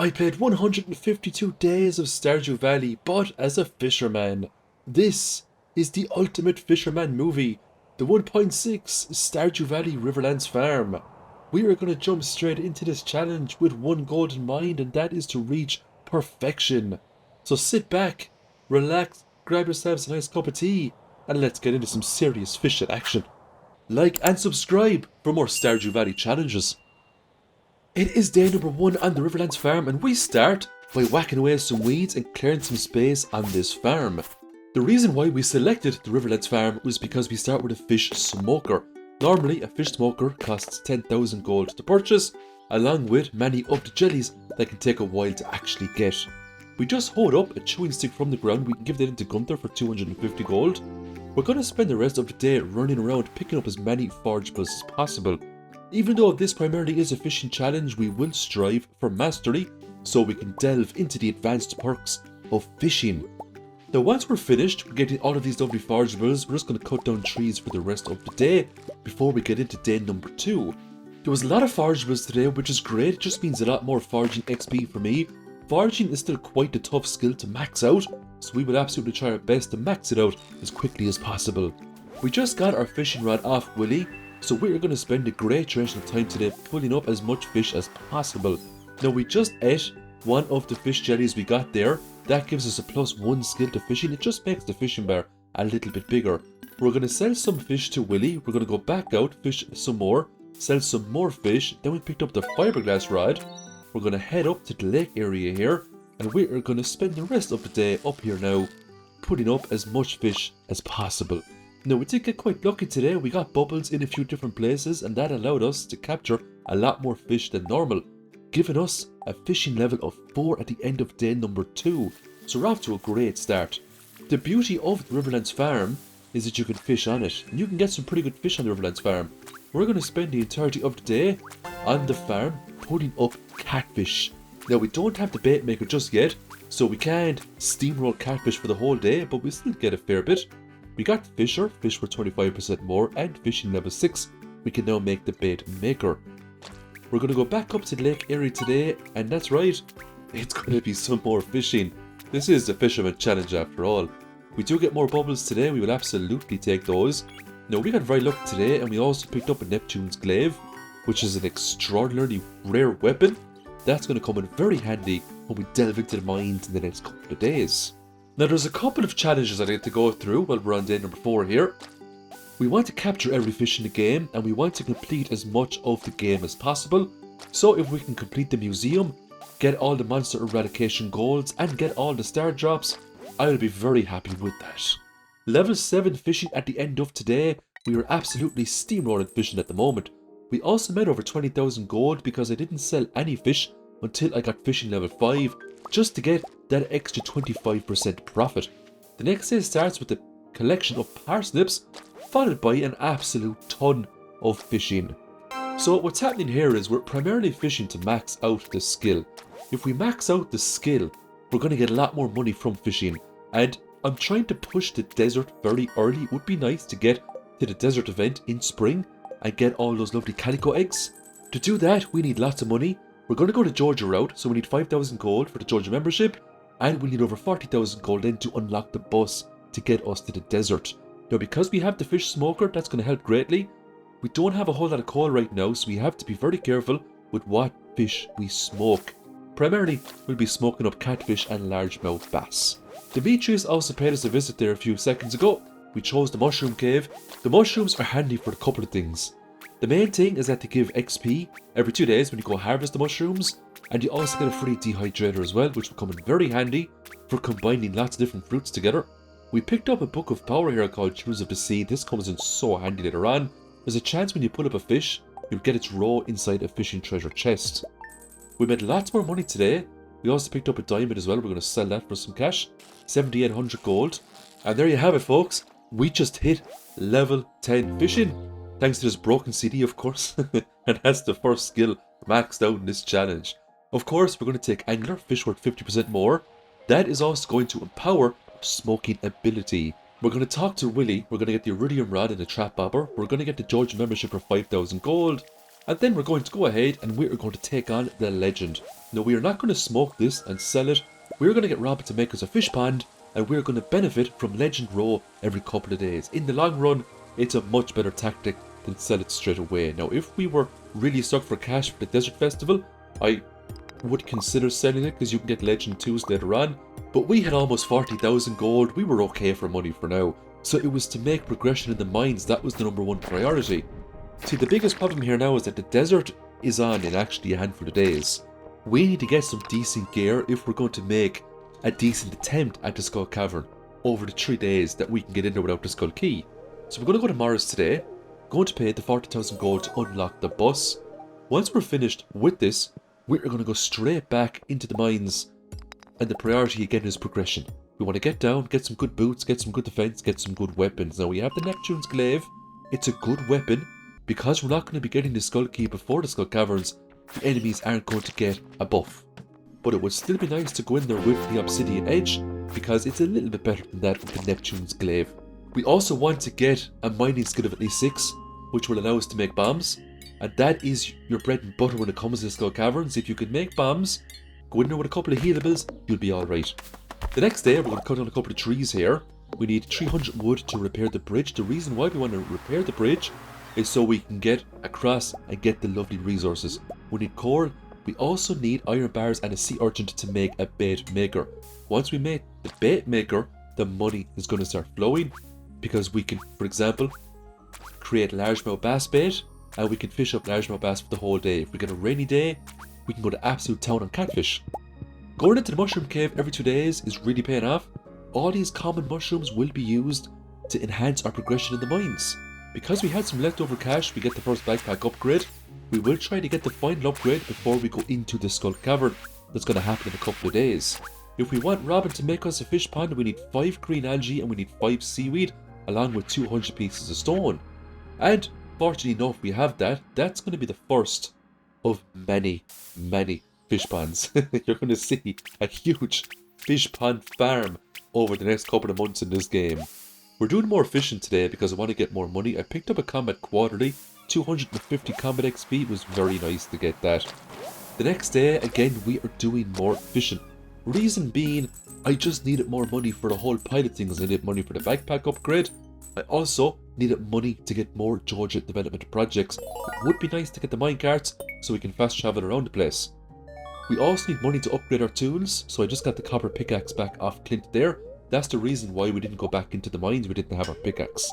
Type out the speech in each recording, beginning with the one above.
I played 152 days of Stardew Valley, but as a fisherman. This is the ultimate fisherman movie, the 1.6 Stardew Valley Riverlands farm. We are going to jump straight into this challenge with one goal in mind, and that is to reach perfection. So sit back, relax, grab yourselves a nice cup of tea, and let's get into some serious fishing action. Like and subscribe for more Stardew Valley challenges. It is day number 1 on the Riverlands farm, and we start by whacking away some weeds and clearing some space on this farm. The reason why we selected the Riverlands farm was because we start with a fish smoker. Normally a fish smoker costs 10,000 gold to purchase, along with many of the jellies that can take a while to actually get. We just hold up a chewing stick from the ground. We can give that into Gunther for 250 gold. We're going to spend the rest of the day running around picking up as many forageables as possible. Even though this primarily is a fishing challenge, we will strive for mastery so we can delve into the advanced perks of fishing. Now once we're finished getting all of these lovely forageables, we're just going to cut down trees for the rest of the day before we get into day number 2. There was a lot of forageables today, which is great. It just means a lot more foraging XP for me. Foraging is still quite a tough skill to max out, so we will absolutely try our best to max it out as quickly as possible. We just got our fishing rod off Willy, so we're going to spend a great duration of time today pulling up as much fish as possible. Now we just ate one of the fish jellies we got there. That gives us a +1 skill to fishing. It just makes the fishing bar a little bit bigger. We're going to sell some fish to Willy. We're going to go back out, fish some more, sell some more fish. Then we picked up the fiberglass rod. We're going to head up to the lake area here, and we are going to spend the rest of the day up here now putting up as much fish as possible. Now we did get quite lucky today. We got bubbles in a few different places, and that allowed us to capture a lot more fish than normal, giving us a fishing level of 4 at the end of day number 2. So we're off to a great start. The beauty of the Riverlands farm is that you can fish on it, and you can get some pretty good fish on the Riverlands farm. We're going to spend the entirety of the day on the farm putting up catfish. Now we don't have the bait maker just yet, so we can't steamroll catfish for the whole day, but we still get a fair bit. We got Fisher, fish for 25% more, and fishing level 6. We can now make the bait maker. We're going to go back up to the lake area today, and that's right, it's going to be some more fishing. This is the Fisherman challenge after all. We do get more bubbles today, we will absolutely take those. Now we got very lucky today, and we also picked up a Neptune's glaive, which is an extraordinarily rare weapon. That's going to come in very handy when we delve into the mines in the next couple of days. Now there's a couple of challenges I'd like to go through while we're on day number 4 here. We want to capture every fish in the game, and we want to complete as much of the game as possible. So if we can complete the museum, get all the monster eradication golds, and get all the star drops, I will be very happy with that. Level 7 fishing at the end of today. We are absolutely steamrolling fishing at the moment. We also made over 20,000 gold because I didn't sell any fish until I got fishing level 5, just to get that extra 25% profit. The next day starts with the collection of parsnips, followed by an absolute ton of fishing. So what's happening here is we're primarily fishing to max out the skill. If we max out the skill, we're going to get a lot more money from fishing, and I'm trying to push the desert very early. It would be nice to get to the desert event in spring and get all those lovely calico eggs. To do that, we need lots of money. We're going to go to Georgia route, so we need 5,000 gold for the Georgia membership, and we need over 40,000 gold then to unlock the bus to get us to the desert. Now because we have the fish smoker, that's going to help greatly. We don't have a whole lot of coal right now, so we have to be very careful with what fish we smoke. Primarily, we'll be smoking up catfish and largemouth bass. Demetrius also paid us a visit there a few seconds ago. We chose the mushroom cave. The mushrooms are handy for a couple of things. The main thing is that they give XP every 2 days when you go harvest the mushrooms, and you also get a free dehydrator as well, which will come in very handy for combining lots of different fruits together. We picked up a book of power here called Jewels of the Sea. This comes in so handy later on. There's a chance when you pull up a fish, you'll get its roe inside a fishing treasure chest. We made lots more money today. We also picked up a diamond as well. We're going to sell that for some cash. 7,800 gold. And there you have it, folks. We just hit level 10 fishing. Thanks to this broken CD, of course. And that's the first skill maxed out in this challenge. Of course, we're going to take Angler, fish worth 50% more. That is also going to empower smoking ability. We're going to talk to Willy. We're going to get the iridium rod and the trap bobber. We're going to get the Georgia membership for 5,000 gold. And then we're going to go ahead and we're going to take on the legend. Now we are not going to smoke this and sell it. We're going to get Robin to make us a fish pond, and we're going to benefit from legend row every couple of days. In the long run, it's a much better tactic than sell it straight away. Now if we were really stuck for cash for the desert festival, I would consider selling it because you can get legend 2s later on. But we had almost 40,000 gold. We were okay for money for now. So it was to make progression in the mines. That was the #1 priority. See, the biggest problem here now is that the desert is on in actually a handful of days. We need to get some decent gear if we're going to make a decent attempt at the Skull Cavern over the 3 days that we can get in there without the Skull Key. So we're going to go to Morris today, going to pay the 40,000 gold to unlock the bus. Once we're finished with this, we're going to go straight back into the mines, and the priority again is progression. We want to get down, get some good boots, get some good defense, get some good weapons. Now we have the Neptune's Glaive. It's a good weapon. Because we're not going to be getting the Skull Key before the Skull Caverns, the enemies aren't going to get a buff. But it would still be nice to go in there with the Obsidian Edge, because it's a little bit better than that with the Neptune's Glaive. We also want to get a mining skill of at least 6, which will allow us to make bombs. And that is your bread and butter when it comes to the Skull Caverns. If you can make bombs, go in there with a couple of healables, you'll be alright. The next day, we're going to cut down a couple of trees here. We need 300 wood to repair the bridge. The reason why we want to repair the bridge is so we can get across and get the lovely resources. We need coal. We also need iron bars and a sea urchin to make a bait maker. Once we make the bait maker, the money is going to start flowing, because we can, for example, create largemouth bass bait, and we can fish up largemouth bass for the whole day. If we get a rainy day, we can go to absolute town on catfish. Going into the mushroom cave every 2 days is really paying off. All these common mushrooms will be used to enhance our progression in the mines. Because we had some leftover cash, we get the first backpack upgrade. We will try to get the final upgrade before we go into the Skull Cavern. That's going to happen in a couple of days. If we want Robin to make us a fish pond, we need 5 green algae and we need 5 seaweed, along with 200 pieces of stone. And fortunately enough, we have that. That's going to be the first of many, many fish ponds. You're going to see a huge fish pond farm over the next couple of months in this game. We're doing more fishing today because I want to get more money. I picked up a combat quarterly. 250 combat XP was very nice to get that. The next day, again, we are doing more fishing. Reason being, I just needed more money for the whole pilot things. I needed money for the backpack upgrade. I also needed money to get more Georgia development projects. It would be nice to get the minecarts so we can fast travel around the place. We also need money to upgrade our tools, so I just got the copper pickaxe back off Clint there. That's the reason why we didn't go back into the mines. We didn't have our pickaxe.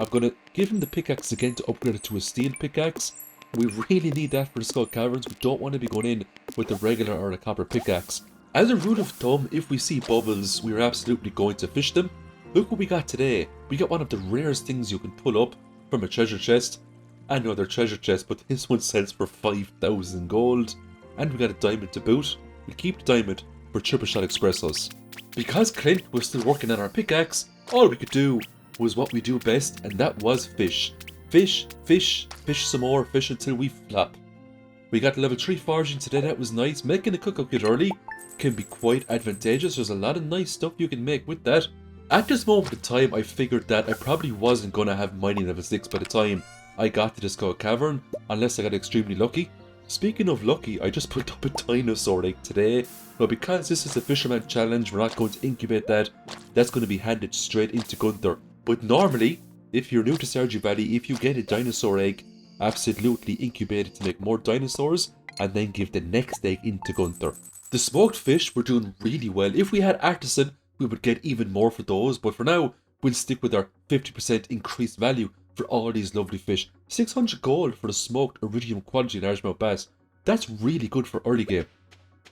I'm going to give him the pickaxe again to upgrade it to a steel pickaxe. We really need that for the Skull Caverns. We don't want to be going in with a regular or a copper pickaxe. As a rule of thumb, if we see bubbles, we're absolutely going to fish them. Look what we got today. We got one of the rarest things you can pull up from a treasure chest. Another treasure chest, but this one sells for 5,000 gold. And we got a diamond to boot. We'll keep the diamond for triple shot espressos. Because Clint was still working on our pickaxe, all we could do was what we do best, and that was fish. Fish, fish, fish some more, fish until we flop. We got level 3 foraging today, that was nice. Making a cookout kit early can be quite advantageous. There's a lot of nice stuff you can make with that. At this moment in time, I figured that I probably wasn't going to have mining level 6 by the time I got to the Skull Cavern, unless I got extremely lucky. Speaking of lucky, I just picked up a dinosaur egg today. Now because this is a Fisherman challenge, we're not going to incubate that. That's going to be handed straight into Gunther. But normally, if you're new to Stardew Valley, if you get a dinosaur egg, absolutely incubate it to make more dinosaurs, and then give the next egg into Gunther. The smoked fish were doing really well. If we had artisan, we would get even more for those, but for now, we'll stick with our 50% increased value for all these lovely fish. 600 gold for the smoked iridium quality largemouth bass. That's really good for early game.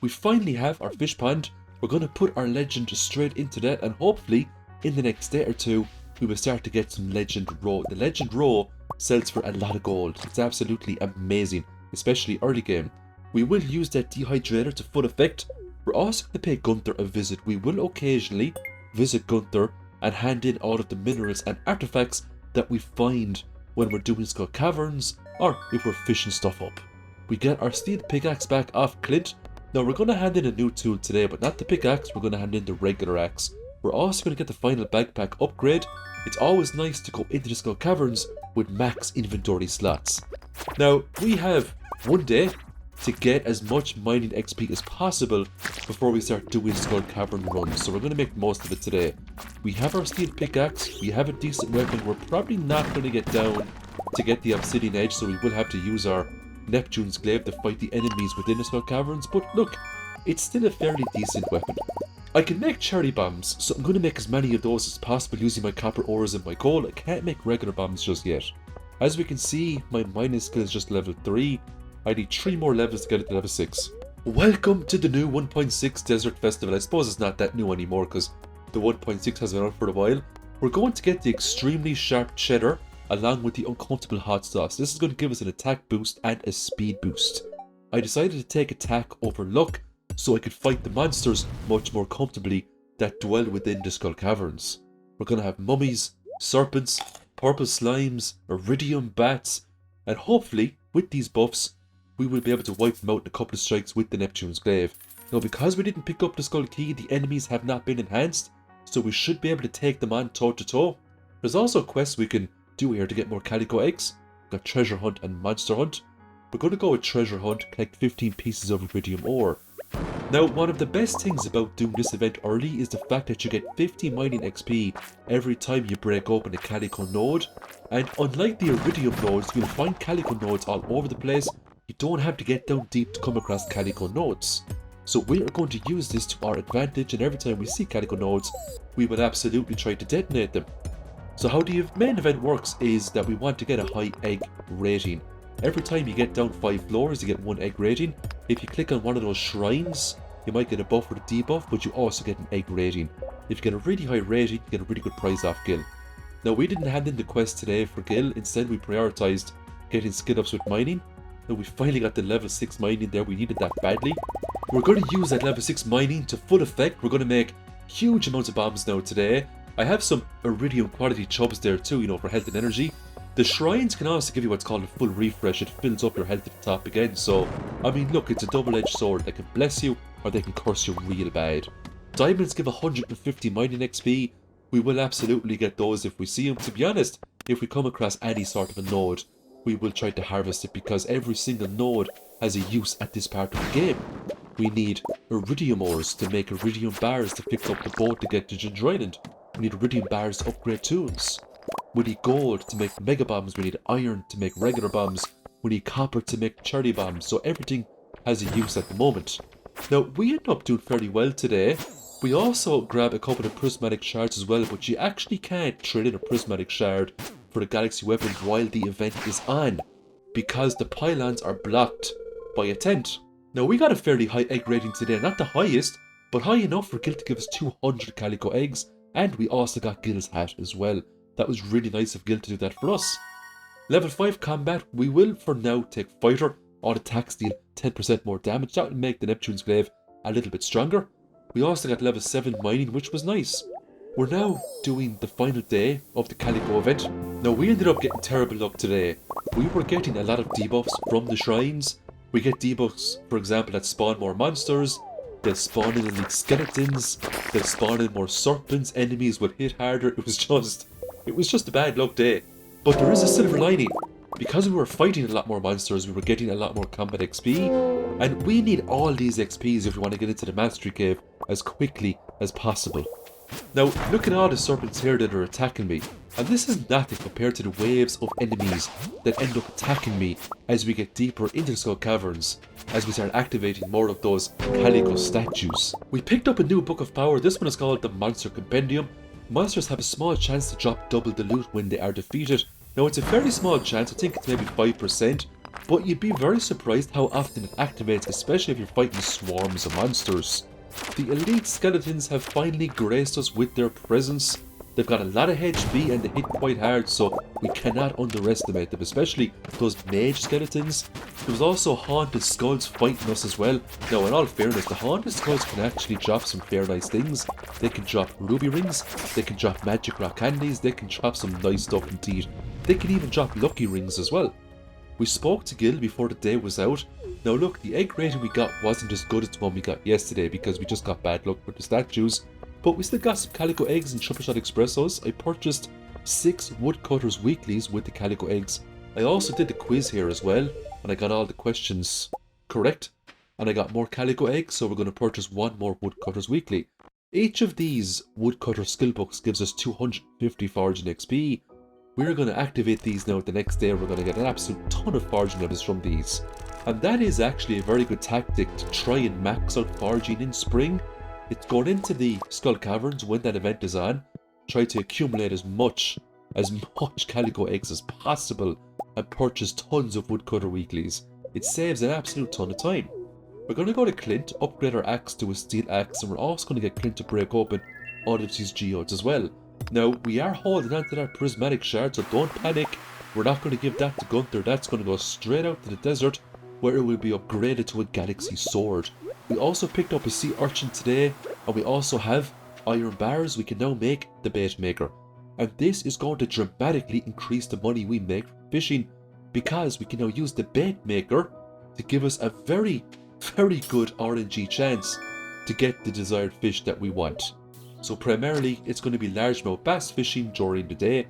We finally have our fish pond. We're going to put our legend straight into that, and hopefully, in the next day or two, we will start to get some legend row. The legend row sells for a lot of gold. It's absolutely amazing, especially early game. We will use that dehydrator to full effect. We're also going to pay Gunther a visit. We will occasionally visit Gunther and hand in all of the minerals and artifacts that we find when we're doing Skull Caverns or if we're fishing stuff up. We get our steel pickaxe back off Clint. Now we're going to hand in a new tool today, but not the pickaxe, we're going to hand in the regular axe. We're also going to get the final backpack upgrade. It's always nice to go into the Skull Caverns with max inventory slots. Now, we have one day to get as much mining XP as possible before we start doing Skull Cavern runs, so we're going to make the most of it today. We have our steel pickaxe, we have a decent weapon, we're probably not going to get down to get the obsidian edge, so we will have to use our Neptune's glaive to fight the enemies within the Skull Caverns, but look, it's still a fairly decent weapon. I can make cherry bombs, so I'm going to make as many of those as possible using my copper ores and my coal. I can't make regular bombs just yet. As we can see, my mining skill is just level 3. I need 3 more levels to get it to level 6. Welcome to the new 1.6 Desert Festival. I suppose it's not that new anymore because the 1.6 has been out for a while. We're going to get the extremely sharp cheddar along with the uncomfortable hot sauce. This is going to give us an attack boost and a speed boost. I decided to take attack over luck so I could fight the monsters much more comfortably that dwell within the Skull Caverns. We're going to have mummies, serpents, purple slimes, iridium bats, and hopefully, with these buffs, we will be able to wipe them out in a couple of strikes with the Neptune's glaive. Now, because we didn't pick up the Skull Key, the enemies have not been enhanced, so we should be able to take them on toe to toe. There's also quests we can do here to get more Calico eggs. We've got Treasure Hunt and Monster Hunt. We're going to go with Treasure Hunt, collect 15 pieces of iridium ore. Now, one of the best things about doing this event early is the fact that you get 50 mining XP every time you break open a Calico node. And unlike the iridium nodes, you'll find Calico nodes all over the place. You don't have to get down deep to come across Calico nodes. So we are going to use this to our advantage, and every time we see Calico nodes, we will absolutely try to detonate them. So how the main event works is that we want to get a high egg rating. Every time you get down 5 floors, you get 1 egg rating. If you click on one of those shrines, you might get a buff or a debuff, but you also get an egg rating. If you get a really high rating, you get a really good prize off Gil. Now, we didn't hand in the quest today for Gil. Instead, we prioritised getting skill ups with mining. Now, we finally got the level 6 mining there. We needed that badly. We're going to use that level 6 mining to full effect. We're going to make huge amounts of bombs now today. I have some iridium quality chubs there too, for health and energy. The shrines can also give you what's called a full refresh. It fills up your health at the top again. So, I mean, look, it's a double-edged sword. They can bless you or they can curse you real bad. Diamonds give 150 mining XP. We will absolutely get those if we see them. To be honest, if we come across any sort of a node, we will try to harvest it because every single node has a use at this part of the game. We need iridium ores to make iridium bars to fix up the boat to get to Ginger Island. We need iridium bars to upgrade tools. We need gold to make mega bombs. We need iron to make regular bombs. We need copper to make cherry bombs. So everything has a use at the moment. Now, we end up doing fairly well today. We also grab a couple of prismatic shards as well, but you actually can't trade in a prismatic shard for the galaxy weapon while the event is on, because the pylons are blocked by a tent. Now, we got a fairly high egg rating today. Not the highest, but high enough for Gil to give us 200 Calico eggs. And we also got Gil's hat as well. That was really nice of Gil to do that for us. Level 5 combat, we will for now take fighter. All attacks deal 10% more damage. That will make the Neptune's glaive a little bit stronger. We also got level 7 mining, which was nice. We're now doing the final day of the Calico event. Now, we ended up getting terrible luck today. We were getting a lot of debuffs from the shrines. We get debuffs, for example, that spawn more monsters. They'll spawn in elite skeletons. They'll spawn in more serpents. Enemies will hit harder. It was just a bad luck day. But there is a silver lining. Because we were fighting a lot more monsters, we were getting a lot more combat XP. And we need all these XPs if we want to get into the Mastery Cave as quickly as possible. Now, look at all the serpents here that are attacking me. And this is nothing compared to the waves of enemies that end up attacking me as we get deeper into the Skull Caverns, as we start activating more of those Calico statues. We picked up a new book of power. This one is called the Monster Compendium. Monsters have a small chance to drop double the loot when they are defeated. Now, it's a very small chance. I think it's maybe 5%. But you'd be very surprised how often it activates, especially if you're fighting swarms of monsters. The elite skeletons have finally graced us with their presence. They've got a lot of HP and they hit quite hard, so we cannot underestimate them, especially those mage skeletons. There was also haunted skulls fighting us as well. Now, in all fairness, the haunted skulls can actually drop some fair nice things. They can drop ruby rings, they can drop magic rock candies, they can drop some nice stuff indeed. They can even drop lucky rings as well. We spoke to Gil before the day was out. Now look, the egg rating we got wasn't as good as the one we got yesterday because we just got bad luck with the statues. But we still got some Calico eggs and Triple Shot Espressos. I purchased 6 Woodcutters Weeklies with the Calico eggs. I also did the quiz here as well, and I got all the questions correct. And I got more Calico eggs, so we're going to purchase 1 more Woodcutters Weekly. Each of these Woodcutter skill books gives us 250 foraging XP. We're going to activate these now the next day. We're going to get an absolute ton of foraging levels from these. And that is actually a very good tactic to try and max out foraging in spring. It's going into the Skull Caverns when that event is on. Try to accumulate as much Calico eggs as possible and purchase tons of Woodcutter Weeklies. It saves an absolute ton of time. We're going to go to Clint, upgrade our axe to a steel axe, and we're also going to get Clint to break open all of these geodes as well. Now, we are holding on to that prismatic shard, so don't panic. We're not going to give that to Gunther. That's going to go straight out to the desert, where it will be upgraded to a galaxy sword. We also picked up a sea urchin today, and we also have iron bars. We can now make the bait maker. And this is going to dramatically increase the money we make from fishing, because we can now use the bait maker to give us a very good RNG chance to get the desired fish that we want. So primarily it's going to be largemouth bass fishing during the day,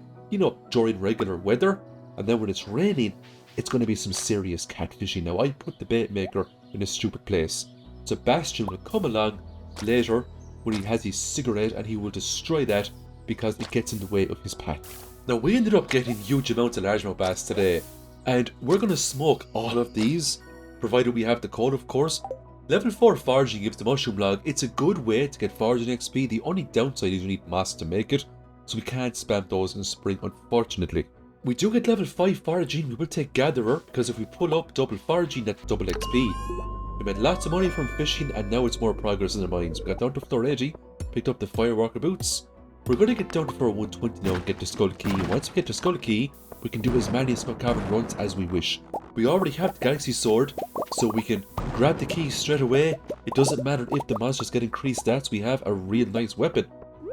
during regular weather, and then when it's raining it's going to be some serious catfishing. Now I put the bait maker in a stupid place, so Bastion will come along later when he has his cigarette and he will destroy that because it gets in the way of his path. Now we ended up getting huge amounts of largemouth bass today, and we're going to smoke all of these, provided we have the code, of course. Level 4 foraging gives the mushroom log. It's a good way to get foraging XP. The only downside is you need moss to make it, so we can't spam those in spring, unfortunately. We do get level 5 foraging. We will take gatherer, because if we pull up double foraging, that's double XP. We made lots of money from fishing, and now it's more progress in the mines. We got down to floor 80, picked up the firewalker boots. We're going to get down to floor 120 now and get the skull key. Once we get the skull key, we can do as many Skull Cavern runs as we wish. We already have the Galaxy Sword, so we can grab the key straight away. It doesn't matter if the monsters get increased stats, we have a real nice weapon.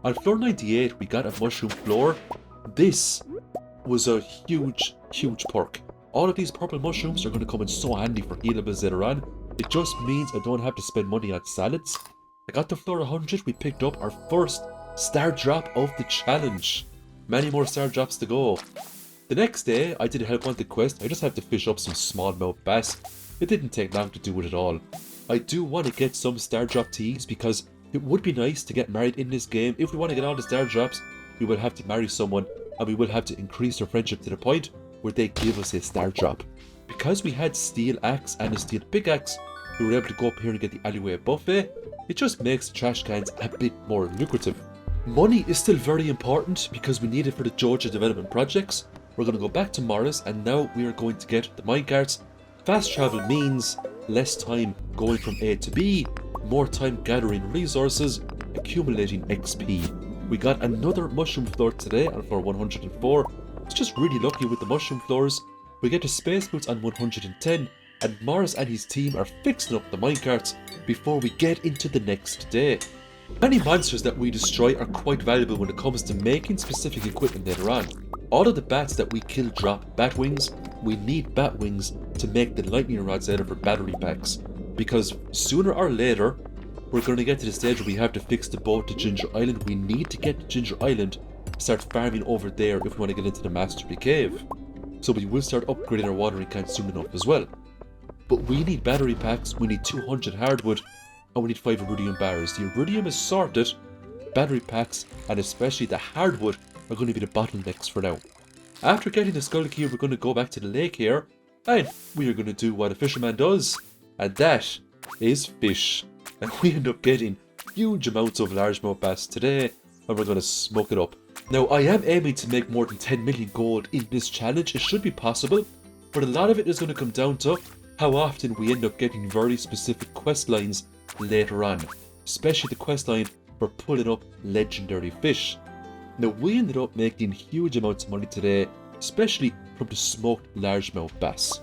On floor 98, we got a mushroom floor. This was a huge perk. All of these purple mushrooms are going to come in so handy for healables later on. It just means I don't have to spend money on salads. I got to floor 100, we picked up our first star drop of the challenge. Many more star drops to go. The next day, I did a help wanted quest. I just had to fish up some smallmouth bass. It didn't take long to do it at all. I do want to get some star drop teas because it would be nice to get married in this game. If we want to get all the star drops, we will have to marry someone and we will have to increase their friendship to the point where they give us a star drop. Because we had steel axe and a steel pickaxe, we were able to go up here and get the alleyway buffet. It just makes the trash cans a bit more lucrative. Money is still very important because we need it for the Georgia development projects. We're going to go back to Morris, and now we are going to get the minecarts. Fast travel means less time going from A to B, more time gathering resources, accumulating XP. We got another mushroom floor today on floor 104. It's just really lucky with the mushroom floors. We get the space boots on 110, and Morris and his team are fixing up the minecarts before we get into the next day. Many monsters that we destroy are quite valuable when it comes to making specific equipment later on. All of the bats that we kill drop bat wings. We need bat wings to make the lightning rods later for battery packs, because sooner or later we're going to get to the stage where we have to fix the boat to Ginger Island. We need to get to Ginger Island, start farming over there if we want to get into the Mastery Cave. So we will start upgrading our watering can soon enough as well. But we need battery packs, we need 200 hardwood, and we need 5 iridium bars. The iridium is sorted, battery packs, and especially the hardwood are going to be the bottlenecks for now. After getting the skull key, we're going to go back to the lake here, and we are going to do what a fisherman does, and that is fish. And we end up getting huge amounts of largemouth bass today, and we're going to smoke it up. Now, I am aiming to make more than 10 million gold in this challenge. It should be possible, but a lot of it is going to come down to how often we end up getting very specific quest lines later on, especially the quest line for pulling up legendary fish. Now, we ended up making huge amounts of money today, especially from the smoked largemouth bass.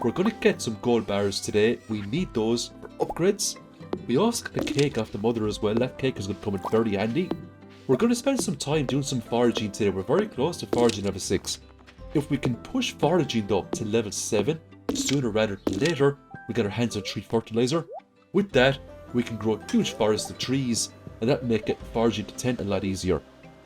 We're going to get some gold bars today. We need those for upgrades. We also got a cake off the mother as well. That cake is going to come in very handy. We're going to spend some time doing some foraging today. We're very close to foraging level 6. If we can push foraging though to level 7 sooner rather than later, we get our hands on tree fertilizer. With that, we can grow a huge forest of trees and that make getting foraging to tent a lot easier.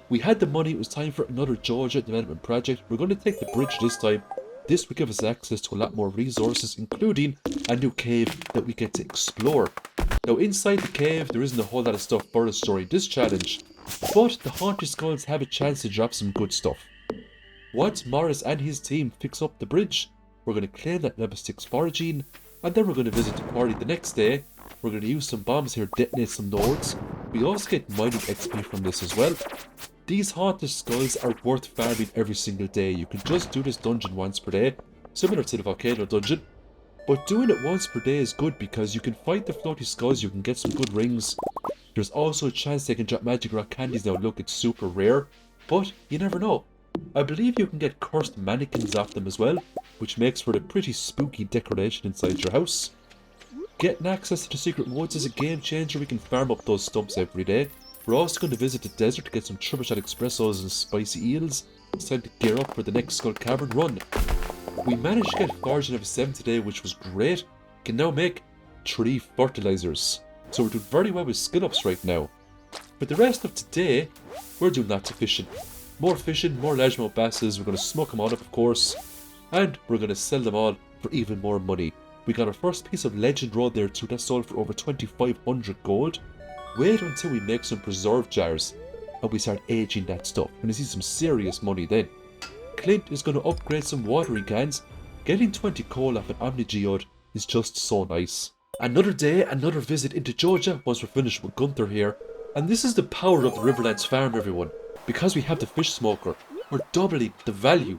We had the money, it was time for another Georgia development project. We're going to take the bridge this time. This will give us access to a lot more resources, including a new cave that we get to explore. Now inside the cave there isn't a whole lot of stuff for us during this challenge, but the haunted skulls have a chance to drop some good stuff. Once Morris and his team fix up the bridge, we're going to claim that level 6 foraging, and then we're going to visit the quarry the next day. We're going to use some bombs here, detonate some nodes. We also get mining XP from this as well. These haunted skulls are worth farming every single day. You can just do this dungeon once per day, similar to the Volcano dungeon. But doing it once per day is good because you can fight the floaty skulls, you can get some good rings. There's also a chance they can drop magic rock candies. Now look, it's super rare, but you never know. I believe you can get cursed mannequins off them as well, which makes for a pretty spooky decoration inside your house. Getting access to the secret woods is a game changer. We can farm up those stumps every day. We're also going to visit the desert to get some triple shot espressos and spicy eels. It's time to gear up for the next Skull Cavern run. We managed to get foraging level 7 today, which was great. We can now make 3 fertilizers. So we're doing very well with skill ups right now. For the rest of today, we're doing lots of fishing. More fishing, more largemouth basses. We're going to smoke them all up, of course. And we're going to sell them all for even more money. We got our first piece of legend road there too. That sold for over 2,500 gold. Wait until we make some preserve jars and we start aging that stuff. We're going to see some serious money then. Clint is going to upgrade some watering cans. Getting 20 coal off an Omni Geode is just so nice. Another day, another visit into Georgia once we're finished with Gunther here. And this is the power of the Riverlands farm, everyone. Because we have the fish smoker, we're doubling the value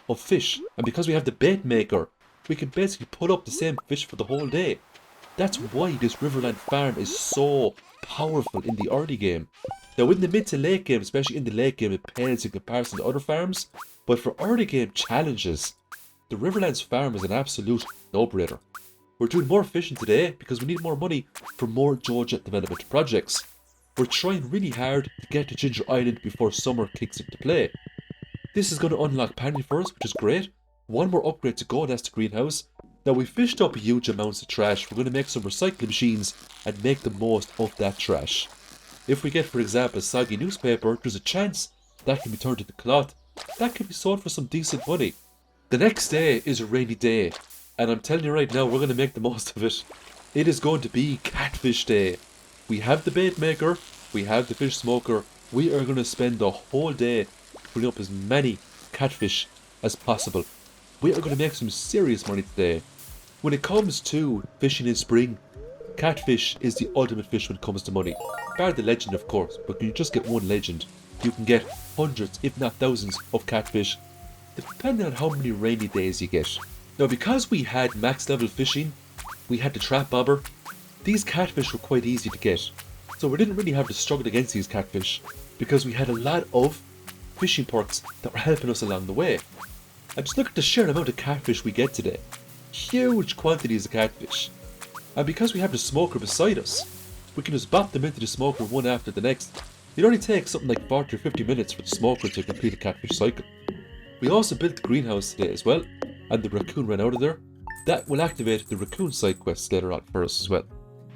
of fish. And because we have the bait maker, we can basically put up the same fish for the whole day. That's why this Riverland farm is so powerful in the early game. Now in the mid to late game, especially in the late game, it pales in comparison to other farms. But for early game challenges, the Riverlands farm is an absolute no-brainer. We're doing more fishing today because we need more money for more Georgia development projects. We're trying really hard to get to Ginger Island before summer kicks into play. This is going to unlock Panty for us, which is great. One more upgrade to go, that's the greenhouse. Now we fished up huge amounts of trash. We're going to make some recycling machines and make the most of that trash. If we get, for example, soggy newspaper, there's a chance that can be turned into cloth. That can be sold for some decent money. The next day is a rainy day, and I'm telling you right now, we're going to make the most of it. It is going to be catfish day. We have the bait maker, we have the fish smoker. We are going to spend the whole day putting up as many catfish as possible. We are going to make some serious money today. When it comes to fishing in spring, catfish is the ultimate fish when it comes to money. Bar the legend, of course, but when you just get one legend, you can get hundreds, if not thousands, of catfish, depending on how many rainy days you get. Now, because we had max level fishing, we had the trap bobber, these catfish were quite easy to get. So we didn't really have to struggle against these catfish, because we had a lot of fishing perks that were helping us along the way. And just look at the sheer amount of catfish we get today. Huge quantities of catfish. And because we have the smoker beside us, we can just bop them into the smoker one after the next. It only takes something like 40 or 50 minutes for the smoker to complete a catfish cycle. We also built the greenhouse today as well, and the raccoon ran out of there. That will activate the raccoon side quests later on for us as well.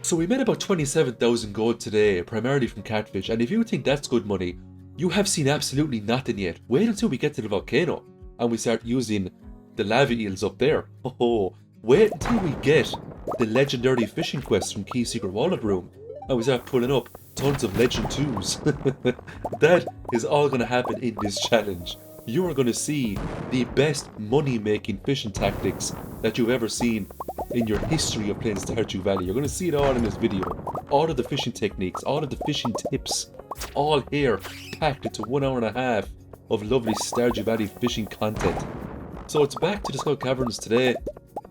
So we made about 27,000 gold today, primarily from catfish, and if you think that's good money, you have seen absolutely nothing yet. Wait until we get to the volcano, and we start using the lava eels up there. Oh, wait until we get the legendary fishing quest from Key Secret Walnut Room, and we start pulling up tons of legend 2s. That is all going to happen in this challenge. You are going to see the best money-making fishing tactics that you've ever seen in your history of playing Stardew Valley. You're going to see it all in this video. All of the fishing techniques, all of the fishing tips, all here packed into 1 hour and a half of lovely Stardew Valley fishing content. So it's back to the Skull Caverns today,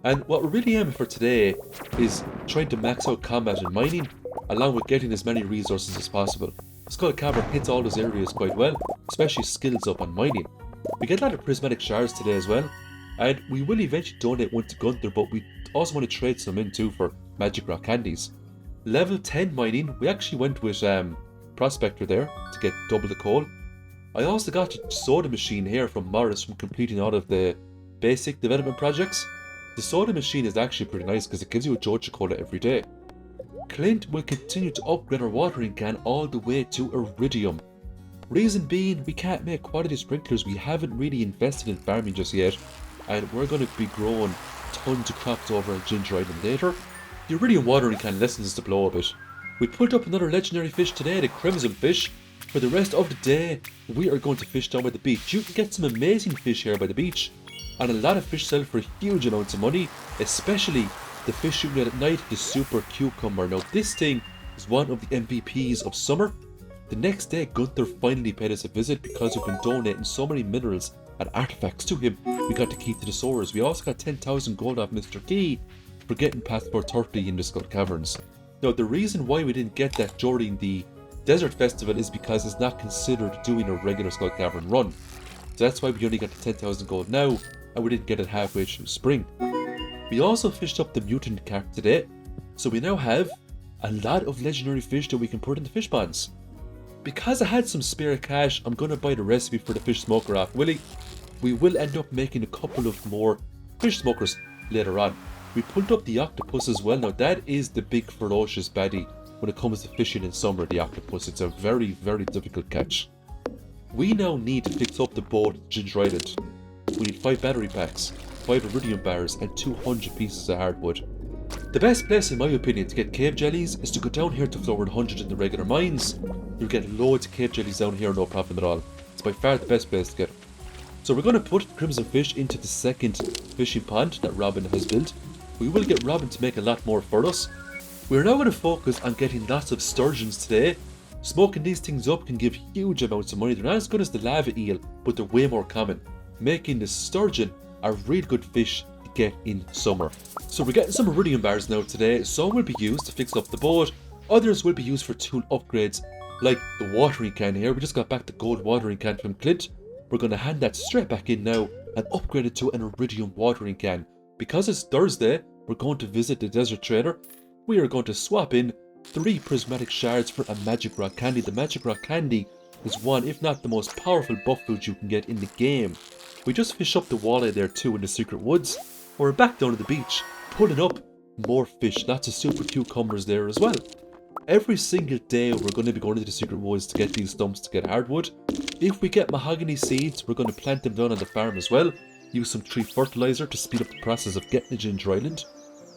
and what we're really aiming for today is trying to max out combat and mining, along with getting as many resources as possible. Skull Cavern hits all those areas quite well, especially skills up on mining. We get a lot of prismatic shards today as well, and we will eventually donate one to Gunther, but we also want to trade some in too for magic rock candies. Level 10 mining, we actually went with Prospector there to get double the coal. I also got a soda machine here from Morris from completing all of the basic development projects. The soda machine is actually pretty nice because it gives you a Georgia cola every day. Clint will continue to upgrade our watering can all the way to iridium. Reason being, we can't make quality sprinklers, we haven't really invested in farming just yet, and we're going to be growing tons of crops over at Ginger Island later. The iridium watering can lessens us to blow a bit. We pulled up another legendary fish today, the crimson fish. For the rest of the day, we are going to fish down by the beach. You can get some amazing fish here by the beach, and a lot of fish sell for huge amounts of money, especially the fish you can get at night, the super cucumber. Now this thing is one of the MVPs of summer. The next day, Gunther finally paid us a visit because we've been donating so many minerals and artifacts to him. We got the key to the sewers. We also got 10,000 gold off Mr. Key for getting past 430 in the Skull Caverns. Now the reason why we didn't get that during the Desert Festival is because it's not considered doing a regular Skull Cavern run. So that's why we only got the 10,000 gold now, and we didn't get it halfway through spring. We also fished up the mutant carp today, so we now have a lot of legendary fish that we can put in the fish ponds. Because I had some spare cash, I'm going to buy the recipe for the fish smoker off Willie. We will end up making a couple of more fish smokers later on. We pulled up the octopus as well. Now that is the big ferocious baddie when it comes to fishing in summer, the octopus. It's a very, very difficult catch. We now need to fix up the boat at Ginger Island. We need 5 battery packs, 5 iridium bars and 200 pieces of hardwood. The best place in my opinion to get cave jellies is to go down here to floor 100 in the regular mines. You'll get loads of cave jellies down here, no problem at all. It's by far the best place to get them. So we're going to put crimson fish into the second fishing pond that Robin has built. We will get Robin to make a lot more for us. We're now going to focus on getting lots of sturgeons today. Smoking these things up can give huge amounts of money. They're not as good as the lava eel, but they're way more common, making the sturgeon a really good fish to get in summer. So we're getting some iridium bars now today. Some will be used to fix up the boat, others will be used for tool upgrades, like the watering can here. We just got back the gold watering can from Clint. We're going to hand that straight back in now and upgrade it to an iridium watering can. Because it's Thursday, we're going to visit the desert trader. We are going to swap in 3 prismatic shards for a magic rock candy. The magic rock candy is one, if not the most powerful buff food you can get in the game. We just fished up the walleye there too in the secret woods. We're back down to the beach, pulling up more fish, lots of super cucumbers there as well. Every single day we're going to be going into the secret woods to get these stumps to get hardwood. If we get mahogany seeds, we're going to plant them down on the farm as well. Use some tree fertilizer to speed up the process of getting the Ginger Island.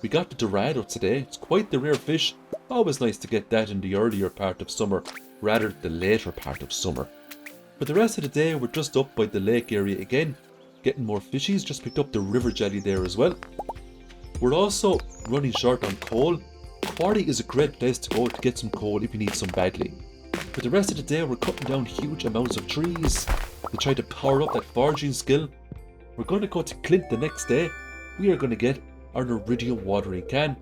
We got the Dorado today. It's quite the rare fish. Always nice to get that in the earlier part of summer rather than the later part of summer. For the rest of the day we're just up by the lake area again, getting more fishies. Just picked up the river jelly there as well. We're also running short on coal. Quarry is a great place to go to get some coal if you need some badly. For the rest of the day we're cutting down huge amounts of trees to try to power up that foraging skill. We're going to go to Clint the next day. We are going to get our iridium watering can.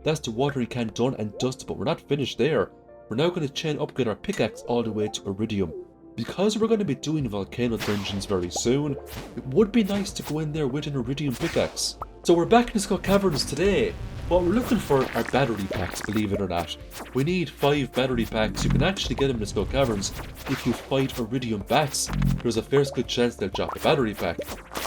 That's the watering can done and dusted, but we're not finished there. We're now going to chain upgrade our pickaxe all the way to iridium. Because we're going to be doing volcano dungeons very soon, it would be nice to go in there with an iridium pickaxe. So we're back in the Skull Caverns today, but we're looking for our battery packs, believe it or not. We need 5 battery packs. You can actually get them in the Skull Caverns if you fight iridium bats. There's a fair good chance they'll drop a battery pack.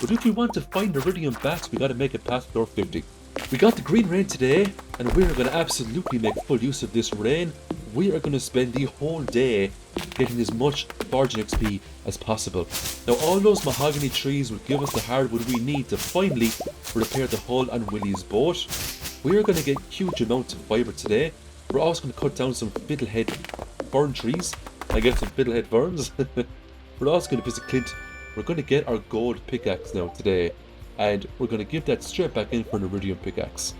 But if we want to find iridium bats, we got to make it past floor 50. We got the green rain today, and we are going to absolutely make full use of this rain. We are going to spend the whole day getting as much foraging XP as possible. Now all those mahogany trees will give us the hardwood we need to finally repair the hull on Willie's boat. We are going to get huge amounts of fibre today. We're also going to cut down some fiddlehead fern trees. I get some fiddlehead ferns. We're also going to visit Clint. We're going to get our gold pickaxe now today, and we're going to give that straight back in for an iridium pickaxe.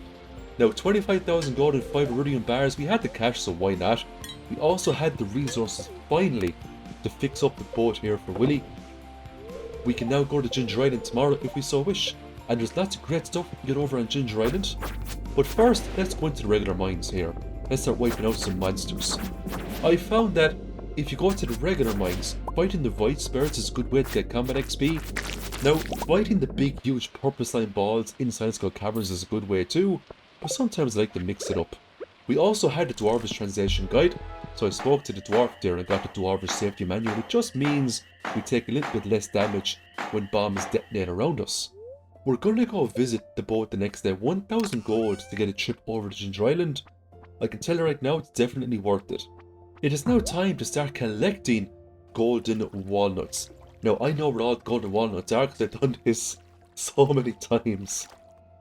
Now 25,000 gold and 5 iridium bars, we had the cash, so why not? We also had the resources finally to fix up the boat here for Willie. We can now go to Ginger Island tomorrow if we so wish, and there's lots of great stuff we can get over on Ginger Island. But first, let's go into the regular mines here. Let's start wiping out some monsters. I found that if you go to the regular mines, fighting the Void Spirits is a good way to get combat XP. Now, fighting the big huge purple slime balls inside Skull Caverns is a good way too, but sometimes I like to mix it up. We also had the Dwarvish translation guide, so I spoke to the dwarf there and got the Dwarvish safety manual, which just means we take a little bit less damage when bombs detonate around us. We're going to go visit the boat the next day, 1,000 gold to get a trip over to Ginger Island. I can tell you right now, it's definitely worth it. It is now time to start collecting golden walnuts. Now, I know where all golden walnuts are because I've done this so many times.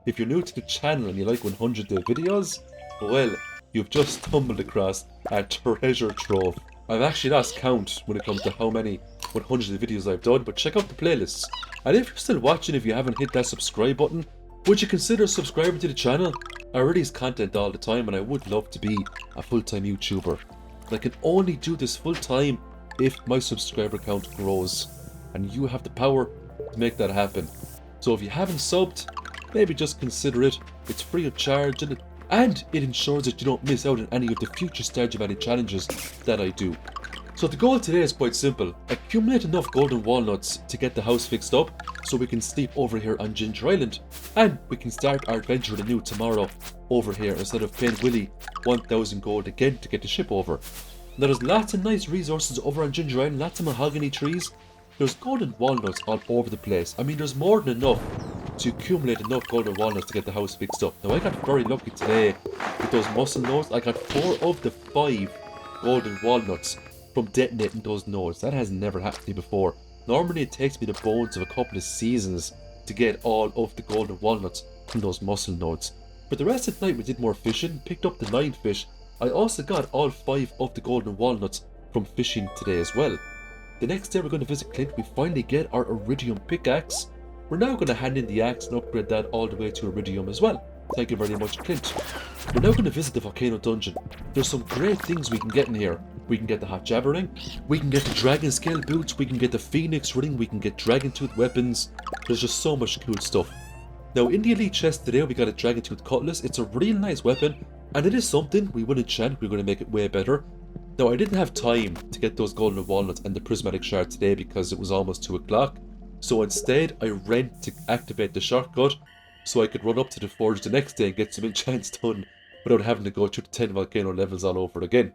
If you're new to the channel and you like 100 day videos, well, you've just stumbled across a treasure trove. I've actually lost count when it comes to how many 100 videos I've done, but check out the playlists. And if you're still watching, if you haven't hit that subscribe button, would you consider subscribing to the channel? I release content all the time and I would love to be a full-time YouTuber. I can only do this full-time if my subscriber count grows. And you have the power to make that happen. So if you haven't subbed, maybe just consider it. It's free of charge and it ensures that you don't miss out on any of the future Stardew Valley challenges that I do. So the goal today is quite simple. Accumulate enough golden walnuts to get the house fixed up so we can sleep over here on Ginger Island and we can start our adventure anew tomorrow over here instead of paying Willy 1000 gold again to get the ship over. Now there's lots of nice resources over on Ginger Island, lots of mahogany trees. There's golden walnuts all over the place. I mean, there's more than enough to accumulate enough golden walnuts to get the house fixed up. Now I got very lucky today with those mussel nodes. I got 4 of the 5 golden walnuts from detonating those nodes. That has never happened to me before. Normally it takes me the bones of a couple of seasons to get all of the golden walnuts from those mussel nodes. But the rest of the night we did more fishing, picked up the 9 fish. I also got all 5 of the golden walnuts from fishing today as well. The next day we're going to visit Clint. We finally get our iridium pickaxe. We're now going to hand in the axe and upgrade that all the way to iridium as well. Thank you very much, Clint. We're now going to visit the Volcano dungeon. There's some great things we can get in here. We can get the hot jabbering, we can get the dragon scale boots, we can get the phoenix ring, we can get dragon tooth weapons. There's just so much cool stuff. Now in the elite chest today we got a dragon tooth cutlass. It's a real nice weapon and it is something we will enchant. We're going to make it way better. Now I didn't have time to get those golden walnuts and the prismatic shard today because it was almost 2 o'clock. So instead I ran to activate the shortcut so I could run up to the forge the next day and get some enchants done without having to go through the 10 volcano levels all over again.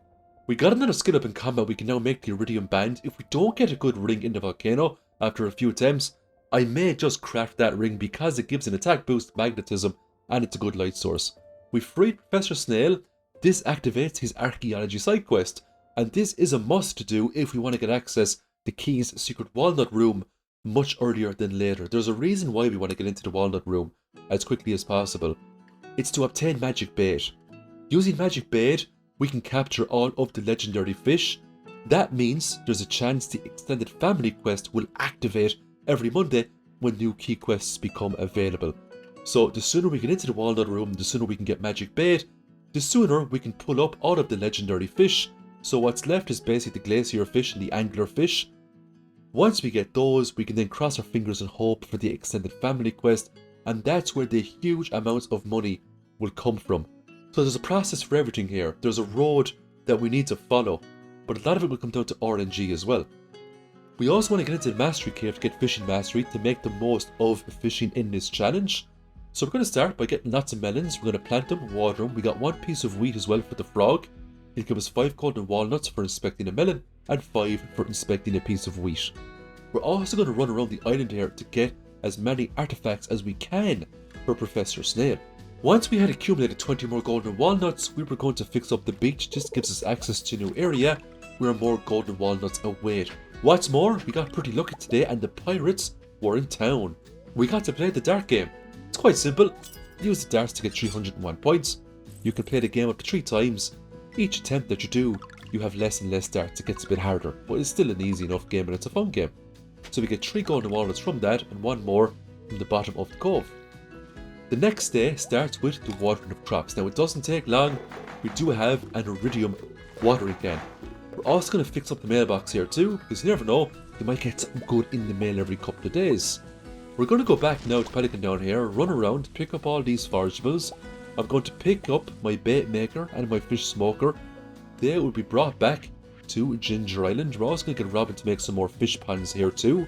We got another skill up in combat. We can now make the iridium band. If we don't get a good ring in the volcano after a few attempts, I may just craft that ring because it gives an attack boost, magnetism, and it's a good light source. We freed Professor Snail. This activates his archaeology side quest, and this is a must to do if we want to get access to Key's secret walnut room much earlier than later. There's a reason why we want to get into the walnut room as quickly as possible. It's to obtain magic bait. Using magic bait, we can capture all of the legendary fish. That means there's a chance the extended family quest will activate every Monday when new key quests become available. So the sooner we get into the walnut room, the sooner we can get magic bait, the sooner we can pull up all of the legendary fish. So what's left is basically the glacier fish and the angler fish. Once we get those, we can then cross our fingers and hope for the extended family quest, and that's where the huge amounts of money will come from. So there's a process for everything here. There's a road that we need to follow, but a lot of it will come down to RNG as well. We also want to get into the mastery cave to get fishing mastery to make the most of fishing in this challenge. So we're going to start by getting lots of melons. We're going to plant them, water them. We got 1 piece of wheat as well for the frog. He'll give us 5 golden walnuts for inspecting a melon and 5 for inspecting a piece of wheat. We're also going to run around the island here to get as many artifacts as we can for Professor Snail. Once we had accumulated 20 more golden walnuts, we were going to fix up the beach. This gives us access to a new area where more golden walnuts await. What's more, we got pretty lucky today and the pirates were in town. We got to play the dart game. It's quite simple. Use the darts to get 301 points. You can play the game up to 3 times. Each attempt that you do, you have less and less darts. It gets a bit harder, but it's still an easy enough game and it's a fun game. So we get 3 golden walnuts from that and 1 more from the bottom of the cove. The next day starts with the watering of crops. Now it doesn't take long. We do have an iridium watering can. We're also going to fix up the mailbox here too, because you never know, you might get something good in the mail every couple of days. We're going to go back now to Pelican down here, run around, pick up all these forageables. I'm going to pick up my bait maker and my fish smoker. They will be brought back to Ginger Island. We're also going to get Robin to make some more fish ponds here too.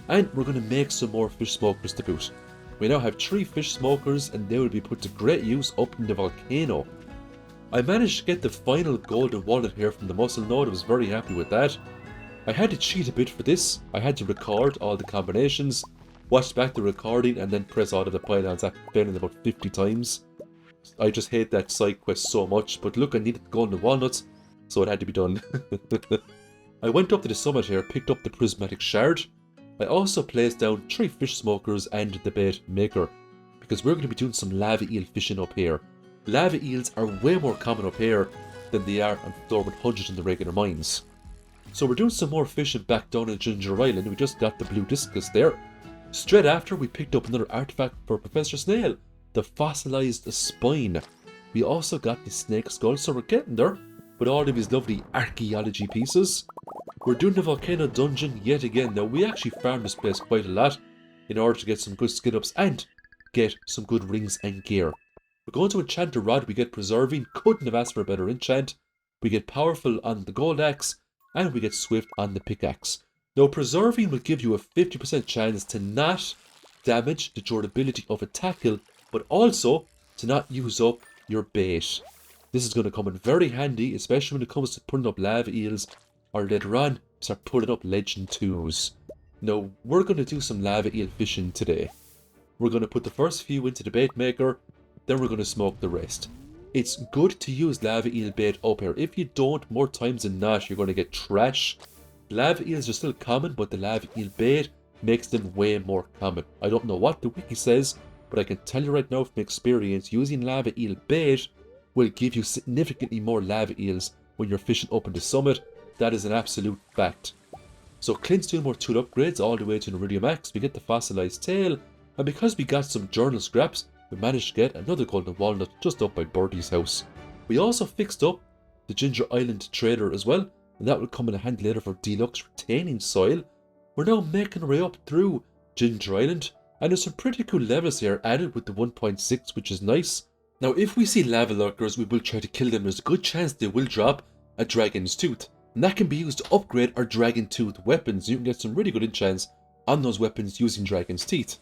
And we're going to make some more fish smokers to boot. We now have 3 fish smokers and they will be put to great use up in the volcano. I managed to get the final golden walnut here from the mussel node. I was very happy with that. I had to cheat a bit for this. I had to record all the combinations, watch back the recording and then press out of the pylons after failing about 50 times. I just hate that side quest so much, but look, I needed the golden walnuts, so it had to be done. I went up to the summit here, picked up the prismatic shard. I also placed down 3 fish smokers and the bait maker, because we're going to be doing some lava eel fishing up here. Lava eels are way more common up here than they are on floor 100 in the regular mines. So we're doing some more fishing back down in Ginger Island. We just got the blue discus there. Straight after, we picked up another artifact for Professor Snail, the fossilized spine. We also got the snake skull, so we're getting there with all of these lovely archaeology pieces. We're doing the volcano dungeon yet again. Now, we actually farmed this place quite a lot in order to get some good skill ups and get some good rings and gear. We're going to enchant a rod, we get preserving, couldn't have asked for a better enchant. We get powerful on the gold axe, and we get swift on the pickaxe. Now, preserving will give you a 50% chance to not damage the durability of a tackle, but also to not use up your bait. This is going to come in very handy, especially when it comes to putting up lava eels, or later on, start putting up legend 2s. Now, we're going to do some lava eel fishing today. We're going to put the first few into the bait maker, then we're going to smoke the rest. It's good to use lava eel bait up here. If you don't, more times than not, you're going to get trash. Lava eels are still common, but the lava eel bait makes them way more common. I don't know what the wiki says, but I can tell you right now from experience, using lava eel bait will give you significantly more lava eels when you're fishing up in the summit. That is an absolute fact. So Clint's doing more tool upgrades all the way to Iridium Max. We get the fossilized tail, and because we got some journal scraps, we managed to get another golden walnut just up by Birdie's house. We also fixed up the Ginger Island trader as well, and that will come in handy later for deluxe retaining soil. We're now making our way up through Ginger Island, and there's some pretty cool levels here added with the 1.6, which is nice. Now, if we see lava lurkers, we will try to kill them. There's a good chance they will drop a dragon's tooth, and that can be used to upgrade our dragon tooth weapons. You can get some really good enchants on those weapons using dragon's teeth.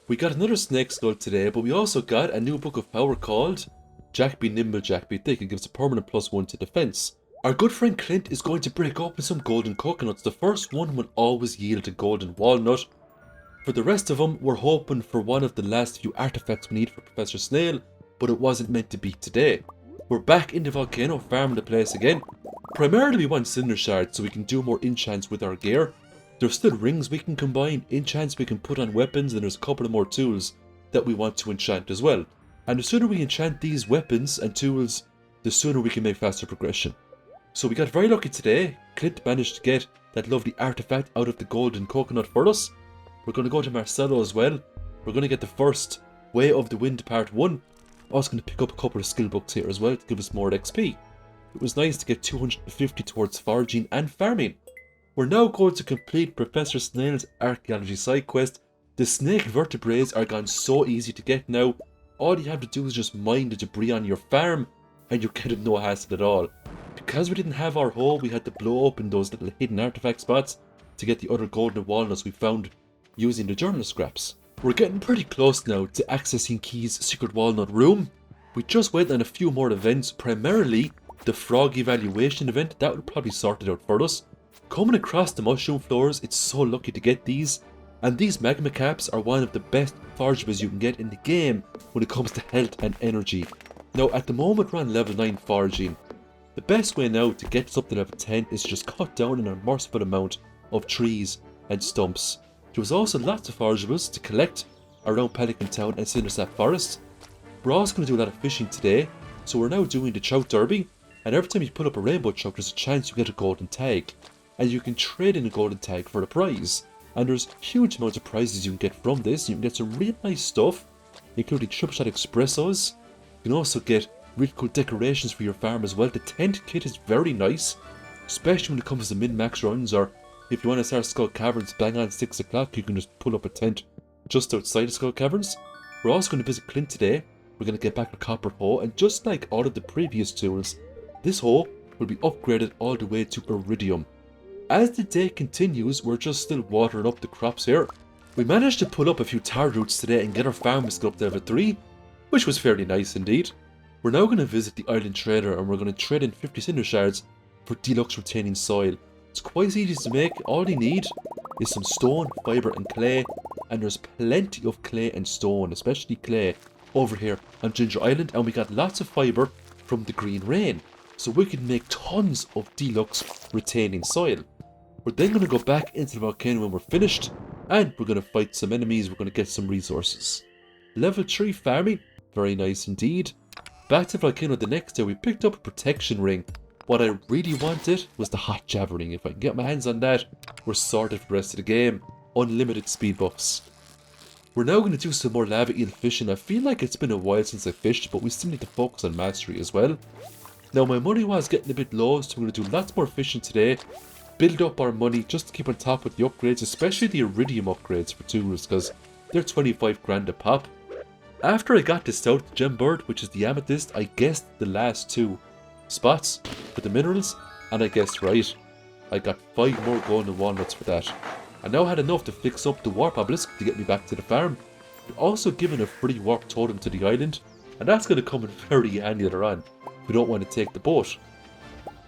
We got another snake skull today, but we also got a new book of power called Jack Be Nimble, Jack Be Thick. It gives a permanent +1 to defense. Our good friend Clint is going to break open some golden coconuts. The first one will always yield a golden walnut. For the rest of them, we're hoping for one of the last few artifacts we need for Professor Snail, but it wasn't meant to be today. We're back in the volcano farming the place again. Primarily we want cinder shards so we can do more enchants with our gear. There's still rings we can combine, enchants we can put on weapons, and there's a couple of more tools that we want to enchant as well. And the sooner we enchant these weapons and tools, the sooner we can make faster progression. So we got very lucky today. Clint managed to get that lovely artifact out of the golden coconut for us. We're going to go to Marcelo as well. We're going to get the first Way of the Wind Part 1. Also going to pick up a couple of skill books here as well to give us more XP. It was nice to get 250 towards foraging and farming. We're now going to complete Professor Snail's archaeology side quest. The snake vertebrae are gone so easy to get now. All you have to do is just mine the debris on your farm and you get it no hassle at all. Because we didn't have our hoe, we had to blow open those little hidden artifact spots to get the other golden walnuts we found using the journal scraps. We're getting pretty close now to accessing Key's secret walnut room. We just went on a few more events, primarily the frog evaluation event. That will probably sort it out for us. Coming across the mushroom floors, it's so lucky to get these. And these magma caps are one of the best forageables you can get in the game when it comes to health and energy. Now at the moment we're on level 9 foraging. The best way now to get us up to level 10 is to just cut down an unmerciful amount of trees and stumps. There was also lots of forageables to collect around Pelican Town and Cindersap Forest. We're also going to do a lot of fishing today, so we're now doing the trout derby, and every time you put up a rainbow trout there's a chance you get a golden tag, and you can trade in a golden tag for the prize. And there's huge amounts of prizes you can get from this. You can get some real nice stuff, including triple shot espressos. You can also get really cool decorations for your farm as well. The tent kit is very nice, especially when it comes to min-max runs, or if you want to start Skull Caverns bang on 6 o'clock, you can just pull up a tent just outside of Skull Caverns. We're also going to visit Clint today. We're going to get back a copper hoe, and just like all of the previous tools, this hoe will be upgraded all the way to Iridium. As the day continues, we're just still watering up the crops here. We managed to pull up a few tar roots today and get our farm skill up to level 3, which was fairly nice indeed. We're now going to visit the island trader, and we're going to trade in 50 cinder shards for deluxe retaining soil. It's quite easy to make. All you need is some stone, fibre and clay, and there's plenty of clay and stone, especially clay. over here on Ginger Island, and we got lots of fibre from the green rain. So we can make tons of deluxe retaining soil. We're then going to go back into the volcano when we're finished, and we're going to fight some enemies. We're going to get some resources. Level 3 farming, very nice indeed. Back to the volcano the next day, we picked up a protection ring. What I really wanted was the hot java ring. If I can get my hands on that, we're sorted for the rest of the game. Unlimited speed buffs. We're now going to do some more lava eel fishing. I feel like it's been a while since I fished, but we still need to focus on mastery as well. Now my money was getting a bit low, so we're going to do lots more fishing today. Build up our money just to keep on top with the upgrades, especially the iridium upgrades for tools, because they're 25 grand a pop. After I got the South Gem Bird, which is the amethyst, I guessed the last 2 spots for the minerals, and I guessed right. I got 5 more golden walnuts for that. I now had enough to fix up the warp obelisk to get me back to the farm. We're also given a free warp totem to the island, and that's going to come in very handy later on if we don't want to take the boat.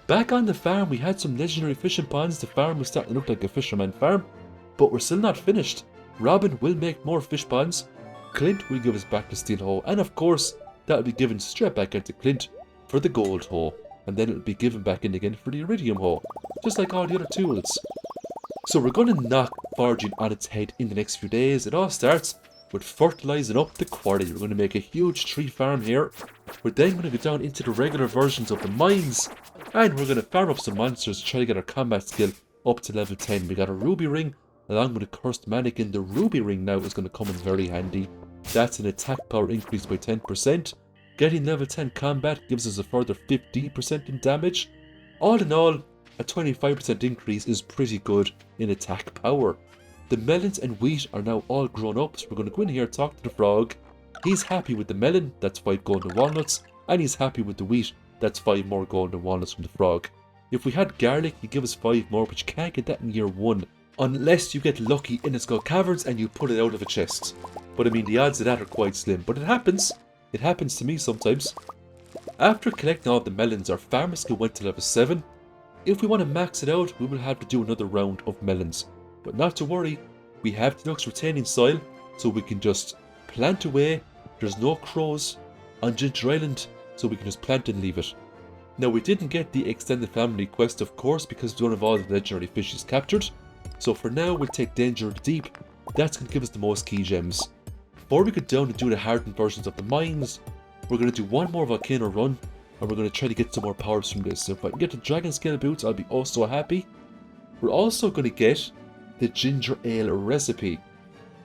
Back on the farm, we had some legendary fishing ponds. The farm was starting to look like a fisherman farm, but we're still not finished. Robin will make more fish ponds. Clint will give us back the steel hoe, and of course, that'll be given straight back into Clint for the gold hoe, and then it'll be given back in again for the iridium hoe, just like all the other tools. So we're going to knock foraging on its head in the next few days. It all starts with fertilizing up the quarry. We're going to make a huge tree farm here. We're then going to go down into the regular versions of the mines, and we're going to farm up some monsters to try to get our combat skill up to level 10. We got a ruby ring along with a cursed mannequin. The ruby ring now is going to come in very handy. That's an attack power increase by 10%. Getting level 10 combat gives us a further 15% in damage. All in all, a 25% increase is pretty good in attack power. The melons and wheat are now all grown up, so we're going to go in here and talk to the frog. He's happy with the melon, that's 5 golden walnuts, and he's happy with the wheat, that's 5 more golden walnuts from the frog. If we had garlic, he'd give us 5 more, but you can't get that in year 1, unless you get lucky in the Skull Caverns and you pull it out of a chest. But I mean, the odds of that are quite slim, but it happens. It happens to me sometimes. After collecting all the melons, our farmer skill went to level 7. If we want to max it out, we will have to do another round of melons. But not to worry, we have deluxe retaining soil, so we can just plant away. There's no crows on Ginger Island, so we can just plant and leave it. Now, we didn't get the extended family quest, of course, because we don't have all the legendary fishes captured. So for now, we'll take Danger of the Deep. That's going to give us the most key gems. Before we go down and do the hardened versions of the mines, we're going to do one more volcano run, and we're going to try to get some more powers from this. So if I can get the dragon scale boots, I'll be oh so happy. We're also going to get the ginger ale recipe.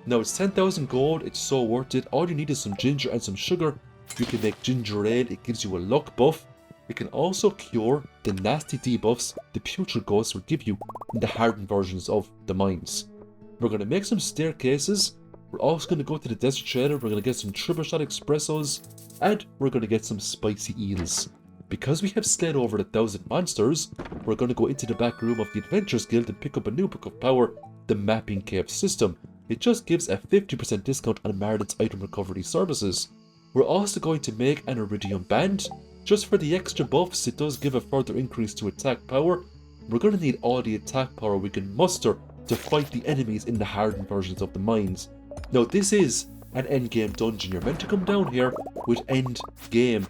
Now it's 10,000 gold, it's so worth it. All you need is some ginger and some sugar. You can make ginger ale, it gives you a luck buff. It can also cure the nasty debuffs the putrid ghosts will give you in the hardened versions of the mines. We're going to make some staircases. We're also going to go to the desert trader. We're going to get some triple shot espressos, and we're going to get some spicy eels. Because we have slayed over 1,000 monsters, we're going to go into the back room of the Adventurers Guild and pick up a new book of power, the Mapping Cave System. It just gives a 50% discount on Marin's item recovery services. We're also going to make an iridium band. Just for the extra buffs, it does give a further increase to attack power. We're going to need all the attack power we can muster to fight the enemies in the hardened versions of the mines. Now this is an endgame dungeon. You're meant to come down here with endgame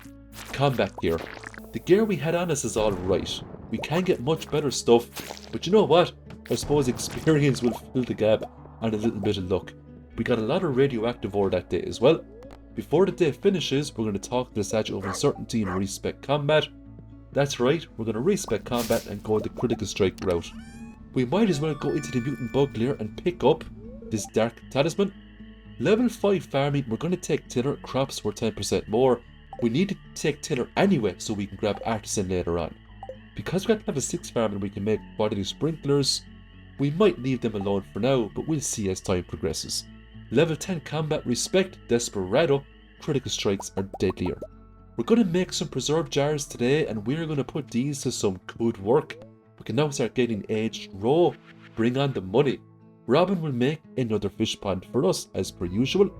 combat gear. The gear we had on us is alright. We can get much better stuff, but you know what? I suppose experience will fill the gap and a little bit of luck. We got a lot of radioactive ore that day as well. Before the day finishes, we're going to talk to the Statue of Uncertainty and respec combat. That's right, we're going to respec combat and go the critical strike route. We might as well go into the mutant bug lair and pick up this dark talisman. Level 5 farming, we're going to take tiller, crops worth 10% more. We need to take tiller anyway so we can grab artisan later on. Because we got level 6 farming, we can make quality sprinklers. We might leave them alone for now, but we'll see as time progresses. Level 10 combat, respect, desperado, critical strikes are deadlier. We're going to make some preserve jars today, and we're going to put these to some good work. We can now start getting aged raw. Bring on the money. Robin will make another fish pond for us as per usual.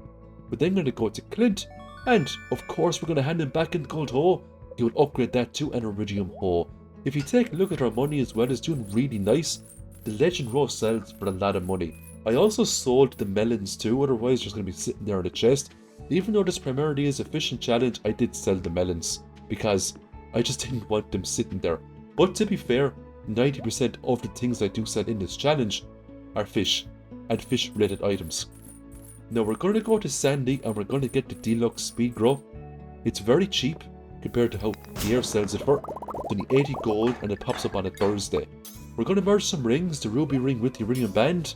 We're then going to go to Clint, and of course we're going to hand him back in the gold hoe. He will upgrade that to an iridium hoe. If you take a look at our money as well, it's doing really nice. The legend row sells for a lot of money. I also sold the melons too, otherwise just going to be sitting there in the chest. Even though this primarily is a fishing challenge, I did sell the melons, because I just didn't want them sitting there. But to be fair, 90% of the things I do sell in this challenge are fish, and fish related items. Now we're going to go to Sandy and we're going to get the Deluxe Speed Grow. It's very cheap compared to how Pierre sells it for. It's only 80 gold and it pops up on a Thursday. We're going to merge some rings, the Ruby ring with the Iridium Band.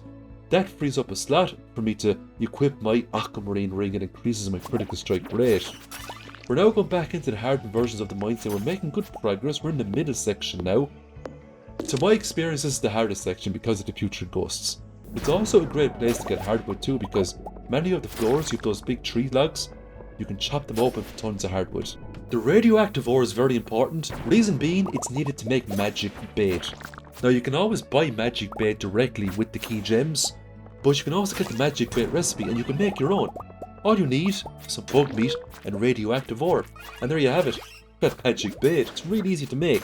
That frees up a slot for me to equip my Aquamarine ring and increases my critical strike rate. We're now going back into the hardened versions of the mines and we're making good progress. We're in the middle section now. To my experience, this is the hardest section because of the putrid ghosts. It's also a great place to get hardwood too, because many of the floors you have those big tree logs. You can chop them open for tons of hardwood. The radioactive ore is very important, reason being it's needed to make magic bait. Now you can always buy magic bait directly with the key gems, but you can also get the magic bait recipe and you can make your own. All you need is some bug meat and radioactive ore, and there you have it. That magic bait, it's really easy to make.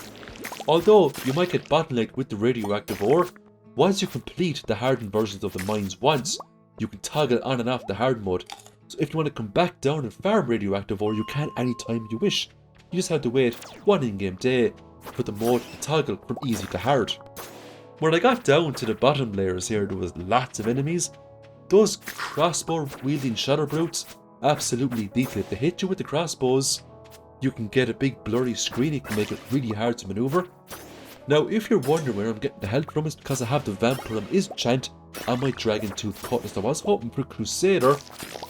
Although you might get bottlenecked with the radioactive ore, once you complete the hardened versions of the mines once, you can toggle on and off the hard mode. So if you want to come back down and farm radioactive ore, you can anytime you wish. You just have to wait one in-game day for the mode to toggle from easy to hard. When I got down to the bottom layers here, there was lots of enemies. Those crossbow wielding shadow brutes, absolutely lethal. If they hit you with the crossbows, you can get a big blurry screen. It can make it really hard to maneuver. Now, if you're wondering where I'm getting the health from, it's because I have the Vampirum enchant on my Dragon Tooth Cutlass. I was hoping for Crusader,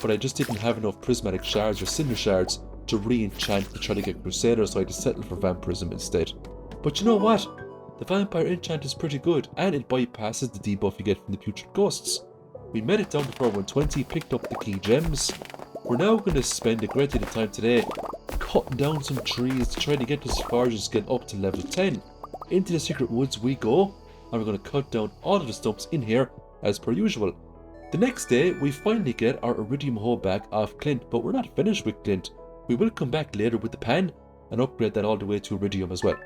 but I just didn't have enough Prismatic Shards or Cinder Shards to re-enchant to try to get Crusader, so I had to settle for Vampirism instead. But you know what? The Vampire enchant is pretty good, and it bypasses the debuff you get from the Putrid Ghosts. We made it down to 120, picked up the key gems. We're now going to spend a great deal of time today cutting down some trees to try to get this foraging skill up to level 10. Into the secret woods we go, and we're going to cut down all of the stumps in here as per usual. The next day we finally get our iridium hoe back off Clint, but we're not finished with Clint. We will come back later with the pan and upgrade that all the way to iridium as well.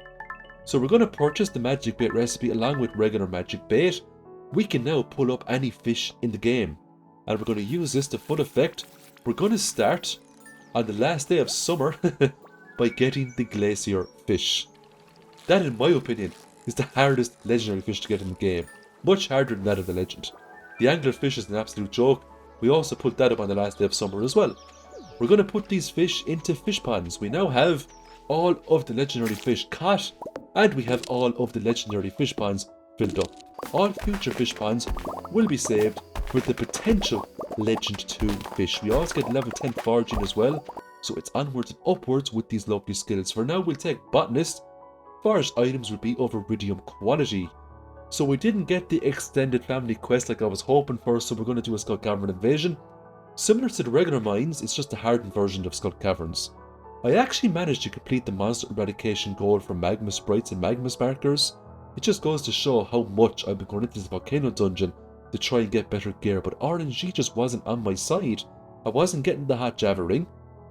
So we're going to purchase the magic bait recipe along with regular magic bait. We can now pull up any fish in the game, and we're going to use this to full effect. We're going to start on the last day of summer by getting the glacier fish. That, in my opinion, is the hardest legendary fish to get in the game. Much harder than that of the legend. The anglerfish is an absolute joke. We also put that up on the last day of summer as well. We're going to put these fish into fish ponds. We now have all of the legendary fish caught, and we have all of the legendary fish ponds filled up. All future fish ponds will be saved with the potential Legend 2 fish. We also get level 10 foraging as well, so it's onwards and upwards with these lovely skills. For now, we'll take botanist. Foraged items will be of iridium quality. So we didn't get the extended family quest like I was hoping for, so we're going to do a Skull Cavern invasion. Similar to the regular mines, it's just a hardened version of Skull Caverns. I actually managed to complete the monster eradication goal for magma sprites and magma sparkers. It just goes to show how much I've been going into this volcano dungeon to try and get better gear, but RNG just wasn't on my side. I wasn't getting the hot Java ring,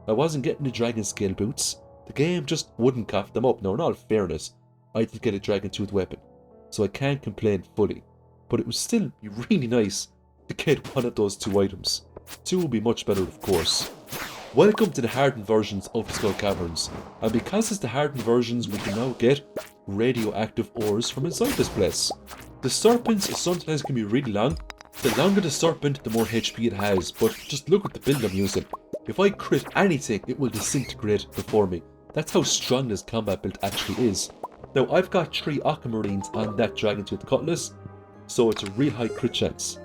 I wasn't getting the dragon scale boots. The game just wouldn't cough them up. Now, in all fairness, I did get a dragon tooth weapon, so I can't complain fully. But it would still be really nice to get one of those two items. Two would be much better, of course. Welcome to the hardened versions of the Skull Caverns, and because it's the hardened versions, we can now get radioactive ores from inside this place. The serpents sometimes can be really long. The longer the serpent, the more HP it has, but just look at the build I'm using. If I crit anything, it will disintegrate before me. That's how strong this combat build actually is. Now, I've got 3 aquamarines on that Dragon Tooth Cutlass, so it's a real high crit chance.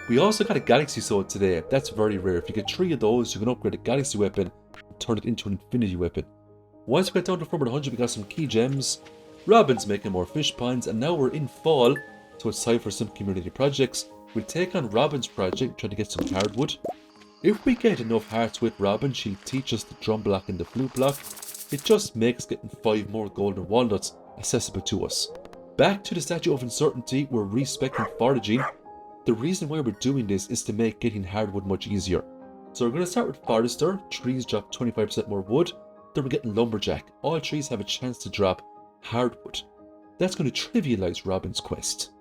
We also got a Galaxy Sword today. That's very rare. If you get 3 of those, you can upgrade a Galaxy weapon and turn it into an Infinity weapon. Once we get down to 400, we got some key gems. Robin's making more fish ponds, and now we're in fall, so it's time for some community projects. We'll take on Robin's project, try to get some hardwood. If we get enough hearts with Robin, she'll teach us the drum block and the flute block. It just makes getting 5 more golden walnuts accessible to us. Back to the Statue of Uncertainty, we're respecting foraging. The reason why we're doing this is to make getting hardwood much easier. So we're going to start with Forester. Trees drop 25% more wood. Then we're getting Lumberjack. All trees have a chance to drop hardwood. That's going to trivialize Robin's quest.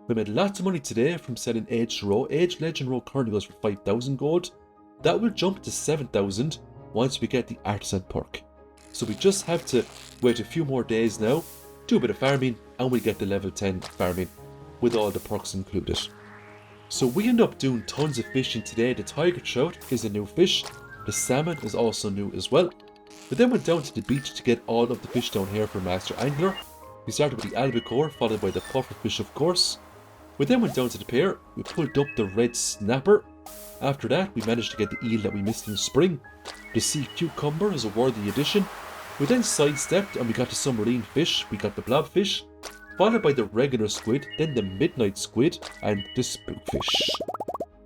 We made lots of money today from selling Aged Row. Aged Legend Row currently goes for 5,000 gold. That will jump to 7,000 once we get the artisan perk. So we just have to wait a few more days now, do a bit of farming, and we get the level 10 farming with all the perks included. So we end up doing tons of fishing today. The tiger trout is a new fish. The salmon is also new as well. We then went down to the beach to get all of the fish down here for Master Angler. We started with the albacore, followed by the pufferfish of course. We then went down to the pier, we pulled up the red snapper. After that we managed to get the eel that we missed in spring. The sea cucumber is a worthy addition. We then sidestepped and we got the submarine fish, we got the blobfish, followed by the regular squid, then the midnight squid and the spookfish.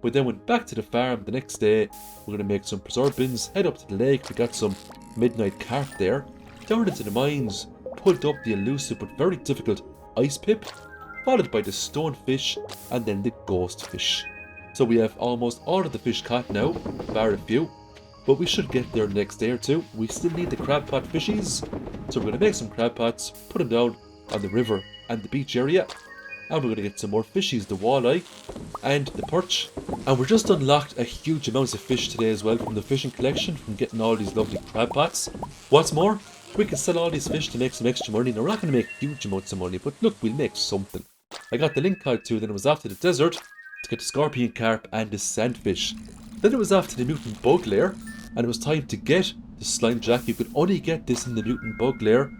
We then went back to the farm the next day. We're going to make some preserve bins, head up to the lake, we got some midnight carp there, down into the mines, pulled up the elusive but very difficult ice pip, followed by the stonefish and then the ghost fish. So we have almost all of the fish caught now, bar a few, but we should get there the next day or two. We still need the crab pot fishies, so we're going to make some crab pots, put them down on the river and the beach area, and we're going to get some more fishies, the walleye and the perch. And we're just unlocked a huge amount of fish today as well from the fishing collection, from getting all these lovely crab pots. What's more, we can sell all these fish to make some extra money. Now we're not going to make huge amounts of money, but look, we'll make something. I got the link card too, then it was off to the desert to get the scorpion carp and the sandfish. Then it was off to the mutant bug lair, and it was time to get the slime jack. You could only get this in the mutant bug lair.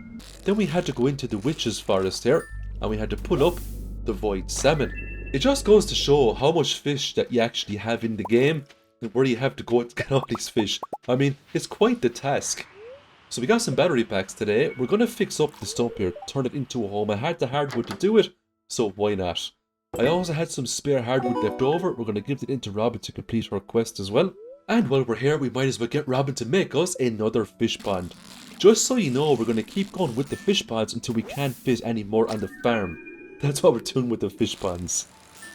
Then we had to go into the witch's forest here, and we had to pull up the void salmon. It just goes to show how much fish that you actually have in the game, and where you have to go to get all these fish. I mean, it's quite the task. So we got some battery packs today. We're going to fix up the stump here, turn it into a home. I had the hardwood to do it, so why not? I also had some spare hardwood left over. We're going to give it into Robin to complete her quest as well. And while we're here, we might as well get Robin to make us another fish pond. Just so you know, we're going to keep going with the fish ponds until we can't fit any more on the farm. That's what we're doing with the fish ponds.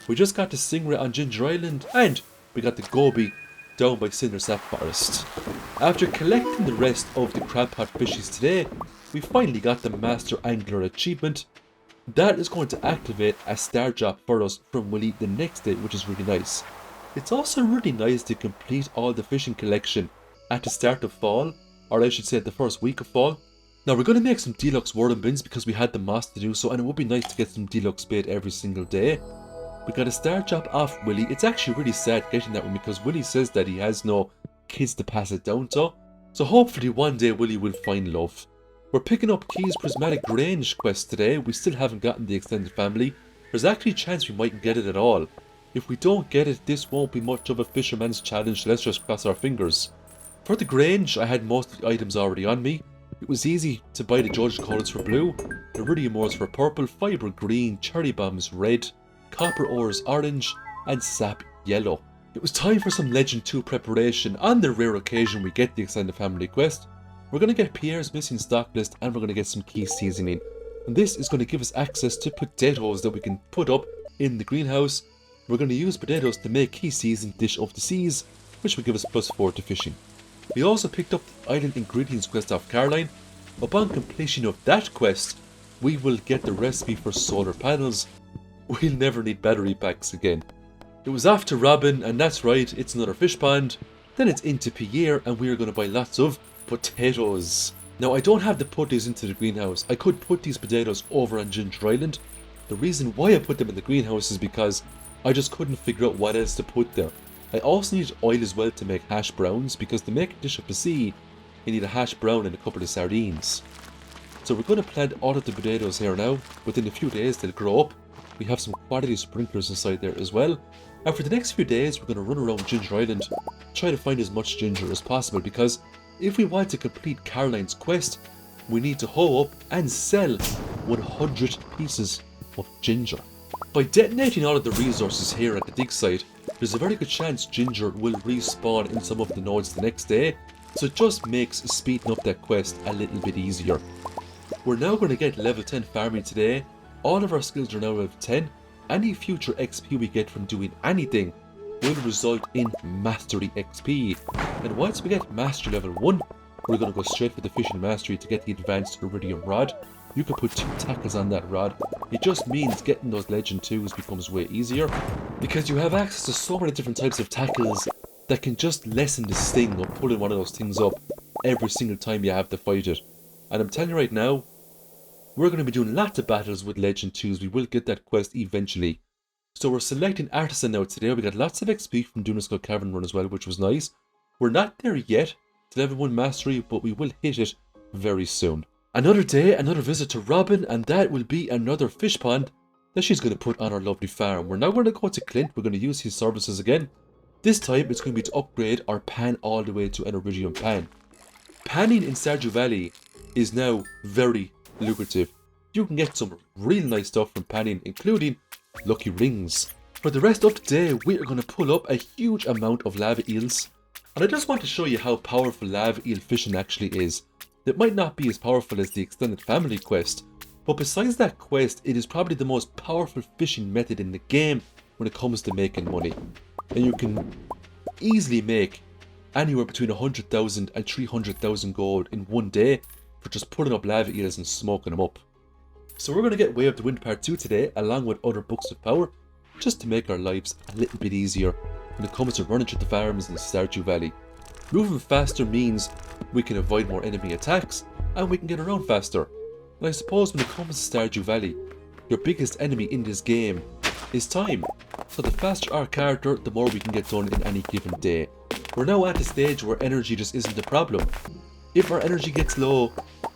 We just got the stingray on Ginger Island, and we got the goby down by Cindersap Forest. After collecting the rest of the crab pot fishies today, we finally got the Master Angler achievement. That is going to activate a star drop for us from Willy the next day, which is really nice. It's also really nice to complete all the fishing collection at the start of fall, or I should say the first week of fall. Now we're going to make some deluxe whirling bins because we had the moss to do so, and it would be nice to get some deluxe bait every single day. We got a star drop off Willy. It's actually really sad getting that one because Willy says that he has no kids to pass it down to. So hopefully one day Willy will find love. We're picking up Key's Prismatic Range quest today. We still haven't gotten the extended family. There's actually a chance we mightn't get it at all. If we don't get it, this won't be much of a fisherman's challenge. Let's just cross our fingers. For the Grange, I had most of the items already on me. It was easy to buy the Judge Codes for blue, Iridium ores for purple, Fibre green, Cherry Bombs red, Copper ores orange, and Sap yellow. It was time for some Legend 2 preparation. On the rare occasion we get the extended family quest, we're going to get Pierre's missing stock list, and we're going to get some key seasoning. And this is going to give us access to potatoes that we can put up in the greenhouse. We're going to use potatoes to make key season Dish of the Seas, which will give us +4 to fishing. We also picked up the Island Ingredients quest off Caroline. Upon completion of that quest, we will get the recipe for solar panels. We'll never need battery packs again. It was off to Robin, and that's right, it's another fish pond. Then it's into Pierre, and we're going to buy lots of potatoes. Now I don't have to put these into the greenhouse. I could put these potatoes over on Ginger Island. The reason why I put them in the greenhouse is because I just couldn't figure out what else to put there. I also need oil as well to make hash browns, because to make a dish of the sea, you need a hash brown and a couple of sardines. So we're going to plant all of the potatoes here now. Within a few days they'll grow up. We have some quality sprinklers inside there as well. And for the next few days we're going to run around Ginger Island, try to find as much ginger as possible, because if we want to complete Caroline's quest, we need to hoe up and sell 100 pieces of ginger. By detonating all of the resources here at the dig site, there's a very good chance ginger will respawn in some of the nodes the next day, so it just makes speeding up that quest a little bit easier. We're now going to get level 10 farming today. All of our skills are now level 10. Any future XP we get from doing anything will result in Mastery XP. And once we get Mastery level 1, we're going to go straight for the Fishing Mastery to get the Advanced Iridium Rod. You can put 2 tackles on that rod. It just means getting those Legend 2s becomes way easier, because you have access to so many different types of tackles that can just lessen the sting of pulling one of those things up every single time you have to fight it. And I'm telling you right now, we're going to be doing lots of battles with Legend 2s. We will get that quest eventually. So we're selecting Artisan now today. We got lots of XP from doing a Skull Cavern run as well, which was nice. We're not there yet to level 1 mastery, but we will hit it very soon. Another day, another visit to Robin, and that will be another fish pond that she's going to put on our lovely farm. We're now going to go to Clint. We're going to use his services again. This time it's going to be to upgrade our pan all the way to an iridium pan. Panning in Stardew Valley is now very lucrative. You can get some real nice stuff from panning, including lucky rings. For the rest of the day, we are going to pull up a huge amount of lava eels. And I just want to show you how powerful lava eel fishing actually is. It might not be as powerful as the extended family quest, but besides that quest, it is probably the most powerful fishing method in the game when it comes to making money. And you can easily make anywhere between 100,000 and 300,000 gold in one day for just pulling up lava eels and smoking them up. So we're going to get Way of the Wind Part 2 today, along with other books of power, just to make our lives a little bit easier when it comes to running through the farms in Stardew Valley. Moving faster means we can avoid more enemy attacks, and we can get around faster. And I suppose when it comes to Stardew Valley, your biggest enemy in this game is time. So the faster our character, the more we can get done in any given day. We're now at a stage where energy just isn't a problem. If our energy gets low,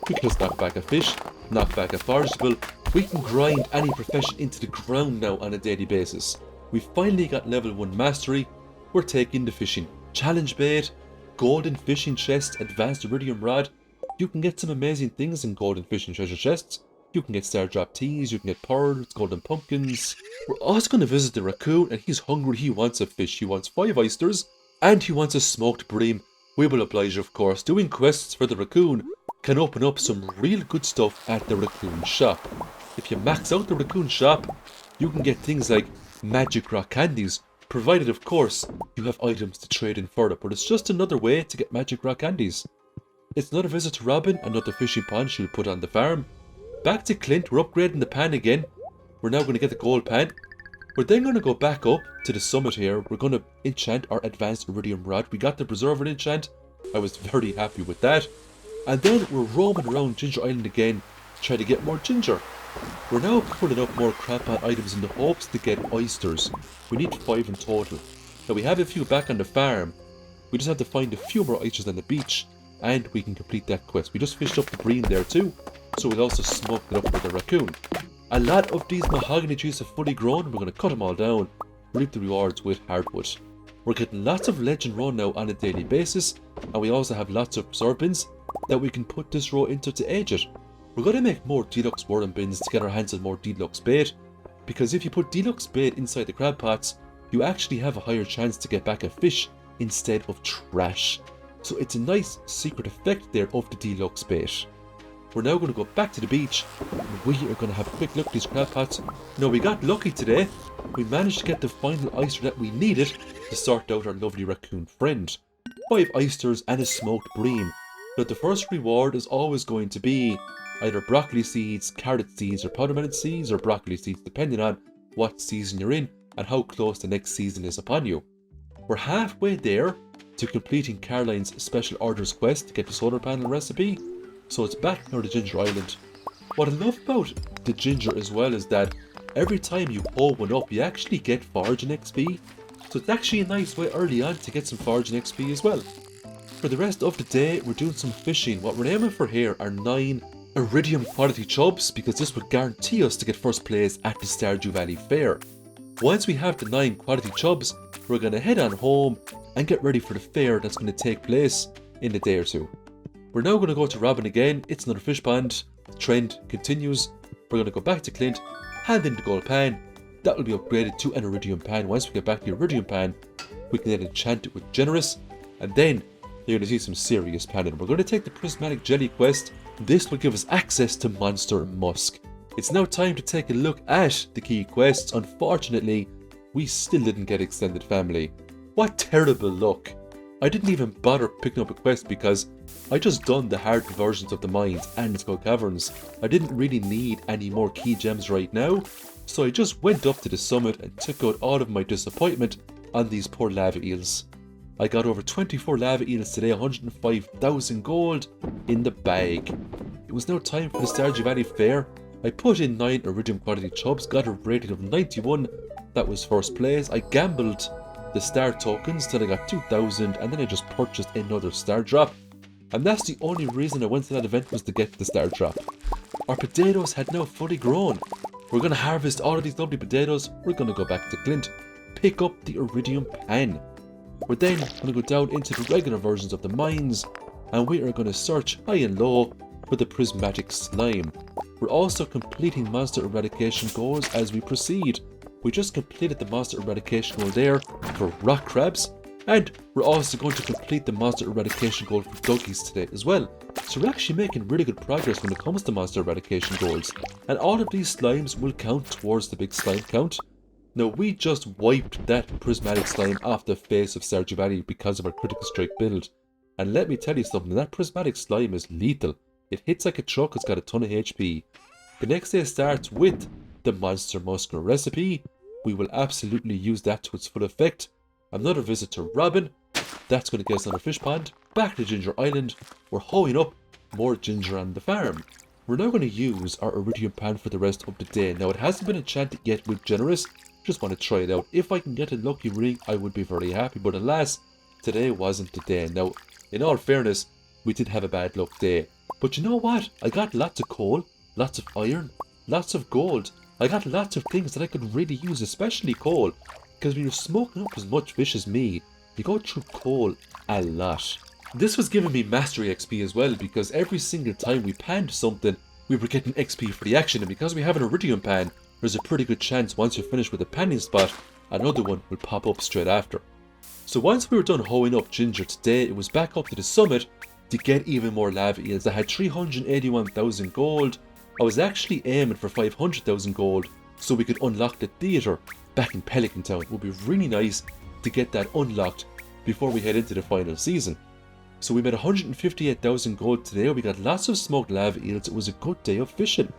we can just knock back a fish, knock back a forageable. We can grind any profession into the ground now on a daily basis. We finally got level 1 mastery. We're taking the fishing. Challenge bait, golden fishing chest, advanced iridium rod. You can get some amazing things in golden fishing treasure chests. You can get star drop teas, you can get pearls, golden pumpkins. We're also going to visit the raccoon, and he's hungry. He wants a fish. He wants 5 oysters, and he wants a smoked bream. We will oblige, of course. Doing quests for the raccoon can open up some real good stuff at the raccoon shop. If you max out the raccoon shop, you can get things like magic rock candies, provided of course you have items to trade in further, but it's just another way to get magic rock candies. It's another visit to Robin, another fishing pond she'll put on the farm. Back to Clint, we're upgrading the pan again. We're now going to get the gold pan. We're then going to go back up to the summit here. We're going to enchant our advanced iridium rod. We got the preserver enchant. I was very happy with that. And then we're roaming around Ginger Island again, trying to get more ginger. We're now pulling up more crap items in the hopes to get oysters. We need 5 in total. Now we have a few back on the farm. We just have to find a few more oysters on the beach, and we can complete that quest. We just fished up the bream there too, so we'll also smoke it up with the raccoon. A lot of these mahogany trees are fully grown. We're going to cut them all down, reap the rewards with hardwood. We're getting lots of legend raw now on a daily basis, and we also have lots of preserve bins that we can put this raw into to age it. We're going to make more deluxe worm bins to get our hands on more deluxe bait, because if you put deluxe bait inside the crab pots, you actually have a higher chance to get back a fish instead of trash. So it's a nice secret effect there of the deluxe bait. We're now going to go back to the beach, and we are going to have a quick look at these crab pots. Now we got lucky today. We managed to get the final oyster that we needed to sort out our lovely raccoon friend. 5 oysters and a smoked bream. Now the first reward is always going to be either broccoli seeds, carrot seeds, or powdermelon seeds, or broccoli seeds, depending on what season you're in and how close the next season is upon you. We're halfway there to completing Caroline's special orders quest to get the solar panel recipe, so it's back near the Ginger Island. What I love about the ginger as well is that every time you pull one up, you actually get foraging XP, so it's actually a nice way early on to get some foraging XP as well. For the rest of the day, we're doing some fishing. What we're aiming for here are 9 iridium quality chubs, because this would guarantee us to get first place at the Stardew Valley Fair. Once we have the 9 quality chubs, we're going to head on home and get ready for the fair that's going to take place in a day or two. We're now going to go to Robin again. It's another fish pond. The trend continues. We're going to go back to Clint, hand in the gold pan. That will be upgraded to an iridium pan. Once we get back to the iridium pan, we can then enchant it with generous, and then you're going to see some serious panning. We're going to take the prismatic jelly quest. This will give us access to Monster Musk. It's now time to take a look at the key quests. Unfortunately, we still didn't get extended family. What terrible luck. I didn't even bother picking up a quest because I just done the hard versions of the mines and the Skull Caverns. I didn't really need any more key gems right now, so I just went up to the summit and took out all of my disappointment on these poor lava eels. I got over 24 lava eels today, 105,000 gold in the bag. It was now time for the Stardew Valley Fair. I put in 9 iridium quality chubs, got a rating of 91, that was first place. I gambled the star tokens till I got 2,000, and then I just purchased another star drop. And that's the only reason I went to that event, was to get the star drop. Our potatoes had now fully grown. We're going to harvest all of these lovely potatoes. We're going to go back to Clint, pick up the iridium pan. We're then going to go down into the regular versions of the mines, and we are going to search high and low for the prismatic slime. We're also completing monster eradication goals as we proceed. We just completed the monster eradication goal there for rock crabs, and we're also going to complete the monster eradication goal for doggies today as well. So we're actually making really good progress when it comes to monster eradication goals, and all of these slimes will count towards the big slime count. Now, we just wiped that prismatic slime off the face of Stardew Valley because of our critical strike build. And let me tell you something, that prismatic slime is lethal. It hits like a truck, it's got a ton of HP. The next day starts with the monster mushroom recipe. We will absolutely use that to its full effect. Another visit to Robin. That's going to get us on a fish pond. Back to Ginger Island. We're hoeing up more ginger on the farm. We're now going to use our iridium pan for the rest of the day. Now, it hasn't been enchanted yet with generous. Just want to try it out. If I can get a lucky ring, I would be very happy. But alas, today wasn't the day. Now, in all fairness, we did have a bad luck day. But you know what? I got lots of coal, lots of iron, lots of gold. I got lots of things that I could really use, especially coal. Because when you're smoking up as much fish as me, you go through coal a lot. This was giving me mastery XP as well, because every single time we panned something, we were getting XP for the action. And because we have an iridium pan, there's a pretty good chance once you're finished with a panning spot, another one will pop up straight after. So once we were done hoeing up ginger today, it was back up to the summit to get even more lava eels. I had 381,000 gold. I was actually aiming for 500,000 gold so we could unlock the theatre back in Pelican Town. It would be really nice to get that unlocked before we head into the final season. So we made 158,000 gold today. We got lots of smoked lava eels. It was a good day of fishing.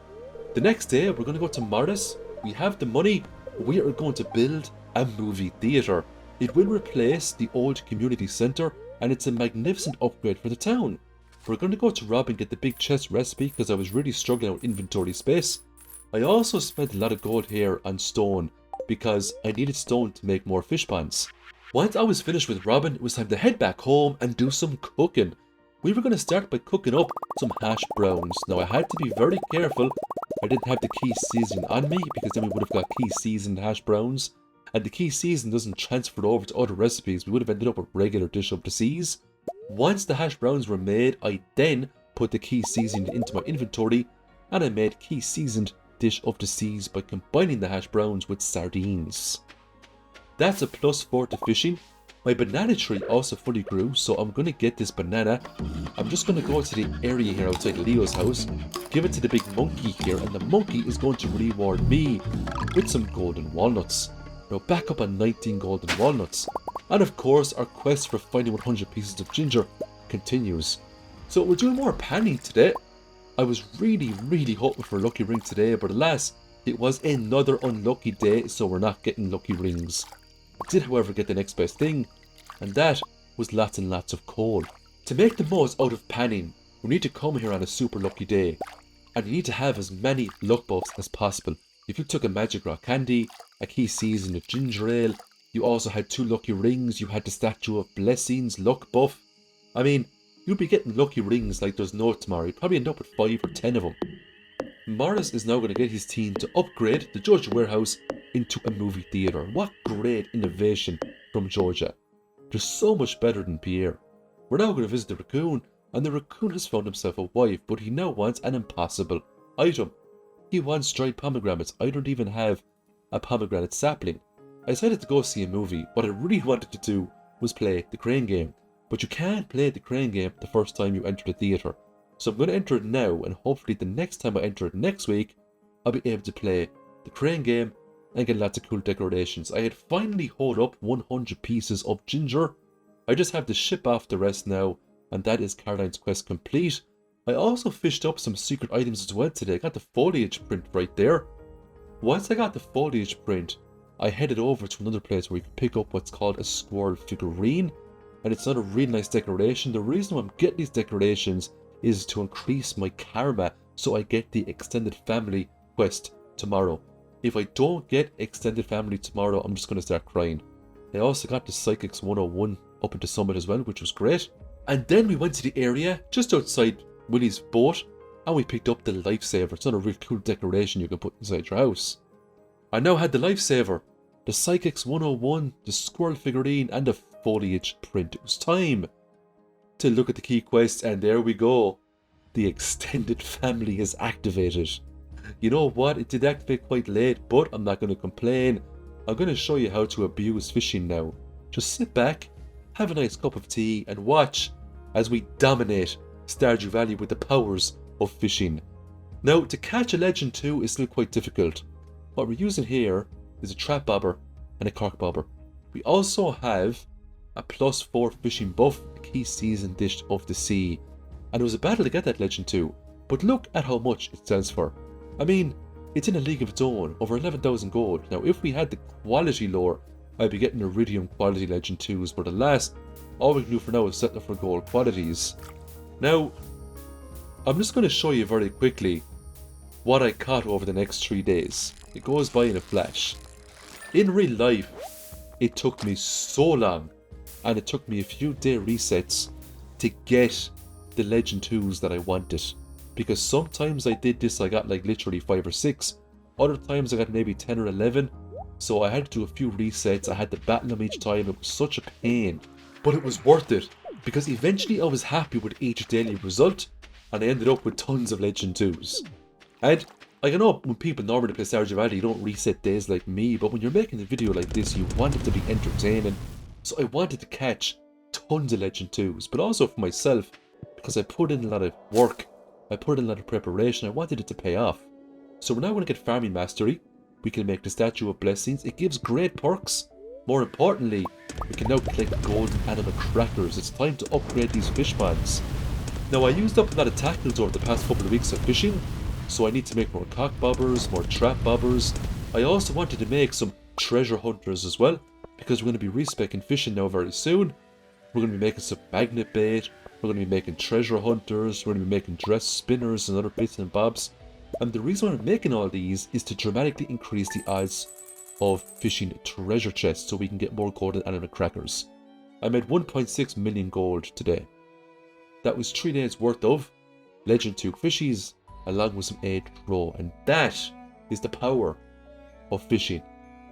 The next day we're going to go to Morris. We have the money. We are going to build a movie theatre. It will replace the old community centre, and it's a magnificent upgrade for the town. We're going to go to Rob and get the big chest recipe because I was really struggling with inventory space. I also spent a lot of gold here on stone because I needed stone to make more fish ponds. Once I was finished with Robin, it was time to head back home and do some cooking. We were going to start by cooking up some hash browns. Now, I had to be very careful I didn't have the key seasoning on me, because then we would have got key seasoned hash browns. And the key season doesn't transfer over to other recipes. We would have ended up with regular dish of the seas. Once the hash browns were made, I then put the key seasoning into my inventory, and I made key seasoned dish of the seas by combining the hash browns with sardines. That's a +4 to fishing. My banana tree also fully grew, so I'm going to get this banana. I'm just going to go to the area here outside Leo's house, give it to the big monkey here, and the monkey is going to reward me with some golden walnuts. Now back up on 19 golden walnuts. And of course, our quest for finding 100 pieces of ginger continues. So we're doing more panning today. I was really hoping for a lucky ring today, but alas, it was another unlucky day, so we're not getting lucky rings. I did, however, get the next best thing, and that was lots and lots of coal. To make the most out of panning, we need to come here on a super lucky day, and you need to have as many luck buffs as possible. If you took a magic rock candy, a key season of ginger ale, you also had 2 lucky rings, you had the statue of blessings, luck buff. I mean, you'd be getting lucky rings like there's no tomorrow. You'd probably end up with 5 or 10 of them. Morris is now going to get his team to upgrade the Georgia warehouse into a movie theatre. What great innovation from Georgia. They're so much better than Pierre. We're now going to visit the raccoon, and the raccoon has found himself a wife, but he now wants an impossible item. He wants dried pomegranates. I don't even have a pomegranate sapling. I decided to go see a movie. What I really wanted to do was play the crane game, but you can't play the crane game the first time you enter the theatre. So I'm going to enter it now, and hopefully the next time I enter it next week, I'll be able to play the crane game and get lots of cool decorations. I had finally hauled up 100 pieces of ginger. I just have to ship off the rest now, and that is Caroline's quest complete. I also fished up some secret items as well today. I got the foliage print right there. Once I got the foliage print, I headed over to another place where you can pick up what's called a squirrel figurine. and it's not a really nice decoration. The reason why I'm getting these decorations is to increase my karma so I get the extended family quest tomorrow. If I don't get extended family tomorrow, I'm just going to start crying. I also got the Psychics 101 up into Summit as well, which was great. And then we went to the area just outside Willie's boat, and we picked up the Lifesaver. It's not a real cool decoration you can put inside your house. I now had the Lifesaver, the Psychics 101, the squirrel figurine, and the foliage print. It was time to look at the key quests, and there we go. The extended family is activated. You know what? It did activate quite late, but I'm not going to complain. I'm going to show you how to abuse fishing now. Just sit back, have a nice cup of tea, and watch as we dominate Stardew Valley with the powers of fishing. Now, to catch a Legend 2 is still quite difficult. What we're using here is a trap bobber and a cork bobber. We also have a +4 fishing buff, a key season dish of the sea. And it was a battle to get that Legend 2, but look at how much it sells for. I mean, it's in a league of its own, over 11,000 gold. Now, if we had the quality lore, I'd be getting Iridium quality Legend 2s, but alas, all we can do for now is settle for gold qualities. Now, I'm just going to show you very quickly what I caught over the next 3 days. It goes by in a flash. In real life, it took me so long, and it took me a few day resets to get the Legend 2s that I wanted. Because sometimes I did this, I got like literally 5 or 6. Other times I got maybe 10 or 11. So I had to do a few resets, I had to battle them each time. It was such a pain. But it was worth it, because eventually I was happy with each daily result, and I ended up with tons of Legend 2s. And I know when people normally play Stardew Valley, you don't reset days like me, but when you're making a video like this, you want it to be entertaining. So I wanted to catch tons of Legend 2s, but also for myself, because I put in a lot of work, I put in a lot of preparation, I wanted it to pay off. So we're now going to get Farming Mastery. We can make the Statue of Blessings. It gives great perks. More importantly, we can now collect golden animal crackers. It's time to upgrade these fish ponds. Now, I used up a lot of tackles over the past couple of weeks of fishing, so I need to make more cock bobbers, more trap bobbers. I also wanted to make some treasure hunters as well, because we're going to be respecing fishing now very soon. We're going to be making some magnet bait, we're going to be making treasure hunters, we're going to be making dress spinners and other bits and bobs. And the reason why I'm making all these is to dramatically increase the odds of fishing treasure chests so we can get more golden animal crackers. I made 1.6 million gold today. That was 3 days worth of Legend 2 fishies along with some 8 roe, and that is the power of fishing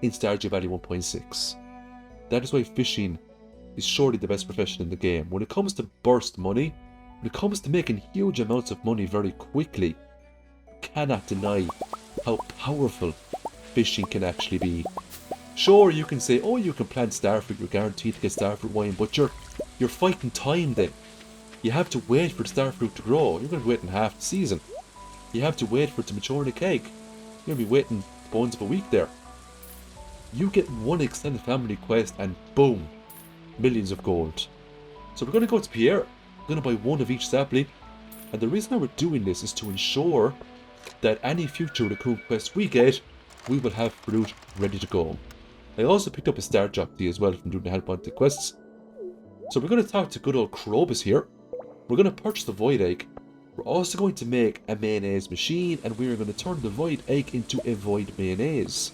in Stardew Valley 1.6. That is why fishing is surely the best profession in the game. When it comes to burst money, when it comes to making huge amounts of money very quickly, cannot deny how powerful fishing can actually be. Sure, you can say, oh, you can plant starfruit, you're guaranteed to get starfruit wine, but you're fighting time then. You have to wait for the starfruit to grow. You're going to be waiting half the season. You have to wait for it to mature in a keg. You're going to be waiting bones of a week there. You get one extended family quest and boom, millions of gold. So we're going to go to Pierre. We're going to buy one of each sapling. And the reason why we're doing this is to ensure that any future raccoon quest we get, we will have fruit ready to go. I also picked up a star jockey as well from doing the help wanted quests. So we're going to talk to good old Krobus here. We're going to purchase the void egg. We're also going to make a mayonnaise machine, and we're going to turn the void egg into a void mayonnaise.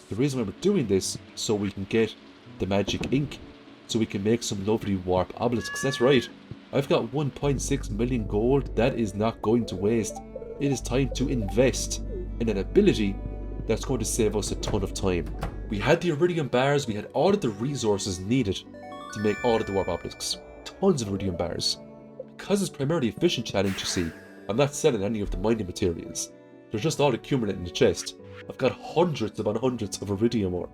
The reason why we're doing this, so we can get the magic ink, so we can make some lovely warp obelisks. That's right, I've got 1.6 million gold. That is not going to waste. It is time to invest in an ability that's going to save us a ton of time. We had the iridium bars, we had all of the resources needed to make all of the warp obelisks. Tons of iridium bars. Because it's primarily a fishing challenge, you see, I'm not selling any of the mining materials. They're just all accumulating in the chest. I've got hundreds upon hundreds of iridium ore.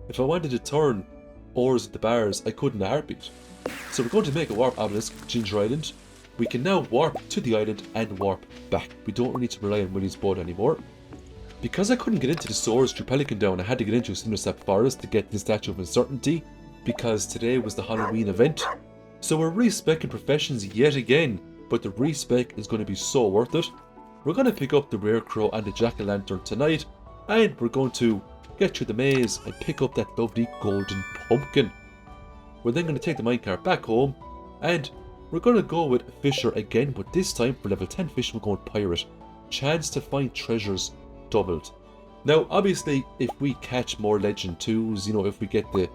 If I wanted to turn ores into bars, I could in a heartbeat. So we're going to make a warp obelisk, Ginger Island. We can now warp to the island and warp back. We don't need to rely on Willie's boat anymore. Because I couldn't get into the swords through Pelican Down, I had to get into Cindersap Forest to get the Statue of Uncertainty, because today was the Halloween event. So we're respecing professions yet again, but the respec is going to be so worth it. We're going to pick up the Rare Crow and the Jack-o'-lantern tonight, and we're going to get through the maze and pick up that lovely golden pumpkin. We're then going to take the minecart back home, and we're going to go with Fisher again, but this time for level 10 fish we're going Pirate. Chance to find treasures doubled. Now obviously if we catch more Legend 2s, you know, if we get the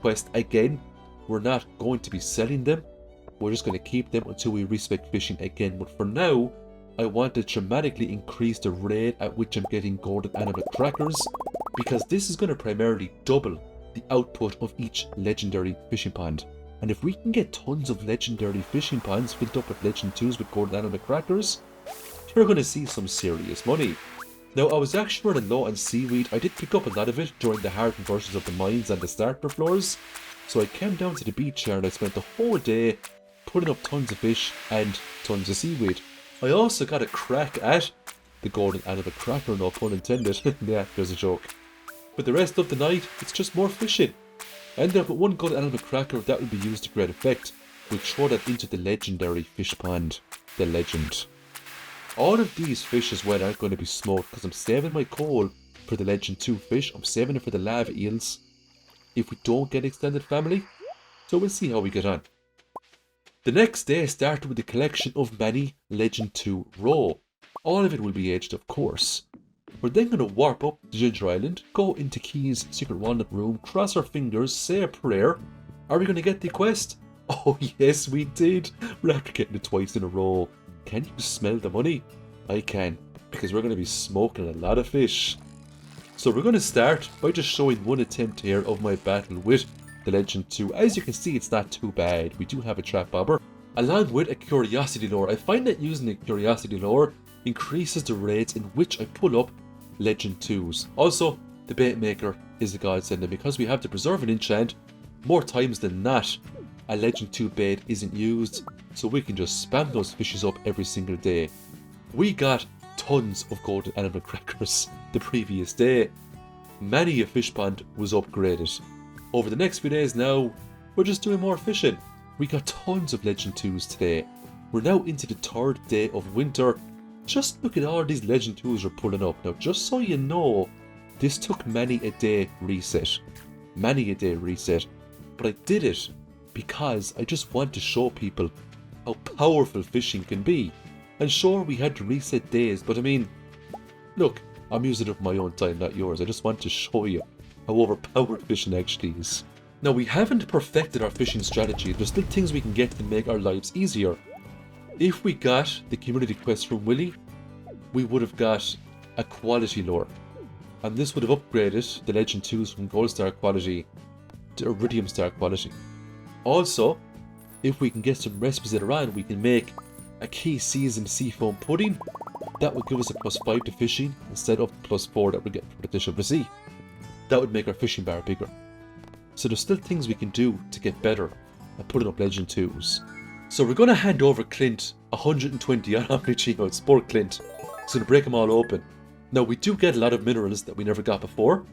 quest again, we're not going to be selling them. We're just going to keep them until we respec fishing again. But for now, I want to dramatically increase the rate at which I'm getting golden animal crackers, because this is going to primarily double the output of each legendary fishing pond. And if we can get tons of legendary fishing ponds filled up with Legend 2s with golden animal crackers, you're going to see some serious money. Now I was actually running low on seaweed. I did pick up a lot of it during the hardened versions of the mines and the starter floors. So I came down to the beach here and I spent the whole day putting up tons of fish and tons of seaweed. I also got a crack at the golden animal cracker, no pun intended. Yeah, there's a joke. But the rest of the night, it's just more fishing. I ended up with one golden animal cracker that will be used to great effect. We'll throw that into the legendary fish pond, the legend. All of these fish as well aren't going to be smoked because I'm saving my coal for the Legend 2 fish. I'm saving it for the lava eels if we don't get extended family. So we'll see how we get on. The next day started with the collection of many Legend 2 raw. All of it will be aged, of course. We're then going to warp up to Ginger Island, go into Key's secret walnut room, cross our fingers, say a prayer. Are we going to get the quest? Oh yes, we did. We're after getting it twice in a row. Can you smell the money? I can, because we're going to be smoking a lot of fish. So we're going to start by just showing one attempt here of my battle with the Legend 2. As you can see, it's not too bad. We do have a trap bobber, along with a curiosity lure. I find that using a curiosity lure increases the rates in which I pull up Legend 2s. Also, the bait maker is a godsend, and because we have the preserve and enchant, more times than not, a Legend 2 bait isn't used, so we can just spam those fishes up every single day. We got tons of golden animal crackers the previous day. Many a fish pond was upgraded. Over the next few days now, we're just doing more fishing. We got tons of Legend 2s today. We're now into the third day of winter. Just look at all these Legend 2s we're pulling up. Now, just so you know, this took many a day reset. Many a day reset. But I did it because I just want to show people how powerful fishing can be. And sure, we had to reset days, but I mean, look, I'm using it for my own time, not yours. I just want to show you how overpowered fishing actually is. Now, we haven't perfected our fishing strategy. There's still things we can get to make our lives easier. If we got the community quest from Willy, we would have got a quality lure. And this would have upgraded the Legend 2s from Gold Star quality to Iridium Star quality. Also, if we can get some recipes later on, we can make a Key seasoned seafoam pudding. That would give us a +5 to fishing instead of the +4 that we get for the Dish of the Sea. That would make our fishing bar bigger. So there's still things we can do to get better at putting up Legend 2s. So we're going to hand over Clint 120 on Omni Geodes. Poor Clint. He's going to break them all open. Now, we do get a lot of minerals that we never got before.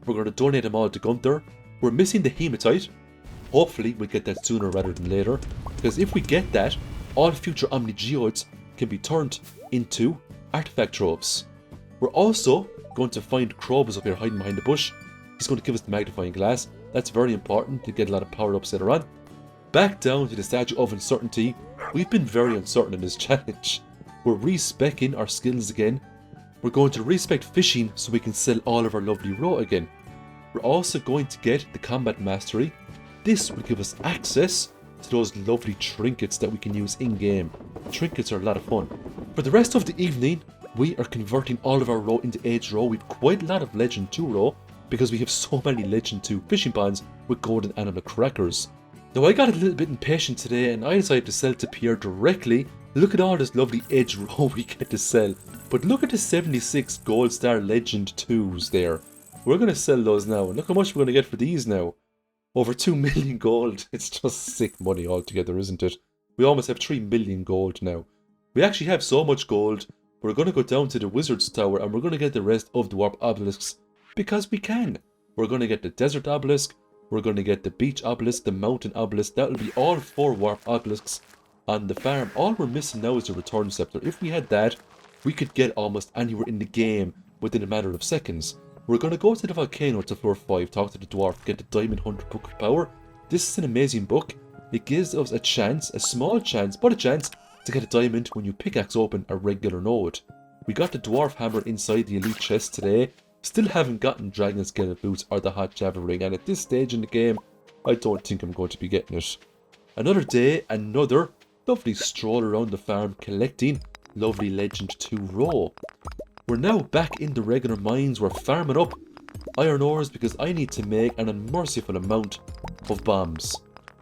We're going to donate them all to Gunther. We're missing the hematite. Hopefully we'll get that sooner rather than later, because if we get that, all future Omni Geodes can be turned into artifact troves. We're also going to find Krobus up here hiding behind the bush. He's going to give us the magnifying glass. That's very important to get a lot of power ups later on. Back down to the Statue of Uncertainty. We've been very uncertain in this challenge. We're respecing our skills again. We're going to respec fishing so we can sell all of our lovely raw again. We're also going to get the combat mastery. This will give us access to those lovely trinkets that we can use in-game. Trinkets are a lot of fun. For the rest of the evening, we are converting all of our raw into aged raw. We've quite a lot of Legend 2 raw because we have so many Legend 2 fishing ponds with golden animal crackers. Now, I got a little bit impatient today and I decided to sell to Pierre directly. Look at all this lovely edge raw we get to sell. But look at the 76 Gold Star Legend 2s there. We're going to sell those now. And look how much we're going to get for these now. Over 2 million gold. It's just sick money altogether, isn't it? We almost have 3 million gold now. We actually have so much gold. We're going to go down to the Wizard's Tower and we're going to get the rest of the Warp Obelisks. Because we can. We're going to get the Desert Obelisk. We're going to get the Beach Obelisk, the Mountain Obelisk. That will be all 4 Warp Obelisks on the farm. All we're missing now is the Return Scepter. If we had that, we could get almost anywhere in the game within a matter of seconds. We're going to go to the Volcano to floor 5, talk to the Dwarf, get the Diamond Hunter Book of Power. This is an amazing book. It gives us a chance, a small chance, but a chance to get a diamond when you pickaxe open a regular node. We got the dwarf hammer inside the elite chest today. Still haven't gotten dragon skeleton boots or the hot java ring, and at this stage in the game, I don't think I'm going to be getting it. Another day, another lovely stroll around the farm collecting lovely Legend 2 raw. We're now back in the regular mines. We're farming up iron ores because I need to make an unmerciful amount of bombs.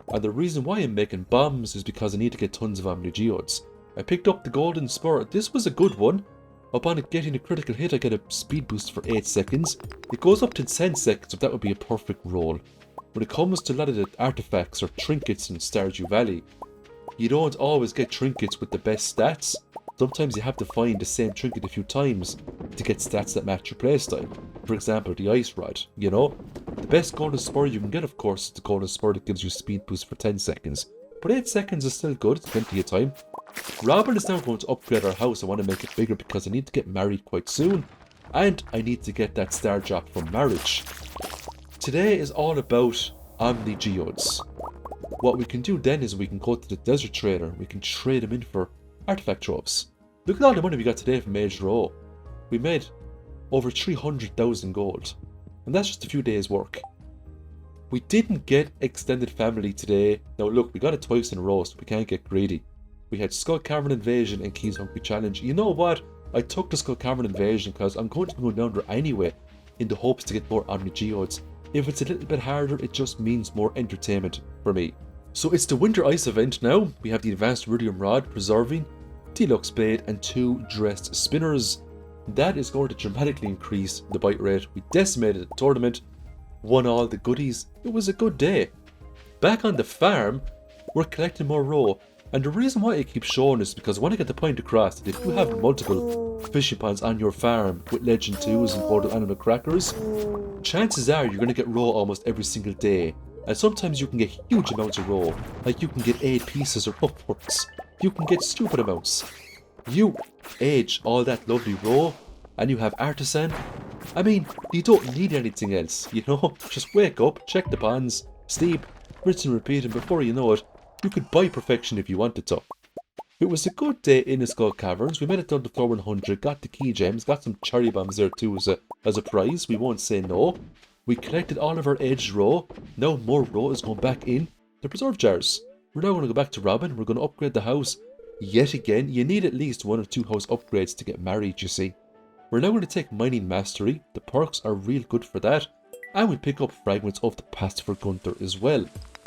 And the reason why I'm making bombs is because I need to get tons of omni geodes. I picked up the golden spur. This was a good one. Upon getting a critical hit, I get a speed boost for 8 seconds. It goes up to 10 seconds, so that would be a perfect roll. When it comes to a lot of the artifacts or trinkets in Stardew Valley, you don't always get trinkets with the best stats. Sometimes you have to find the same trinket a few times to get stats that match your playstyle. For example, the ice rod, you know? The best golden spur you can get, of course, is the golden spur that gives you speed boost for 10 seconds. But 8 seconds is still good, it's plenty of time. Robin is now going to upgrade our house. I want to make it bigger because I need to get married quite soon. And I need to get that star drop from marriage. Today is all about omni geodes. What we can do then is we can go to the desert trader. We can trade them in for artifact drops. Look at all the money we got today from Mage Row. We made over 300,000 gold. And that's just a few days work. We didn't get extended family today. Now look, we got it twice in a row, so we can't get greedy. We had Skull Cavern Invasion and Keys Hungry Challenge. You know what? I took the Skull Cavern Invasion because I'm going to go down there anyway in the hopes to get more omni geodes. If it's a little bit harder, it just means more entertainment for me. So it's the Winter Ice event now. We have the Advanced Iridium Rod, Preserving, Deluxe Blade, and 2 Dressed Spinners. That is going to dramatically increase the bite rate. We decimated the tournament, won all the goodies. It was a good day. Back on the farm, we're collecting more raw. And the reason why I keep showing is because I want to get the point across that if you have multiple fishing ponds on your farm with Legend 2s and Portal Animal Crackers, chances are you're going to get raw almost every single day. And sometimes you can get huge amounts of raw, like you can get 8 pieces or upwards. You can get stupid amounts. You age all that lovely raw, and you have artisan. I mean, you don't need anything else, you know? Just wake up, check the ponds, sleep, rinse and repeat, and before you know it, you could buy perfection if you wanted to. It was a good day in the Skull Caverns. We made it down to floor 100, got the key gems, got some cherry bombs there too as a prize. We won't say no. We collected all of our aged raw. Now more raw is going back in the preserve jars. We're now going to go back to Robin. We're going to upgrade the house yet again. You need at least 1 or 2 house upgrades to get married, you see. We're now going to take Mining Mastery. The perks are real good for that. And we pick up fragments of the past for Gunther as well.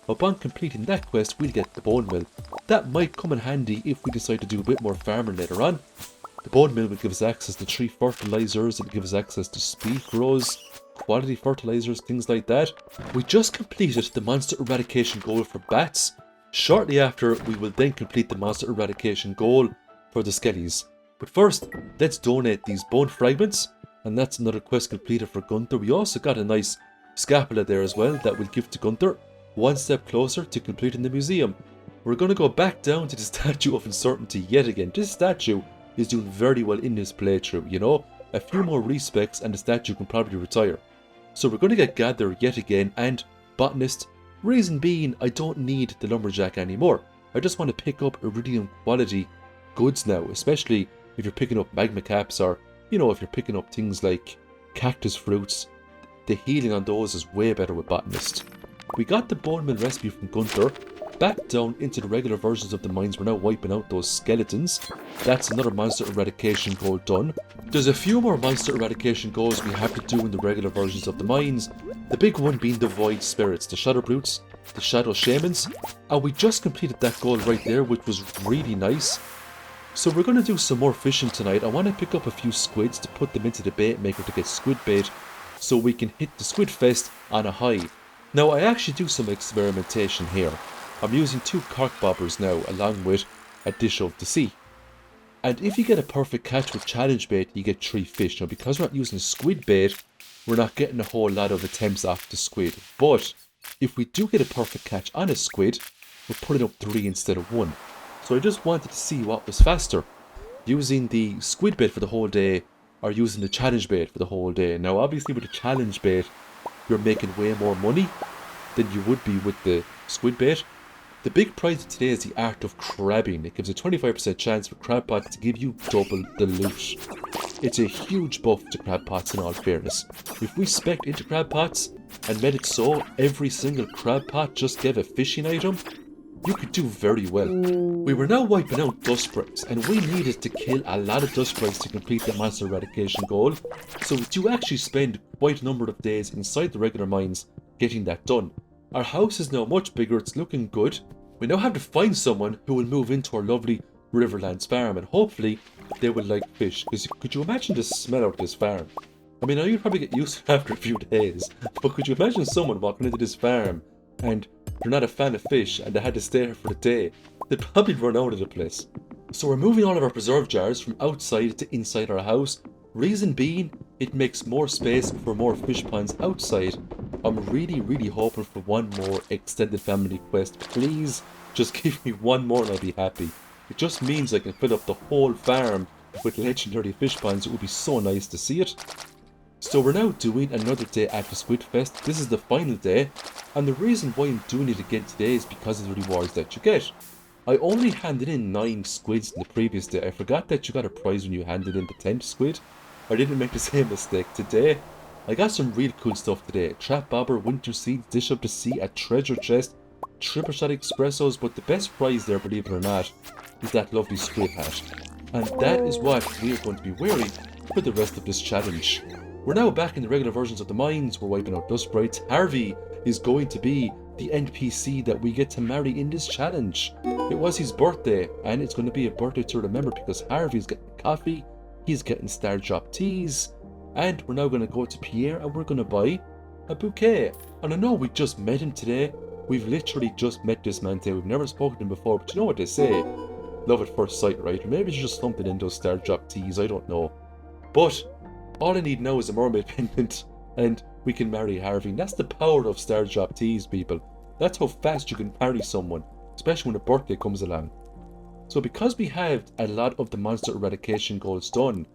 Upon completing that quest, we'll get the bone mill. That might come in handy if we decide to do a bit more farming later on. The bone mill will give us access to 3 fertilizers, it'll give us access to speed grows, quality fertilizers, things like that. We just completed the monster eradication goal for bats. Shortly after, we will then complete the monster eradication goal for the skellies. But first, let's donate these bone fragments, and that's another quest completed for Gunther. We also got a nice scapula there as well that we'll give to Gunther. 1 step closer to completing the museum. We're going to go back down to the Statue of Uncertainty yet again. This statue is doing very well in this playthrough, you know. A few more respecs and the statue can probably retire. So we're going to get Gather yet again and Botanist. Reason being, I don't need the Lumberjack anymore. I just want to pick up Iridium quality goods now, especially if you're picking up magma caps or, you know, if you're picking up things like cactus fruits. The healing on those is way better with Botanist. We got the bone mill recipe from Gunther. Back down into the regular versions of the mines, we're now wiping out those skeletons. That's another monster eradication goal done. There's a few more monster eradication goals we have to do in the regular versions of the mines. The big one being the void spirits, the shadow brutes, the shadow shamans. And we just completed that goal right there, which was really nice. So we're going to do some more fishing tonight. I want to pick up a few squids to put them into the bait maker to get squid bait, so we can hit the squid fest on a high. Now I actually do some experimentation here. I'm using 2 cork bobbers now along with a dish of the sea. And if you get a perfect catch with challenge bait, you get 3 fish. Now because we're not using squid bait, we're not getting a whole lot of attempts off the squid. But if we do get a perfect catch on a squid, we're putting up 3 instead of 1. So I just wanted to see what was faster, using the squid bait for the whole day or using the challenge bait for the whole day. Now obviously with the challenge bait, you're making way more money. than you would be with the squid bait. The big prize of today is the art of crabbing. It gives a 25% chance for crab pots to give you double the loot. It's a huge buff to crab pots in all fairness. If we spec'd into crab pots and made it so every single crab pot just gave a fishing item, you could do very well. We were now wiping out dust sprites, and we needed to kill a lot of dust sprites to complete the monster eradication goal, so we do actually spend quite a number of days inside the regular mines getting that done. Our house is now much bigger, it's looking good. We now have to find someone who will move into our lovely Riverlands farm, and hopefully they will like fish, because could you imagine the smell out of this farm? I mean, I know you'd probably get used to it after a few days, but could you imagine someone walking into this farm and they're not a fan of fish and they had to stay here for the day? They'd probably run out of the place. So we're moving all of our preserve jars from outside to inside our house. Reason being, it makes more space for more fish ponds outside. I'm really hoping for one more extended family quest. Please, just give me one more and I'll be happy. It just means I can fill up the whole farm with legendary fish ponds. It would be so nice to see it. So we're now doing another day at the Squid Fest. This is the final day, and the reason why I'm doing it again today is because of the rewards that you get. I only handed in 9 squids in the previous day. I forgot that you got a prize when you handed in the 10th squid. I didn't make the same mistake today. I got some real cool stuff today. Trap bobber, winter seeds, dish up to sea, a treasure chest, triple shot espressos, but the best prize there, believe it or not, is that lovely squid hat. And that is what we are going to be wearing for the rest of this challenge. We're now back in the regular versions of the mines. We're wiping out dust sprites. Harvey is going to be the NPC that we get to marry in this challenge. It was his birthday, and it's going to be a birthday to remember because Harvey's getting coffee, he's getting star drop teas, and we're now going to go to Pierre and we're going to buy a bouquet. And I know we just met him today. We've literally just met this man today. We've never spoken to him before, but you know what they say, love at first sight, right? Or maybe it's just something in those star drop teas, I don't know. But all I need now is a mermaid pendant, and we can marry Harvey. And that's the power of star drop teas, people. That's how fast you can marry someone, especially when a birthday comes along. So because we have a lot of the monster eradication goals done,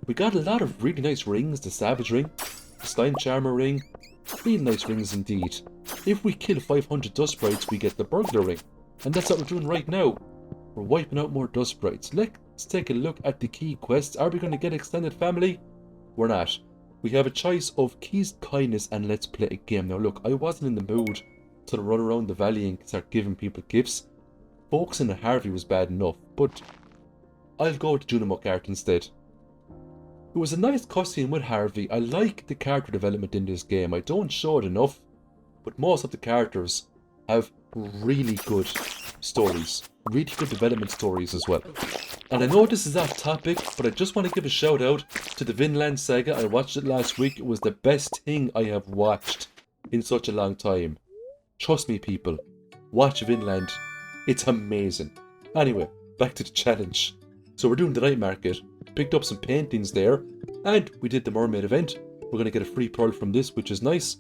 we got a lot of really nice rings. The Savage ring, the Slime Charmer ring, really nice rings indeed. If we kill 500 dust sprites, we get the Burglar ring. And that's what we're doing right now. We're wiping out more dust sprites. Let's take a look at the key quests. Are we going to get extended family? We're not. We have a choice of keys, kindness, and let's play a game. Now look, I wasn't in the mood to run around the valley and start giving people gifts. Focusing on Harvey was bad enough, but I'll go to Junimo Kart instead. It was a nice cutscene with Harvey. I like the character development in this game. I don't show it enough, but most of the characters have really good stories. Really good development stories as well. And I know this is off topic, but I just want to give a shout out to the Vinland Saga. I watched it last week. It was the best thing I have watched in such a long time. Trust me, people. Watch Vinland. It's amazing. Anyway, back to the challenge. So we're doing the night market. Picked up some paintings there. And we did the mermaid event. We're going to get a free pearl from this, which is nice.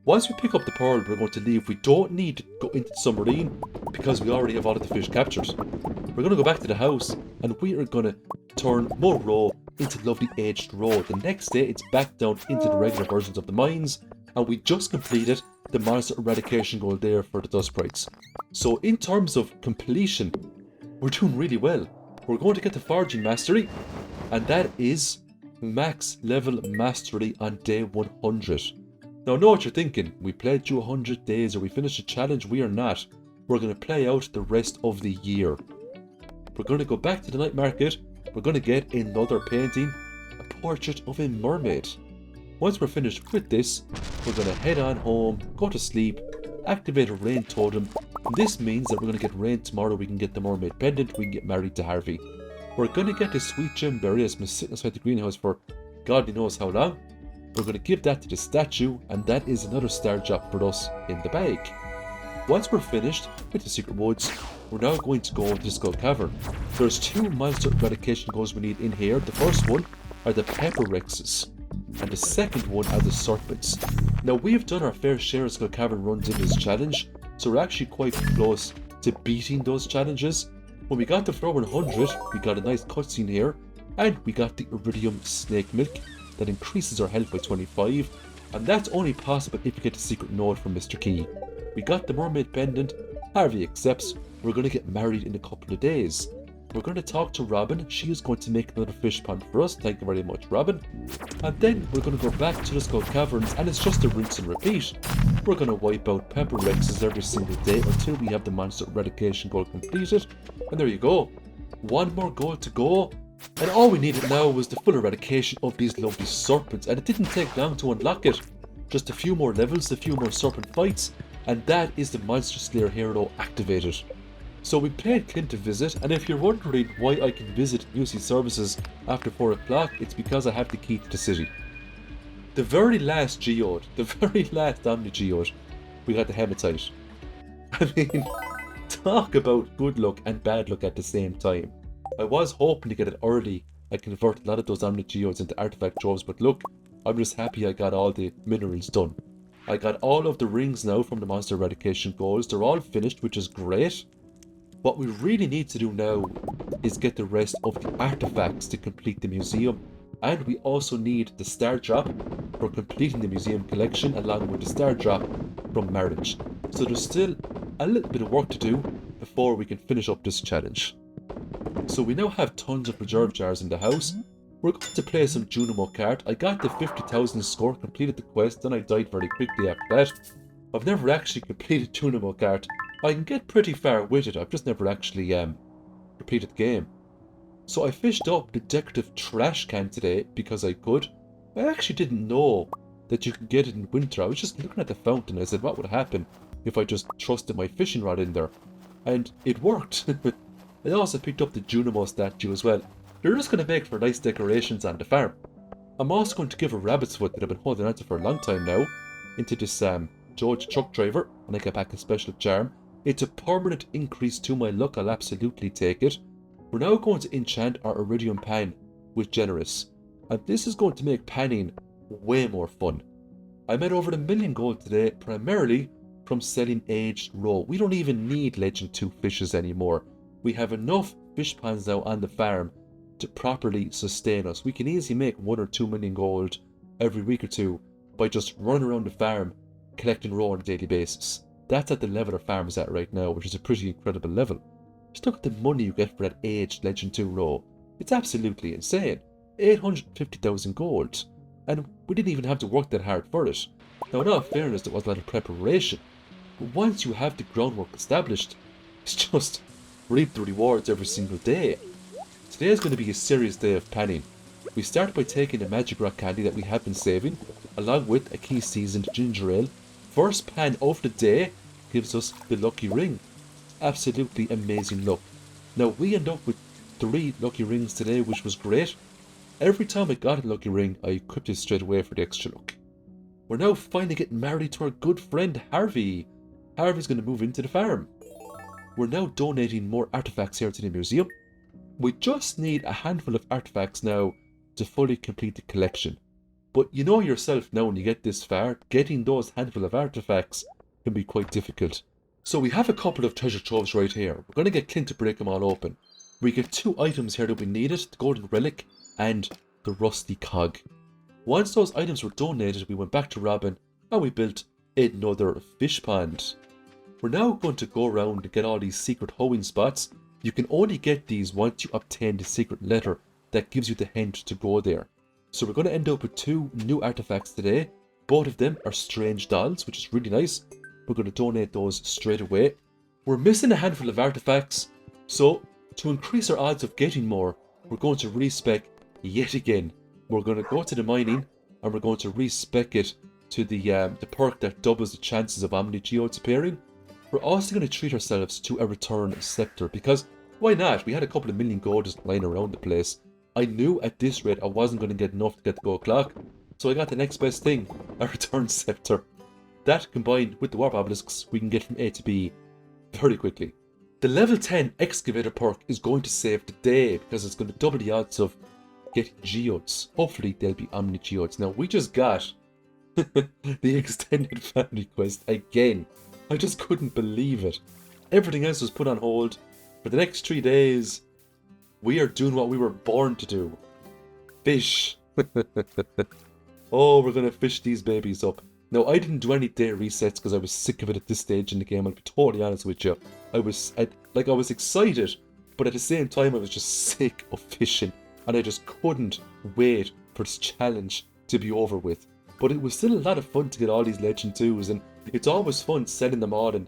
Once we pick up the pearl, we're going to leave. We don't need to go into the submarine because we already have all of the fish captured. We're going to go back to the house and we are going to turn more roe into lovely aged roe. The next day, it's back down into the regular versions of the mines, and we just completed the monster eradication goal there for the dust sprites. So in terms of completion, we're doing really well. We're going to get the foraging mastery, and that is max level mastery on day 100. Now I know what you're thinking. We played through 100 days, or we finished the challenge. We are not. We're going to play out the rest of the year. We're going to go back to the night market. We're going to get another painting, a portrait of a mermaid. Once we're finished with this, we're going to head on home, go to sleep, activate a rain totem. This means that we're going to get rain tomorrow. We can get the mermaid pendant. We can get married to Harvey. We're going to get this sweet gem berry that's been sitting inside the greenhouse for God knows how long. We're going to give that to the statue, and that is another star drop for us in the bag. Once we're finished with the secret woods, we're now going to go into Skull Cavern. There's 2 monster eradication goals we need in here. The first one are the pepper rexes, and the second one are the serpents. Now we've done our fair share of Skull Cavern runs in this challenge, so we're actually quite close to beating those challenges. When we got to floor 100, we got a nice cutscene here, and we got the iridium snake milk that increases our health by 25. And that's only possible if you get a secret note from Mr. Key. We got the mermaid pendant, Harvey accepts, we're going to get married in a couple of days. We're going to talk to Robin, she is going to make another fish pond for us, thank you very much Robin. And then we're going to go back to the Skull Caverns and it's just a rinse and repeat. We're going to wipe out Pepper Rexes every single day until we have the monster eradication goal completed. And there you go. One more goal to go. And all we needed now was the full eradication of these lovely serpents, and it didn't take long to unlock it. Just a few more levels, a few more serpent fights, and that is the Monster Slayer hero activated. So we paid Clint a visit, and if you're wondering why I can visit UC services after 4 o'clock, it's because I have the key to the city. The very last geode, the very last Omni geode, we got the hematite. I mean, talk about good luck and bad luck at the same time. I was hoping to get it early and convert a lot of those Omni geodes into artifact troves, but look, I'm just happy I got all the minerals done. I got all of the rings now from the monster eradication goals, they're all finished, which is great. What we really need to do now is get the rest of the artifacts to complete the museum, and we also need the star drop for completing the museum collection along with the star drop from marriage. So there's still a little bit of work to do before we can finish up this challenge. So we now have tons of reserve jars in the house. We're going to play some Junimo Kart. I got the 50,000 score, completed the quest, then I died very quickly after that. I've never actually completed Junimo Kart. I can get pretty far with it, I've just never actually completed the game. So I fished up the decorative trash can today because I could. I actually didn't know that you could get it in winter. I was just looking at the fountain, I said what would happen if I just trusted my fishing rod in there. And it worked. I also picked up the Junimo statue as well. They're just going to make for nice decorations on the farm. I'm also going to give a rabbit's foot that I've been holding on to for a long time now into this George truck driver, and I get back a special charm. It's a permanent increase to my luck, I'll absolutely take it. We're now going to enchant our iridium pan with generous, and this is going to make panning way more fun. I made over 1 million gold today, primarily from selling aged roe. We don't even need Legend 2 fishes anymore. We have enough fish ponds now on the farm to properly sustain us. We can easily make 1 or 2 million gold every week or two by just running around the farm collecting roe on a daily basis. That's at the level our farm is at right now, which is a pretty incredible level. Just look at the money you get for that aged Legend 2 roe. It's absolutely insane. 850,000 gold. And we didn't even have to work that hard for it. Now in all fairness, there was a lot of preparation. But once you have the groundwork established, it's just reap the rewards every single day. Today is going to be a serious day of panning. We start by taking the magic rock candy that we have been saving, along with a key seasoned ginger ale. First pan of the day gives us the lucky ring. Absolutely amazing luck. Now we end up with 3 lucky rings today, which was great. Every time I got a lucky ring, I equipped it straight away for the extra luck. We're now finally getting married to our good friend Harvey. Harvey's going to move into the farm. We're now donating more artifacts here to the museum. We just need a handful of artifacts now to fully complete the collection. But you know yourself now when you get this far, getting those handful of artifacts can be quite difficult. So we have a couple of treasure troves right here. We're going to get Clint to break them all open. We get 2 items here that we needed, the golden relic and the rusty cog. Once those items were donated, we went back to Robin and we built another fish pond. We're now going to go around and get all these secret hoeing spots. You can only get these once you obtain the secret letter that gives you the hint to go there. So we're going to end up with 2 new artifacts today. Both of them are strange dolls, which is really nice. We're going to donate those straight away. We're missing a handful of artifacts, so to increase our odds of getting more, we're going to respec yet again. We're going to go to the mining and we're going to respec it to the perk that doubles the chances of Omni geodes appearing. We're also going to treat ourselves to a return scepter, because why not? We had a couple of million gold just lying around the place. I knew at this rate I wasn't going to get enough to get the gold clock, so I got the next best thing, a return scepter. That combined with the warp obelisks, we can get from A to B very quickly. The level 10 excavator perk is going to save the day because it's going to double the odds of getting geodes. Hopefully they'll be Omni geodes. Now we just got the extended family quest again. I just couldn't believe it. Everything else was put on hold. For the next 3 days, we are doing what we were born to do. Fish. Oh, we're gonna fish these babies up. Now, I didn't do any day resets because I was sick of it at this stage in the game, I'll be totally honest with you. I was excited, but at the same time I was just sick of fishing, and I just couldn't wait for this challenge to be over with. But it was still a lot of fun to get all these Legend 2s, and it's always fun selling them all and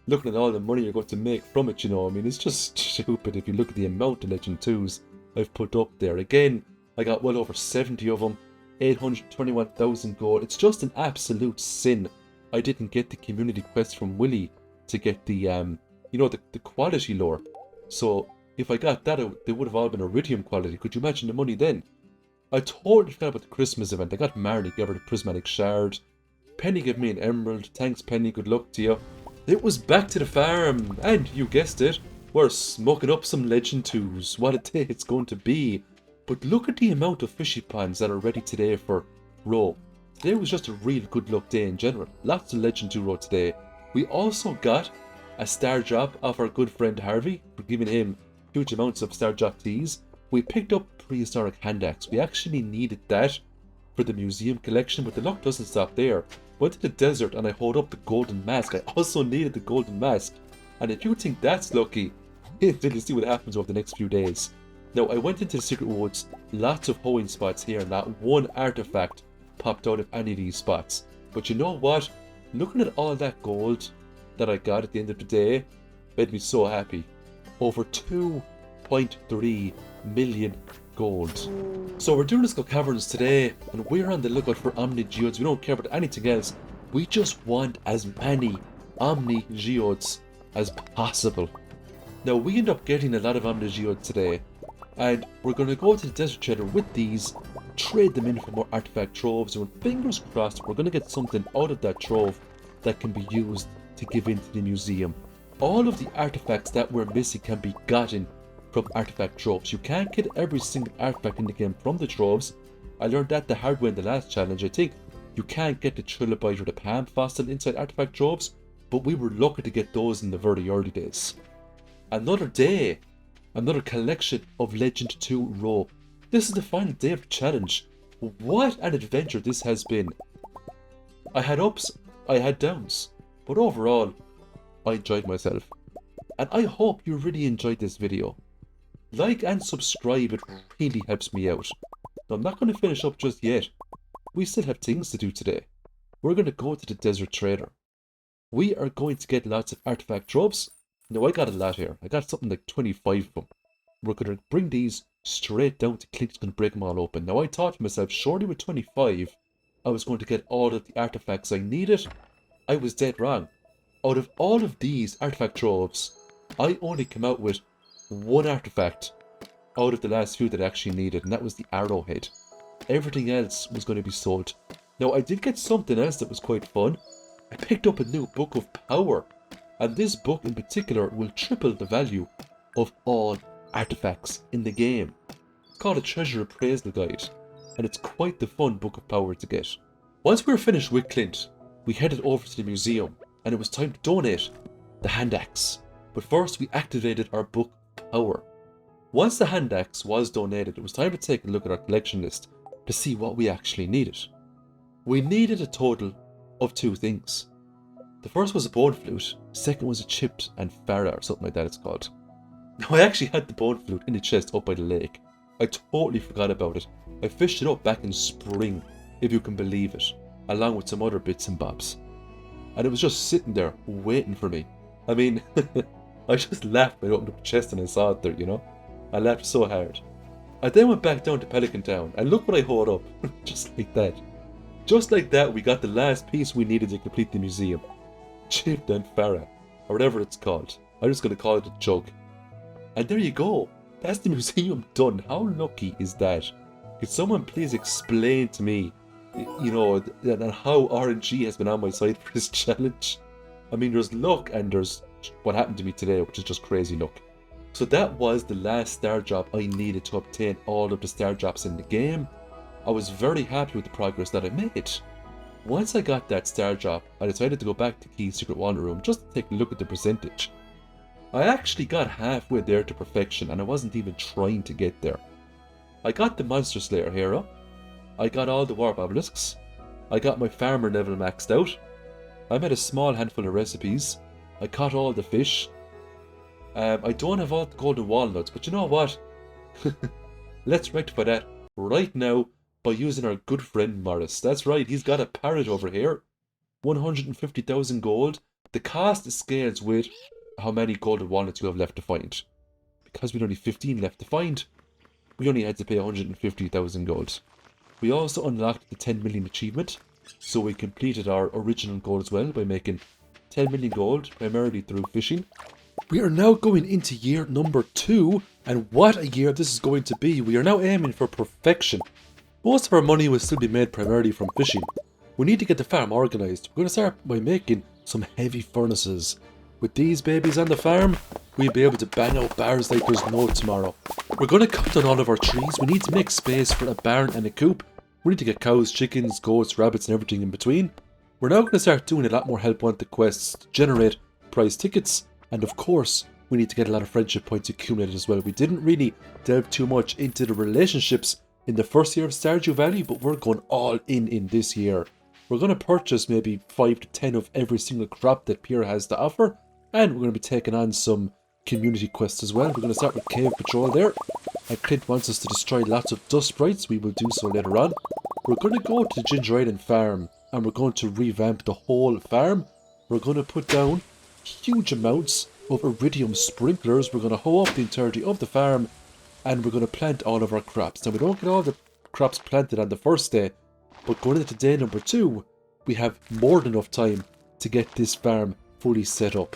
looking at all the money you're going to make from it, you know. I mean, it's just stupid if you look at the amount of Legend 2s I've put up there. Again, I got well over 70 of them, 821,000 gold. It's just an absolute sin I didn't get the community quest from Willy to get the, the quality lore. So, if I got that, they would have all been iridium quality. Could you imagine the money then? I totally forgot about the Christmas event. I got Marnie, gave her the prismatic shard. Penny gave me an emerald. Thanks, Penny, good luck to you. It was back to the farm, and you guessed it, we're smoking up some Legend 2s. What a day it's going to be. But look at the amount of fishy ponds that are ready today for roe. Today was just a real good luck day in general. Lots of Legend 2 roe today. We also got a star drop off our good friend Harvey for giving him huge amounts of star drop teas. We picked up prehistoric hand axe. We actually needed that for the museum collection, but the luck doesn't stop there. Went to the desert and I hold up the golden mask. I also needed the golden mask. And if you think that's lucky, then you see what happens over the next few days. Now, I went into the secret woods, lots of hoeing spots here, and not one artifact popped out of any of these spots. But you know what? Looking at all that gold that I got at the end of the day made me so happy. Over 2.3 million gold. So we're doing the Skull Caverns today, and we're on the lookout for Omni Geodes. We don't care about anything else. We just want as many Omni Geodes as possible. Now, we end up getting a lot of Omni Geodes today, and we're going to go to the Desert Trader with these, trade them in for more artifact troves, and fingers crossed we're going to get something out of that trove that can be used to give into the museum. All of the artifacts that we're missing can be gotten from artifact troves. You can't get every single artifact in the game from the troves. I learned that the hard way in the last challenge. I think you can't get the trilobite or the palm fossil inside artifact troves, but we were lucky to get those in the very early days. Another day, another collection of Legend 2 roe. This is the final day of the challenge. What an adventure this has been. I had ups, I had downs, but overall, I enjoyed myself. And I hope you really enjoyed this video. Like and subscribe, it really helps me out. Now, I'm not going to finish up just yet. We still have things to do today. We're going to go to the Desert Trader. We are going to get lots of artifact troves. Now, I got a lot here. I got something like 25 of them. We're going to bring these straight down to Clint's going to break them all open. Now, I thought to myself, surely with 25, I was going to get all of the artifacts I needed. I was dead wrong. Out of all of these artifact troves, I only came out with one artifact out of the last few that I actually needed, and that was the arrowhead. Everything else was going to be sold. Now, I did get something else that was quite fun. I picked up a new book of power, and this book in particular will triple the value of all artifacts in the game. It's called a treasure appraisal guide, and it's quite the fun book of power to get. Once we were finished with Clint, we headed over to the museum, and it was time to donate the hand axe. But first, we activated our book of power. Once the hand axe was donated, it was time to take a look at our collection list to see what we actually needed. We needed a total of 2 things. The first was a bone flute, the second was a chipped and farah, or something like that it's called. Now, I actually had the bone flute in the chest up by the lake. I totally forgot about it. I fished it up back in spring, if you can believe it, along with some other bits and bobs. And it was just sitting there, waiting for me. I mean, I just laughed when I opened up the chest and I saw it there, you know? I laughed so hard. I then went back down to Pelican Town, and look what I hauled up. Just like that. Just like that, we got the last piece we needed to complete the museum. Chipped and farah, or whatever it's called. I'm just going to call it a jug. And there you go. That's the museum done. How lucky is that? Could someone please explain to me, you know, how RNG has been on my side for this challenge? I mean, there's luck and there's what happened to me today, which is just crazy luck. So that was the last star drop I needed to obtain all of the star drops in the game. I was very happy with the progress that I made. Once I got that star drop, I decided to go back to Key's Secret Walnut Room just to take a look at the percentage. I actually got halfway there to perfection, and I wasn't even trying to get there. I got the Monster Slayer hero. I got all the warp obelisks. I got my farmer level maxed out. I made a small handful of recipes. I caught all the fish. I don't have all the golden walnuts, but you know what? Let's rectify that right now by using our good friend Morris. That's right, he's got a parrot over here. 150,000 gold. The cost scales with how many golden walnuts you have left to find. Because we had only 15 left to find, we only had to pay 150,000 gold. We also unlocked the 10 million achievement, so we completed our original goal as well by making 10 million gold, primarily through fishing. We are now going into year number 2, and what a year this is going to be. We are now aiming for perfection. Most of our money will still be made primarily from fishing. We need to get the farm organised. We're going to start by making some heavy furnaces. With these babies on the farm, we'll be able to bang out bars like there's no tomorrow. We're going to cut down all of our trees. We need to make space for a barn and a coop. We need to get cows, chickens, goats, rabbits and everything in between. We're now going to start doing a lot more help wanted quests to generate prize tickets. And of course, we need to get a lot of friendship points accumulated as well. We didn't really delve too much into the relationships in the first year of Stardew Valley, but we're going all in this year. We're going to purchase maybe 5 to 10 of every single crop that Pierre has to offer. And we're going to be taking on some community quests as well. We're going to start with Cave Patrol there. And Clint wants us to destroy lots of dust sprites. We will do so later on. We're going to go to the Ginger Island farm. And we're going to revamp the whole farm. We're going to put down huge amounts of iridium sprinklers. We're going to hoe up the entirety of the farm. And we're going to plant all of our crops. Now we don't get all the crops planted on the first day. But going into day number 2, we have more than enough time to get this farm fully set up.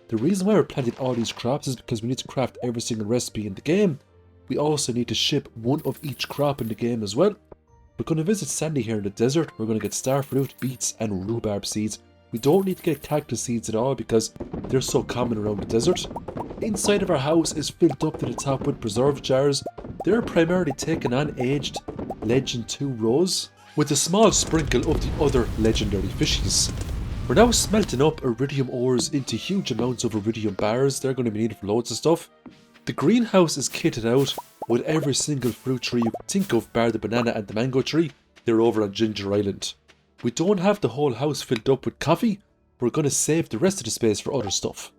The reason why we're planting all these crops is because we need to craft every single recipe in the game. We also need to ship one of each crop in the game as well. We're going to visit Sandy here in the desert. We're going to get starfruit, beets and rhubarb seeds. We don't need to get cactus seeds at all because they're so common around the desert. Inside of our house is filled up to the top with preserve jars. They're primarily taken on aged Legend 2 rows with a small sprinkle of the other legendary fishies. We're now smelting up iridium ores into huge amounts of iridium bars. They're going to be needed for loads of stuff. The greenhouse is kitted out with every single fruit tree you can think of, bar the banana and the mango tree. They're over on Ginger Island. We don't have the whole house filled up with coffee. We're going to save the rest of the space for other stuff.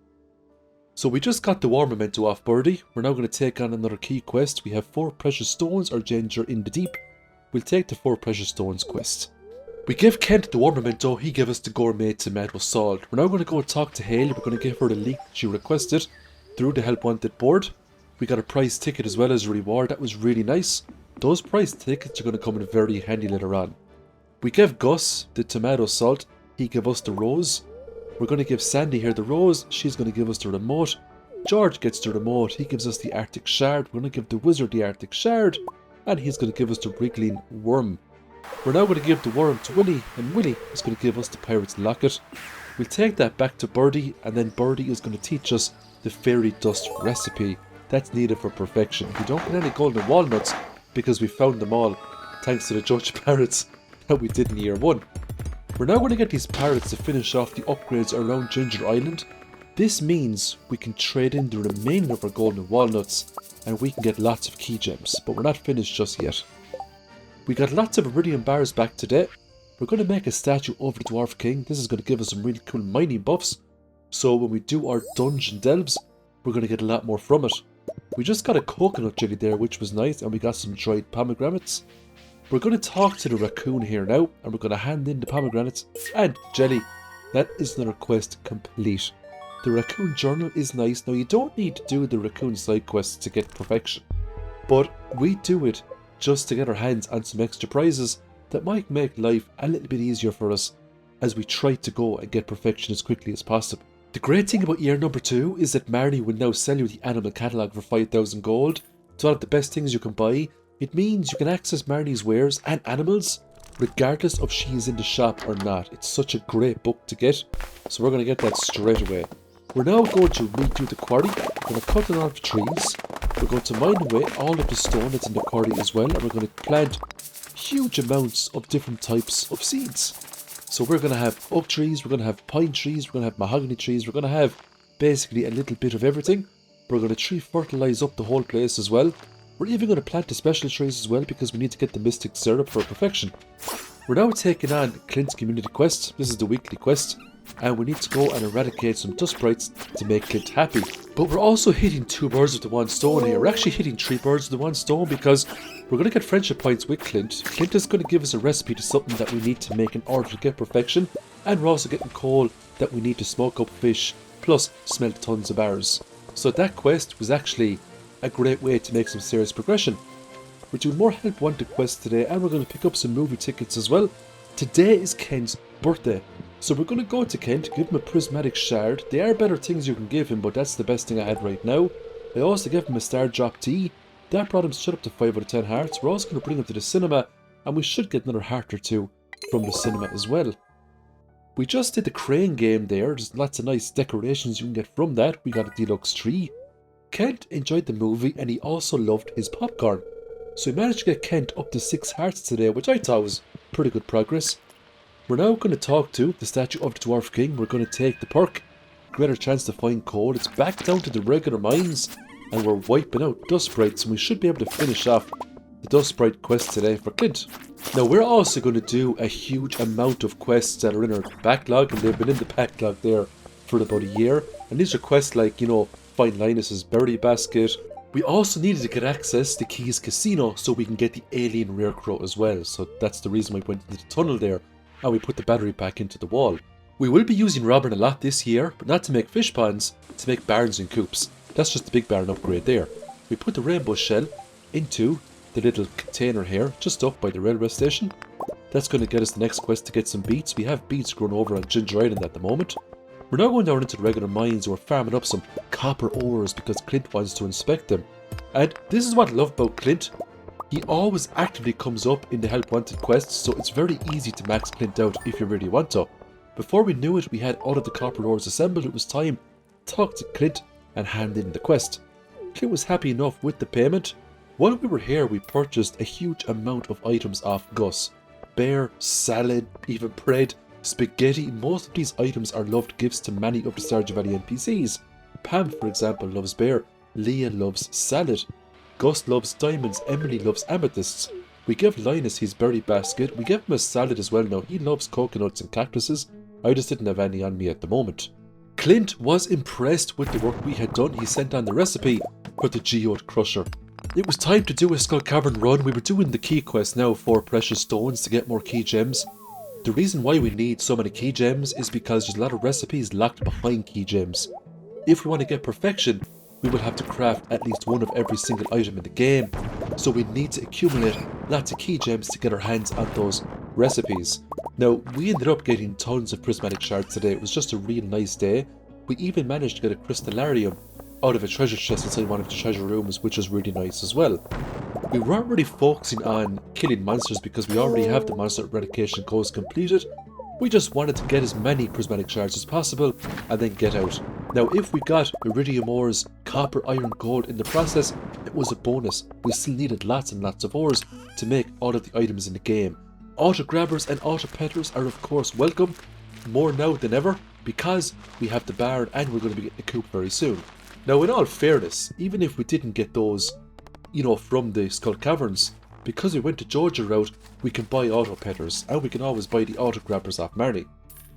So we just got the war memento off Birdie. We're now going to take on another key quest. We have 4 precious stones or ginger in the deep. We'll take the 4 precious stones quest. We give Kent the war memento, he gave us the gourmet tomato salt. We're now going to go talk to Haley. We're going to give her the link that she requested through the help wanted board. We got a prize ticket as well as a reward. That was really nice. Those prize tickets are going to come in very handy later on. We gave Gus the tomato salt, he gave us the rose. We're going to give Sandy here the rose, she's going to give us the remote. George gets the remote, he gives us the Arctic shard. We're going to give the wizard the Arctic shard, and he's going to give us the wriggling worm. We're now going to give the worm to Willie, and Willie is going to give us the pirate's locket. We'll take that back to Birdie, and then Birdie is going to teach us the fairy dust recipe. That's needed for perfection. We don't get any golden walnuts because we found them all thanks to the judge parrots that we did in year 1. We're now going to get these parrots to finish off the upgrades around Ginger Island. This means we can trade in the remaining of our golden walnuts and we can get lots of key gems, but we're not finished just yet. We got lots of iridium bars back today. We're going to make a statue of the Dwarf King. This is going to give us some really cool mining buffs. So when we do our dungeon delves, we're going to get a lot more from it. We just got a coconut jelly there, which was nice, and we got some dried pomegranates. We're going to talk to the raccoon here now, and we're going to hand in the pomegranates and jelly. That is another quest complete. The raccoon journal is nice. Now you don't need to do the raccoon side quests to get perfection, but we do it just to get our hands on some extra prizes that might make life a little bit easier for us as we try to go and get perfection as quickly as possible. The great thing about year number 2 is that Marnie will now sell you the animal catalogue for 5,000 gold. It's one of the best things you can buy. It means you can access Marnie's wares and animals regardless of she is in the shop or not. It's such a great book to get, so we're going to get that straight away. We're now going to redo the quarry. We're going to cut down all the trees. We're going to mine away all of the stone that's in the quarry as well, and we're going to plant huge amounts of different types of seeds. So we're going to have oak trees, we're going to have pine trees, we're going to have mahogany trees, we're going to have basically a little bit of everything. We're going to tree fertilise up the whole place as well. We're even going to plant the special trees as well because we need to get the mystic syrup for perfection. We're now taking on Clint's community quest. This is the weekly quest. And we need to go and eradicate some dust sprites to make Clint happy. But we're also hitting 2 birds with the 1 stone here. We're actually hitting 3 birds with the 1 stone because we're going to get friendship points with Clint. Clint is going to give us a recipe to something that we need to make in order to get perfection. And we're also getting coal that we need to smoke up fish, plus smelt tons of bars. So that quest was actually a great way to make some serious progression. We're doing more help wanted quests today, and we're going to pick up some movie tickets as well. Today is Kent's birthday. So we're going to go to Kent, give him a prismatic shard. There are better things you can give him, but that's the best thing I had right now. I also gave him a star drop tea. That brought him straight up to 5 out of 10 hearts. We're also going to bring him to the cinema, and we should get another heart or 2 from the cinema as well. We just did the crane game there. There's lots of nice decorations you can get from that. We got a deluxe tree. Kent enjoyed the movie, and he also loved his popcorn. So we managed to get Kent up to 6 hearts today, which I thought was pretty good progress. We're now going to talk to the statue of the Dwarf King. We're going to take the perk, greater chance to find coal. It's back down to the regular mines, and we're wiping out dust sprites, and we should be able to finish off the dust sprite quest today for Clint. Now we're also going to do a huge amount of quests that are in our backlog, and they've been in the backlog there for about a year. And these are quests like, you know, find Linus's berry basket. We also needed to get access to Key's Casino so we can get the alien rarecrow as well. So that's the reason we went into the tunnel there. And we put the battery back into the wall. We will be using Robin a lot this year, but not to make fish ponds, to make barns and coops. That's just the big barn upgrade there. We put the rainbow shell into the little container here, just up by the railway station. That's going to get us the next quest to get some beets. We have beets grown over on Ginger Island at the moment. We're now going down into the regular mines. We're farming up some copper ores because Clint wants to inspect them. And this is what I love about Clint. He always actively comes up in the help wanted quests, so it's very easy to max Clint out if you really want to. Before we knew it, we had all of the copper ores assembled. It was time to talk to Clint and hand in the quest. Clint was happy enough with the payment. While we were here, we purchased a huge amount of items off Gus. Bear, salad, even bread, spaghetti. Most of these items are loved gifts to many of the Stardew Valley NPCs. Pam, for example, loves bear. Leah loves salad. Gus loves diamonds, Emily loves amethysts. We give Linus his berry basket. We give him a salad as well now. He loves coconuts and cactuses. I just didn't have any on me at the moment. Clint was impressed with the work we had done. He sent on the recipe for the geode crusher. It was time to do a Skull Cavern run. We were doing the key quest now for precious stones to get more key gems. The reason why we need so many key gems is because there's a lot of recipes locked behind key gems. If we want to get perfection, we will have to craft at least one of every single item in the game. So we need to accumulate lots of key gems to get our hands on those recipes. Now, we ended up getting tons of prismatic shards today. It was just a real nice day. We even managed to get a crystallarium out of a treasure chest inside one of the treasure rooms, which was really nice as well. We weren't really focusing on killing monsters because we already have the monster eradication codes completed. We just wanted to get as many prismatic shards as possible and then get out. Now, if we got iridium ores, copper, iron, gold in the process, it was a bonus. We still needed lots and lots of ores to make all of the items in the game. Auto grabbers and auto petters are of course welcome, more now than ever, because we have the barn and we're going to be getting a coop very soon. Now, in all fairness, even if we didn't get those, you know, from the Skull Caverns, because we went the Georgia route, we can buy auto petters, and we can always buy the auto grabbers off Marnie.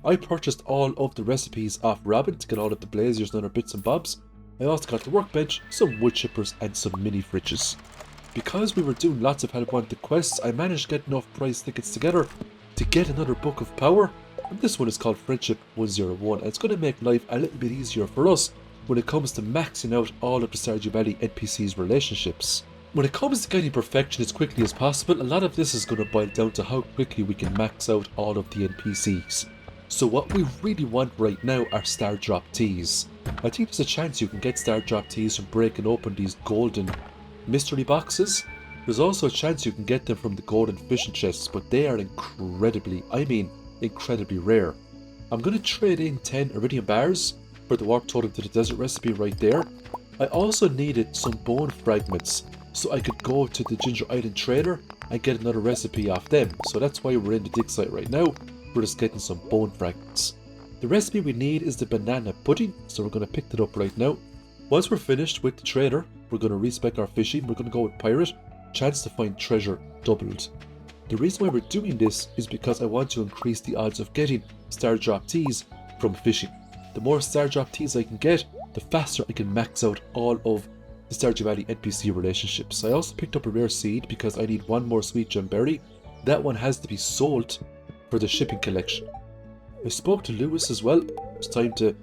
I purchased all of the recipes off Robin to get all of the blaziers and other bits and bobs. I also got the workbench, some wood chippers and some mini fridges. Because we were doing lots of help wanted quests, I managed to get enough prize tickets together to get another book of power, and this one is called Friendship 101, and it's going to make life a little bit easier for us when it comes to maxing out all of the Stardew Valley NPCs' relationships. When it comes to getting perfection as quickly as possible, a lot of this is going to boil down to how quickly we can max out all of the NPCs. So what we really want right now are star drop teas. I think there's a chance you can get star drop teas from breaking open these golden mystery boxes. There's also a chance you can get them from the golden fishing chests, but they are incredibly rare. I'm going to trade in 10 iridium bars for the warp totem to the desert recipe right there. I also needed some bone fragments, so I could go to the Ginger Island trader and get another recipe off them. So that's why we're in the dig site right now. We're just getting some bone fragments. The recipe we need is the banana pudding, so we're going to pick that up right now. Once we're finished with the trader, we're going to respec our fishing. We're going to go with pirate. Chance to find treasure doubled. The reason why we're doing this is because I want to increase the odds of getting star drop teas from fishing. The more star drop teas I can get, the faster I can max out all of the Stardew Valley NPC relationships. I also picked up a rare seed because I need one more sweet gem berry. That one has to be sold for the shipping collection. I spoke to Lewis as well. It's time to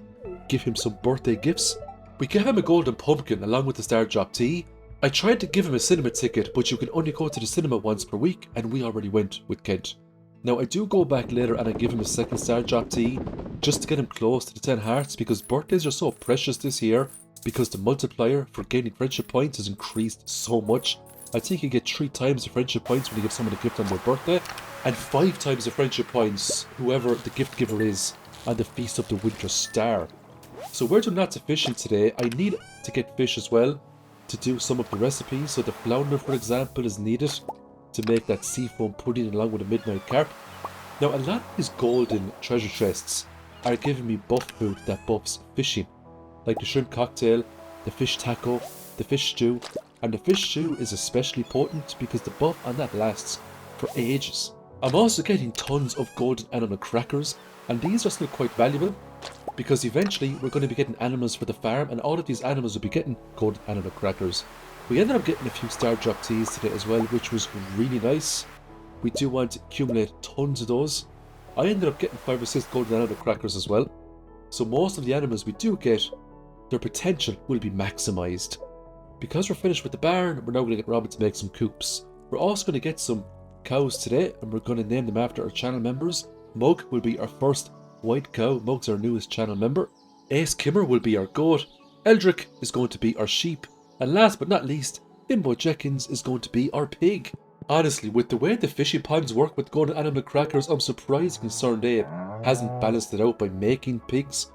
give him some birthday gifts. We gave him a golden pumpkin along with the star drop tea. I tried to give him a cinema ticket, but you can only go to the cinema once per week, and we already went with Kent. Now I do go back later and I give him a second star drop tea just to get him close to the 10 hearts, because birthdays are so precious this year, because the multiplier for gaining friendship points has increased so much. I think you get 3 times the friendship points when you give someone a gift on their birthday, and 5 times the friendship points whoever the gift giver is on the Feast of the Winter Star. So we're doing lots of fishing today. I need to get fish as well to do some of the recipes. So the flounder, for example, is needed to make that seafoam pudding along with a midnight carp. Now a lot of these golden treasure chests are giving me buff food that buffs fishing, like the shrimp cocktail, the fish taco, the fish stew, and the fish stew is especially potent because the buff on that lasts for ages. I'm also getting tons of golden animal crackers, and these are still quite valuable because eventually we're going to be getting animals for the farm, and all of these animals will be getting golden animal crackers. We ended up getting a few star drop teas today as well, which was really nice. We do want to accumulate tons of those. I ended up getting 5 or 6 golden animal crackers as well. So most of the animals we do get, their potential will be maximised. Because we're finished with the barn, we're now going to get Robin to make some coops. We're also going to get some cows today, and we're going to name them after our channel members. Mug will be our first white cow. Mug's our newest channel member. Ace Kimmer will be our goat. Eldrick is going to be our sheep. And last but not least, Bimbo Jenkins is going to be our pig. Honestly, with the way the fishy ponds work with golden animal crackers, I'm surprised Concerned Abe hasn't balanced it out by making pigs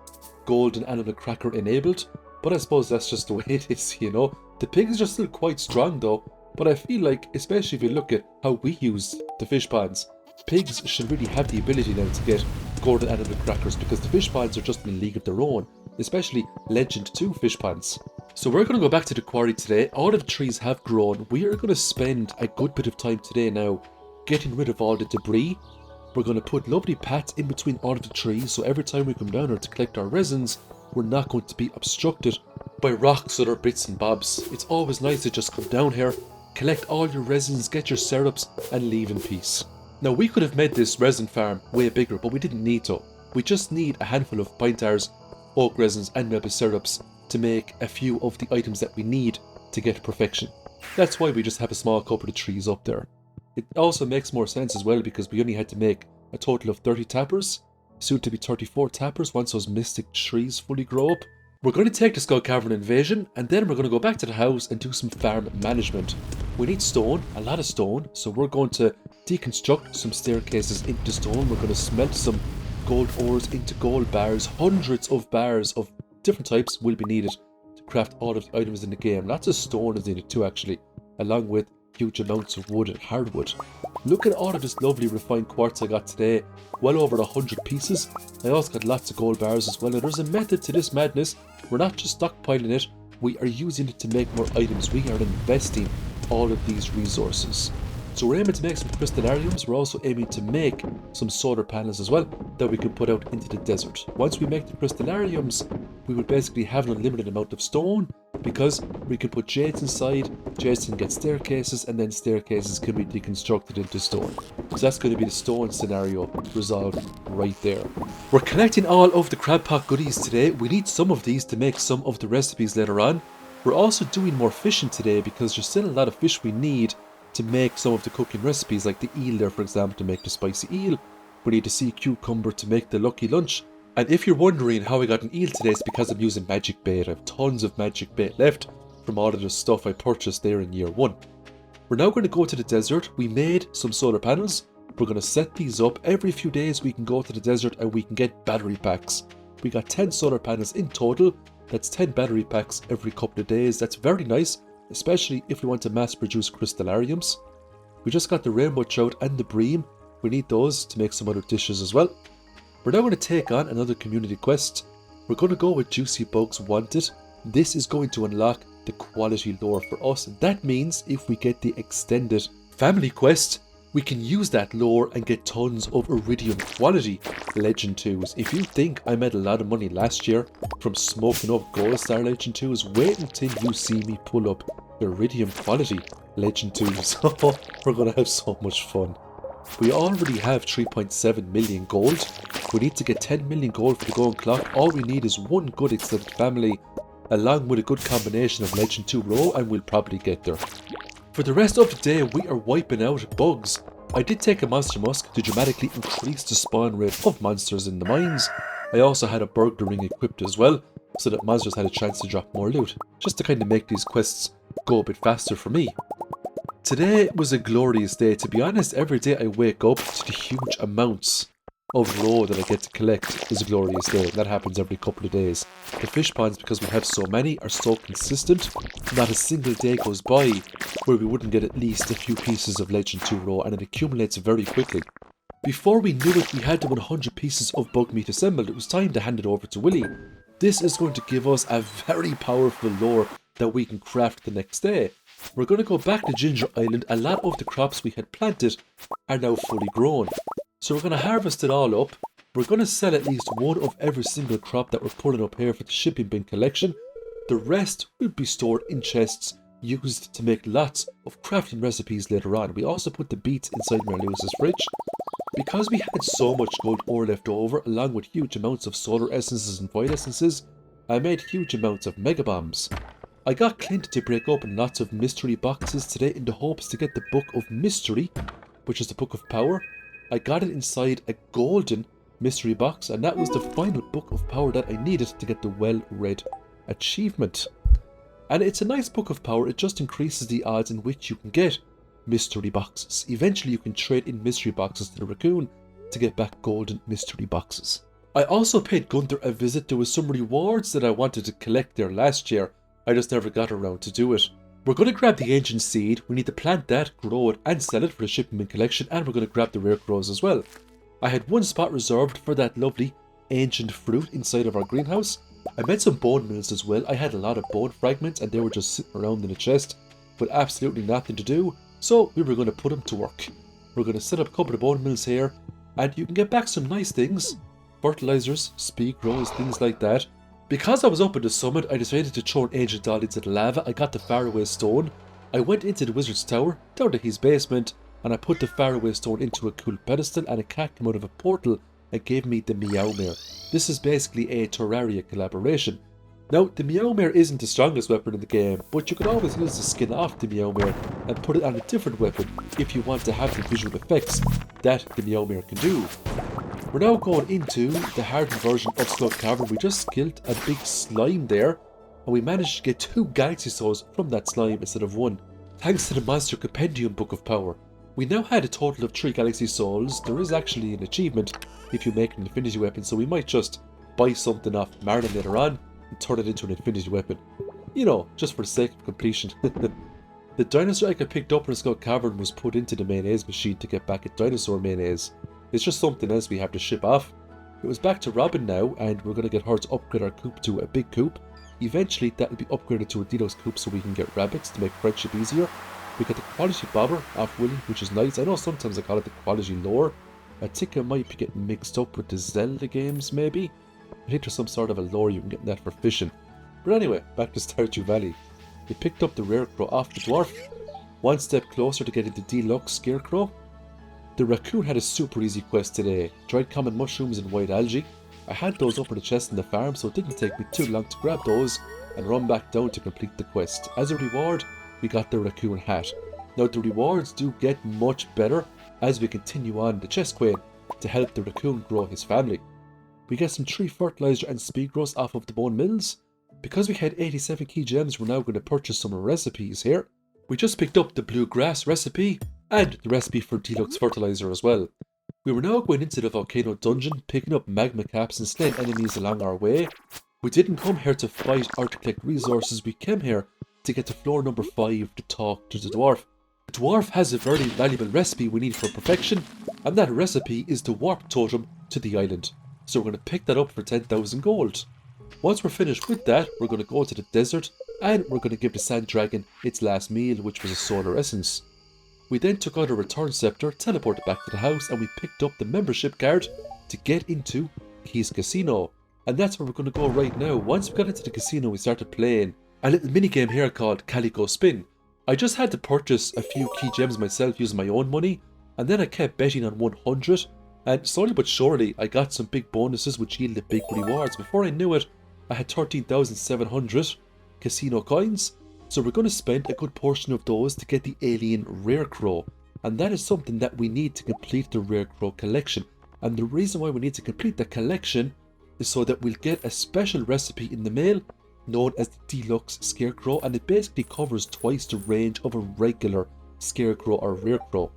golden animal cracker enabled. But I suppose that's just the way it is, you know. The pigs are still quite strong though, but I feel like, especially if you look at how we use the fish ponds, pigs should really have the ability now to get golden animal crackers, because the fish ponds are just in a league of their own, especially Legend 2 fish ponds. So we're going to go back to the quarry today. All of the trees have grown. We are going to spend a good bit of time today now getting rid of all the debris. We're going to put lovely paths in between all of the trees, so every time we come down here to collect our resins, we're not going to be obstructed by rocks or other bits and bobs. It's always nice to just come down here, collect all your resins, get your syrups, and leave in peace. Now we could have made this resin farm way bigger, but we didn't need to. We just need a handful of pine tars, oak resins, and maple syrups to make a few of the items that we need to get perfection. That's why we just have a small couple of trees up there. It also makes more sense as well because we only had to make a total of 30 tappers, soon to be 34 tappers once those mystic trees fully grow up. We're going to take the Skull Cavern invasion, and then we're going to go back to the house and do some farm management. We need stone, a lot of stone, so we're going to deconstruct some staircases into stone. We're going to smelt some gold ores into gold bars. Hundreds of bars of different types will be needed to craft all of the items in the game. Lots of stone is needed too, actually, along with huge amounts of wood and hardwood. Look at all of this lovely refined quartz I got today, well over 100 pieces. I also got lots of gold bars as well. Now there's a method to this madness. We're not just stockpiling it, we are using it to make more items. We are investing all of these resources. So we're aiming to make some crystallariums. We're also aiming to make some solar panels as well that we can put out into the desert. Once we make the crystallariums, we will basically have an unlimited amount of stone because we can put jades inside, jades can get staircases, and then staircases can be deconstructed into stone. So that's going to be the stone scenario resolved right there. We're collecting all of the crab pot goodies today. We need some of these to make some of the recipes later on. We're also doing more fishing today because there's still a lot of fish we need to make some of the cooking recipes, like the eel there, for example, to make the spicy eel. We need the sea cucumber to make the lucky lunch. And if you're wondering how I got an eel today, it's because I'm using magic bait. I have tons of magic bait left from all of the stuff I purchased there in year 1. We're now going to go to the desert. We made some solar panels. We're going to set these up. Every few days we can go to the desert and we can get battery packs. We got 10 solar panels in total. That's 10 battery packs every couple of days. That's very nice, especially if we want to mass produce crystallariums. We just got the rainbow trout and the bream. We need those to make some other dishes as well. We're now going to take on another community quest. We're going to go with Juicy Bugs Wanted. This is going to unlock the quality lore for us. That means if we get the extended family quest, we can use that lore and get tons of Iridium quality Legend 2s. If you think I made a lot of money last year from smoking up Gold Star Legend 2s, wait until you see me pull up Iridium quality Legend 2s. We're going to have so much fun. We already have 3.7 million gold. We need to get 10 million gold for the golden clock. All we need is one good extended family, along with a good combination of Legend 2 roll, and we'll probably get there. For the rest of the day, we are wiping out bugs. I did take a monster musk to dramatically increase the spawn rate of monsters in the mines. I also had a burglar ring equipped as well, so that monsters had a chance to drop more loot, just to kind of make these quests go a bit faster for me. Today was a glorious day. To be honest, every day I wake up to the huge amounts of roe that I get to collect is a glorious day. That happens every couple of days. The fish ponds, because we have so many, are so consistent. Not a single day goes by where we wouldn't get at least a few pieces of Legend 2 roe, and it accumulates very quickly. Before we knew it, we had the 100 pieces of bug meat assembled. It was time to hand it over to Willie. This is going to give us a very powerful lore that we can craft the next day. We're going to go back to Ginger Island. A lot of the crops we had planted are now fully grown. So we're going to harvest it all up. We're going to sell at least one of every single crop that we're pulling up here for the shipping bin collection. The rest will be stored in chests, used to make lots of crafting recipes later on. We also put the beets inside Merluce's fridge. Because we had so much gold ore left over, along with huge amounts of solar essences and void essences, I made huge amounts of mega bombs. I got Clint to break open lots of mystery boxes today in the hopes to get the Book of Mystery, which is the Book of Power. I got it inside a golden mystery box, and that was the final Book of Power that I needed to get the well-read achievement. And it's a nice Book of Power. It just increases the odds in which you can get mystery boxes. Eventually you can trade in mystery boxes to the raccoon to get back golden mystery boxes. I also paid Gunther a visit. There was some rewards that I wanted to collect there last year. I just never got around to do it. We're going to grab the ancient seed. We need to plant that, grow it, and sell it for the shipping bin collection, and we're going to grab the rare crows as well. I had one spot reserved for that lovely ancient fruit inside of our greenhouse. I made some bone mills as well. I had a lot of bone fragments and they were just sitting around in a chest with absolutely nothing to do, so we were going to put them to work. We're going to set up a couple of bone mills here, and you can get back some nice things. Fertilizers, speed grows, things like that. Because I was up at the summit, I decided to throw an ancient doll into the lava. I got the faraway stone. I went into the wizard's tower, down to his basement, and I put the faraway stone into a cool pedestal, and a cat came out of a portal and gave me the Meowmere. This is basically a Terraria collaboration. Now, the Meowmere isn't the strongest weapon in the game, but you can always use the skin off the Meowmere and put it on a different weapon if you want to have the visual effects that the Meowmere can do. We're now going into the hardened version of Skull Cavern. We just killed a big slime there, and we managed to get 2 Galaxy Souls from that slime instead of 1, thanks to the Monster Compendium Book of Power. We now had a total of 3 Galaxy Souls. There is actually an achievement if you make an infinity weapon, so we might just buy something off Marlin later on and turn it into an infinity weapon. You know, just for the sake of completion. The dinosaur egg I picked up in Skull Cavern was put into the mayonnaise machine to get back at dinosaur mayonnaise. It's just something else we have to ship off. It was back to Robin now, and we're going to get her to upgrade our coop to a big coop. Eventually that will be upgraded to a deluxe coop so we can get rabbits to make friendship easier. We got the quality bobber off Willy, which is nice. I know sometimes I call it the quality lore. I think I might be getting mixed up with the Zelda games maybe. I think there's some sort of a lore you can get that for fishing. But anyway, back to Stardew Valley. We picked up the rare crow off the dwarf. One step closer to getting the deluxe scarecrow. The raccoon had a super easy quest today. Dried common mushrooms and white algae. I had those up in the chest in the farm, so it didn't take me too long to grab those and run back down to complete the quest. As a reward, we got the raccoon hat. Now the rewards do get much better as we continue on the chest queen to help the raccoon grow his family. We get some tree fertilizer and speed growth off of the bone mills. Because we had 87 key gems, we're now going to purchase some recipes here. We just picked up the bluegrass recipe and the recipe for deluxe fertilizer as well. We were now going into the Volcano dungeon, picking up magma caps and slaying enemies along our way. We didn't come here to fight or to collect resources, we came here to get to floor number 5 to talk to the dwarf. The dwarf has a very valuable recipe we need for perfection, and that recipe is the warp totem to the island. So we're going to pick that up for 10,000 gold. Once we're finished with that, we're going to go to the desert and we're going to give the sand dragon its last meal, which was a solar essence. We then took out a return scepter, teleported back to the house, and we picked up the membership card to get into Key's Casino. And that's where we're going to go right now. Once we got into the casino, we started playing a little minigame here called Calico Spin. I just had to purchase a few key gems myself using my own money, and then I kept betting on 100, and slowly but surely I got some big bonuses which yielded big rewards. Before I knew it, I had 13,700 casino coins, so we're going to spend a good portion of those to get the alien rare crow, and that is something that we need to complete the rare crow collection. And the reason why we need to complete the collection is so that we'll get a special recipe in the mail known as the deluxe scarecrow, and it basically covers twice the range of a regular scarecrow or rare crow.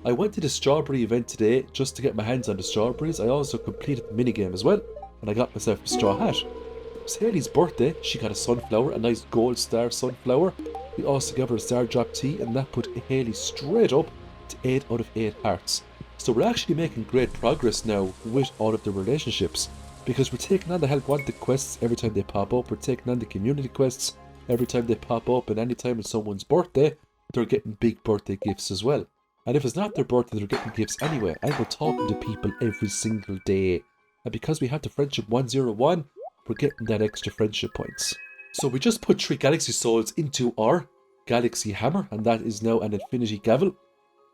I went to the strawberry event today just to get my hands on the strawberries. I also completed the minigame as well, and I got myself a straw hat. It was Haley's birthday. She got a sunflower, a nice gold star sunflower. We also gave her a star drop tea, and that put Haley straight up to 8 out of 8 hearts. So we're actually making great progress now with all of the relationships, because we're taking on the help wanted quests every time they pop up. We're taking on the community quests every time they pop up, and anytime it's someone's birthday, they're getting big birthday gifts as well. And if it's not their birthday, they're getting gifts anyway. And we're talking to people every single day. And because we have the friendship 101, we're getting that extra friendship points. So we just put 3 galaxy souls into our galaxy hammer, and that is now an infinity gavel.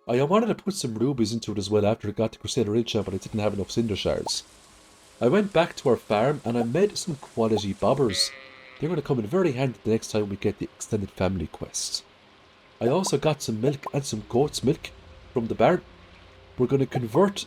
I wanted to put some rubies into it as well after I got the Crusader Enchant, but I didn't have enough cinder shards. I went back to our farm and I made some quality bobbers. They're going to come in very handy the next time we get the extended family quest. I also got some milk and some goat's milk from the barn. We're going to convert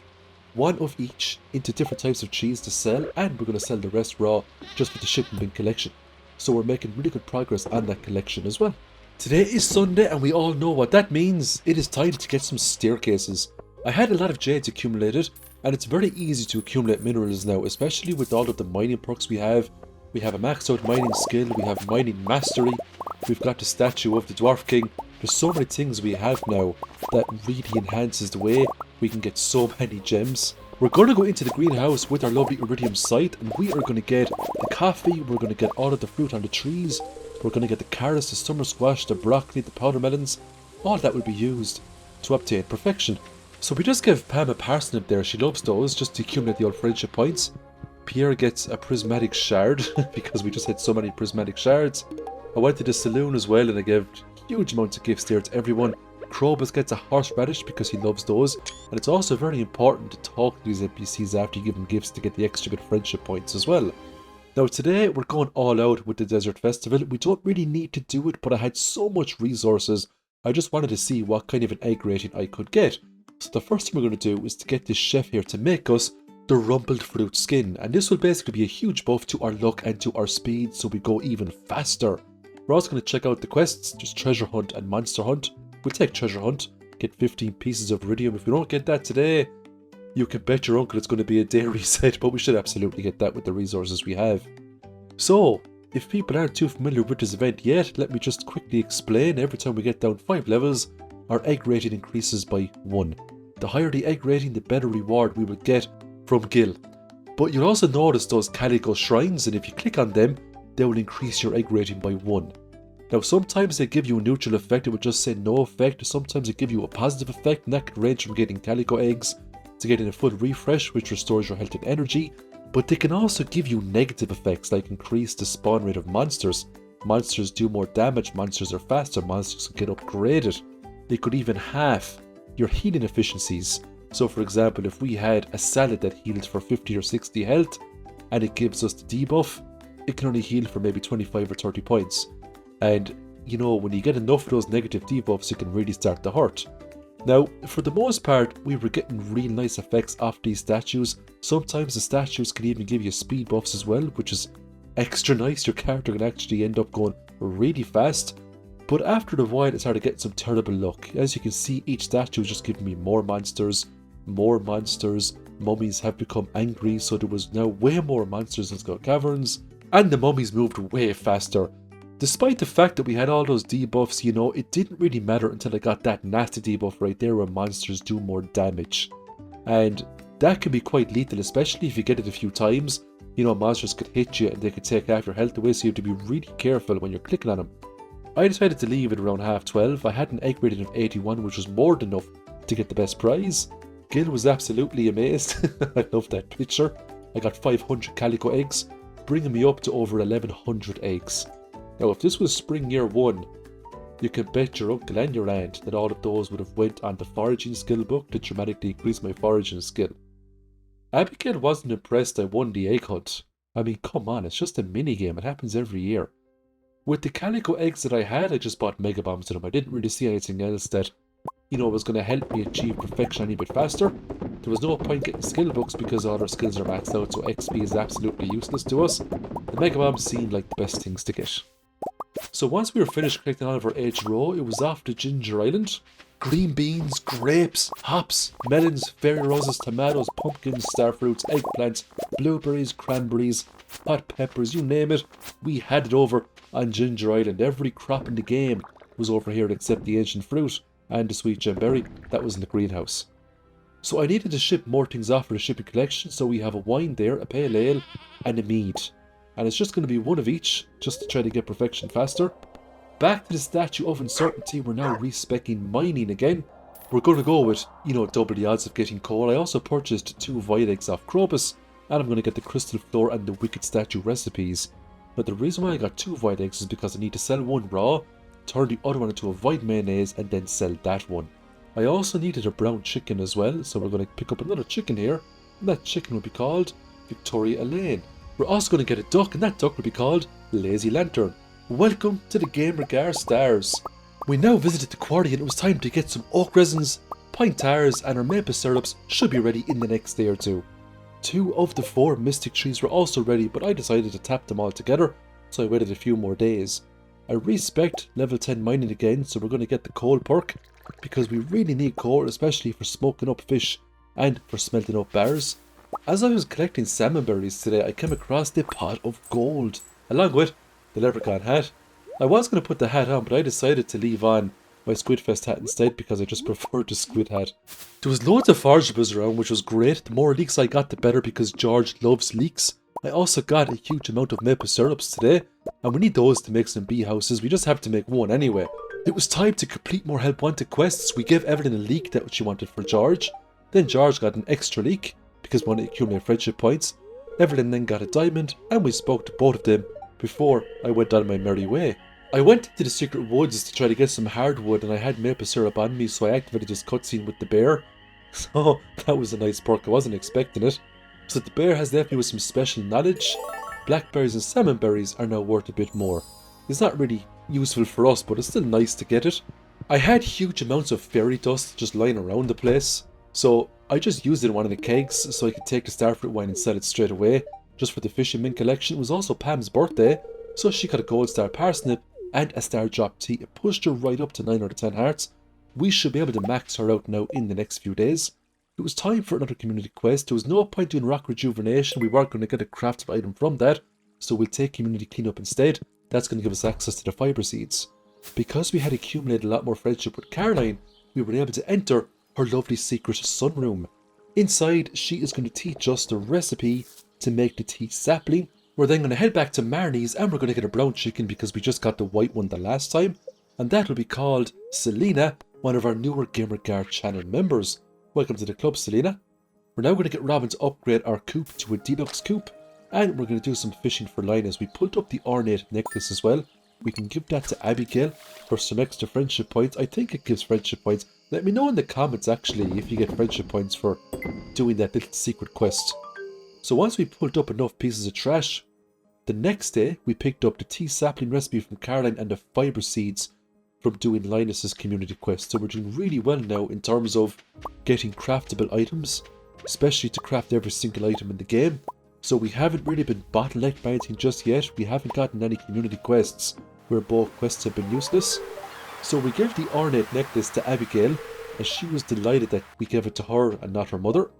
one of each into different types of cheese to sell, and we're going to sell the rest raw just with the shipping bin collection. So we're making really good progress on that collection as well. Today is Sunday and we all know what that means. It is time to get some staircases. I had a lot of jades accumulated, and it's very easy to accumulate minerals now, especially with all of the mining perks we have. We have a maxed out mining skill, we have mining mastery, we've got the statue of the Dwarf King. There's so many things we have now that really enhances the way we can get so many gems. We're going to go into the greenhouse with our lovely iridium scythe, and we are going to get the coffee, we're going to get all of the fruit on the trees, we're going to get the carrots, the summer squash, the broccoli, the powder melons. All that will be used to obtain perfection. So we just give Pam a parsnip there, she loves those, just to accumulate the old friendship points. Pierre gets a prismatic shard, because we just had so many prismatic shards. I went to the saloon as well and I gave huge amounts of gifts there to everyone. Krobus gets a horseradish because he loves those, and it's also very important to talk to these NPCs after you give them gifts to get the extra good friendship points as well. Now today we're going all out with the Desert Festival. We don't really need to do it, but I had so much resources, I just wanted to see what kind of an egg rating I could get. So the first thing we're going to do is to get this chef here to make us the rumpled fruit skin, and this will basically be a huge buff to our luck and to our speed, so we go even faster. We're also going to check out the quests, just treasure hunt and monster hunt. We'll take treasure hunt, get 15 pieces of iridium. If we don't get that today, you can bet your uncle it's going to be a day reset, but we should absolutely get that with the resources we have. So, if people aren't too familiar with this event yet, let me just quickly explain. Every time we get down 5 levels, our egg rating increases by 1. The higher the egg rating, the better reward we will get from Gil. But you'll also notice those Calico shrines, and if you click on them, they will increase your egg rating by 1. Now sometimes they give you a neutral effect, it will just say no effect. Sometimes they give you a positive effect, and that can range from getting Calico eggs to getting a full refresh, which restores your health and energy. But they can also give you negative effects, like increase the spawn rate of monsters. Monsters do more damage, monsters are faster, monsters can get upgraded. They could even halve your healing efficiencies. So for example, if we had a salad that heals for 50 or 60 health, and it gives us the debuff, it can only heal for maybe 25 or 30 points. And, you know, when you get enough of those negative debuffs, it can really start to hurt. Now, for the most part, we were getting real nice effects off these statues. Sometimes the statues can even give you speed buffs as well, which is extra nice. Your character can actually end up going really fast. But after a while, it started getting some terrible luck. As you can see, each statue is just giving me more monsters. Mummies have become angry, so there was now way more monsters in Skull Caverns, and the mummies moved way faster. Despite the fact that we had all those debuffs, you know, it didn't really matter until I got that nasty debuff right there where monsters do more damage. And that can be quite lethal, especially if you get it a few times. You know, monsters could hit you and they could take half your health away, so you have to be really careful when you're clicking on them. I decided to leave it around half 12. I had an egg rating of 81, which was more than enough to get the best prize. Gil was absolutely amazed. I love that picture. I got 500 calico eggs, bringing me up to over 1100 eggs. Now, if this was spring year 1, you can bet your uncle and your aunt that all of those would have went on the foraging skill book to dramatically increase my foraging skill. Abigail wasn't impressed I won the egg hunt. I mean, come on, it's just a mini game. It happens every year. With the calico eggs that I had, I just bought mega bombs to them. I didn't really see anything else that, you know, was going to help me achieve perfection any bit faster. There was no point getting skill books because all our skills are maxed out, so XP is absolutely useless to us. The mega bombs seemed like the best things to get. So once we were finished collecting all of our edge row, it was off to Ginger Island. Green beans, grapes, hops, melons, fairy roses, tomatoes, pumpkins, starfruits, eggplants, blueberries, cranberries, hot peppers, you name it. We had it over on Ginger Island. Every crop in the game was over here except the ancient fruit and the sweet gemberry that was in the greenhouse. So I needed to ship more things off for the shipping collection, so we have a wine there, a pale ale, and a mead. And it's just going to be one of each, just to try to get perfection faster. Back to the Statue of Uncertainty, we're now respecking mining again. We're going to go with, you know, double the odds of getting coal. I also purchased 2 void eggs off Krobus, and I'm going to get the crystal floor and the wicked statue recipes. But the reason why I got 2 void eggs is because I need to sell one raw, turn the other one into a void mayonnaise, and then sell that one. I also needed a brown chicken as well, so we're going to pick up another chicken here, and that chicken will be called Victoria Elaine. We're also going to get a duck, and that duck will be called Lazy Lantern. Welcome to the Gamergar Stars. We now visited the quarry and it was time to get some oak resins, pine tars, and our maple syrups should be ready in the next day or two. 2 of the 4 mystic trees were also ready, but I decided to tap them all together, so I waited a few more days. I respect level 10 mining again, so we're going to get the coal perk, because we really need coal, especially for smoking up fish and for smelting up bars. As I was collecting salmon berries today, I came across the pot of gold, along with the leprechaun hat. I was going to put the hat on, but I decided to leave on my Squidfest hat instead because I just preferred the squid hat. There was loads of forageables around, which was great. The more leeks I got, the better, because George loves leeks. I also got a huge amount of maple syrups today, and we need those to make some bee houses. We just have to make one anyway. It was time to complete more help wanted quests. We gave Evelyn a leek that she wanted for George. Then George got an extra leek because we wanted to accumulate friendship points. Evelyn then got a diamond, and we spoke to both of them before I went on my merry way. I went into the secret woods to try to get some hardwood, and I had maple syrup on me, so I activated this cutscene with the bear. So that was a nice perk, I wasn't expecting it. So the bear has left me with some special knowledge. Blackberries and salmon berries are now worth a bit more. It's not really useful for us, but it's still nice to get it. I had huge amounts of fairy dust just lying around the place, so I just used it in one of the kegs so I could take the starfruit wine and sell it straight away, just for the Fisherman collection. It was also Pam's birthday, so she got a gold star parsnip and a star drop tea. It pushed her right up to 9 out of 10 hearts. We should be able to max her out now in the next few days. It was time for another community quest. There was no point doing rock rejuvenation. We weren't going to get a craftable item from that, so we'll take community cleanup instead. That's going to give us access to the fiber seeds. Because we had accumulated a lot more friendship with Caroline, we were able to enter her lovely secret sunroom. Inside, she is going to teach us the recipe to make the tea sapling. We're then going to head back to Marnie's and we're going to get a brown chicken because we just got the white one the last time. And that will be called Selena, one of our newer Gamergar channel members. Welcome to the club, Selena. We're now going to get Robin to upgrade our coop to a deluxe coop. And we're going to do some fishing for Linus. We pulled up the ornate necklace as well. We can give that to Abigail for some extra friendship points. I think it gives friendship points. Let me know in the comments actually if you get friendship points for doing that little secret quest. So once we pulled up enough pieces of trash, the next day we picked up the tea sapling recipe from Caroline and the fiber seeds from doing Linus's community quest. So we're doing really well now in terms of getting craftable items, especially to craft every single item in the game. So we haven't really been bottlenecked by anything just yet. We haven't gotten any community quests where both quests have been useless. So we gave the ornate necklace to Abigail, and she was delighted that we gave it to her and not her mother.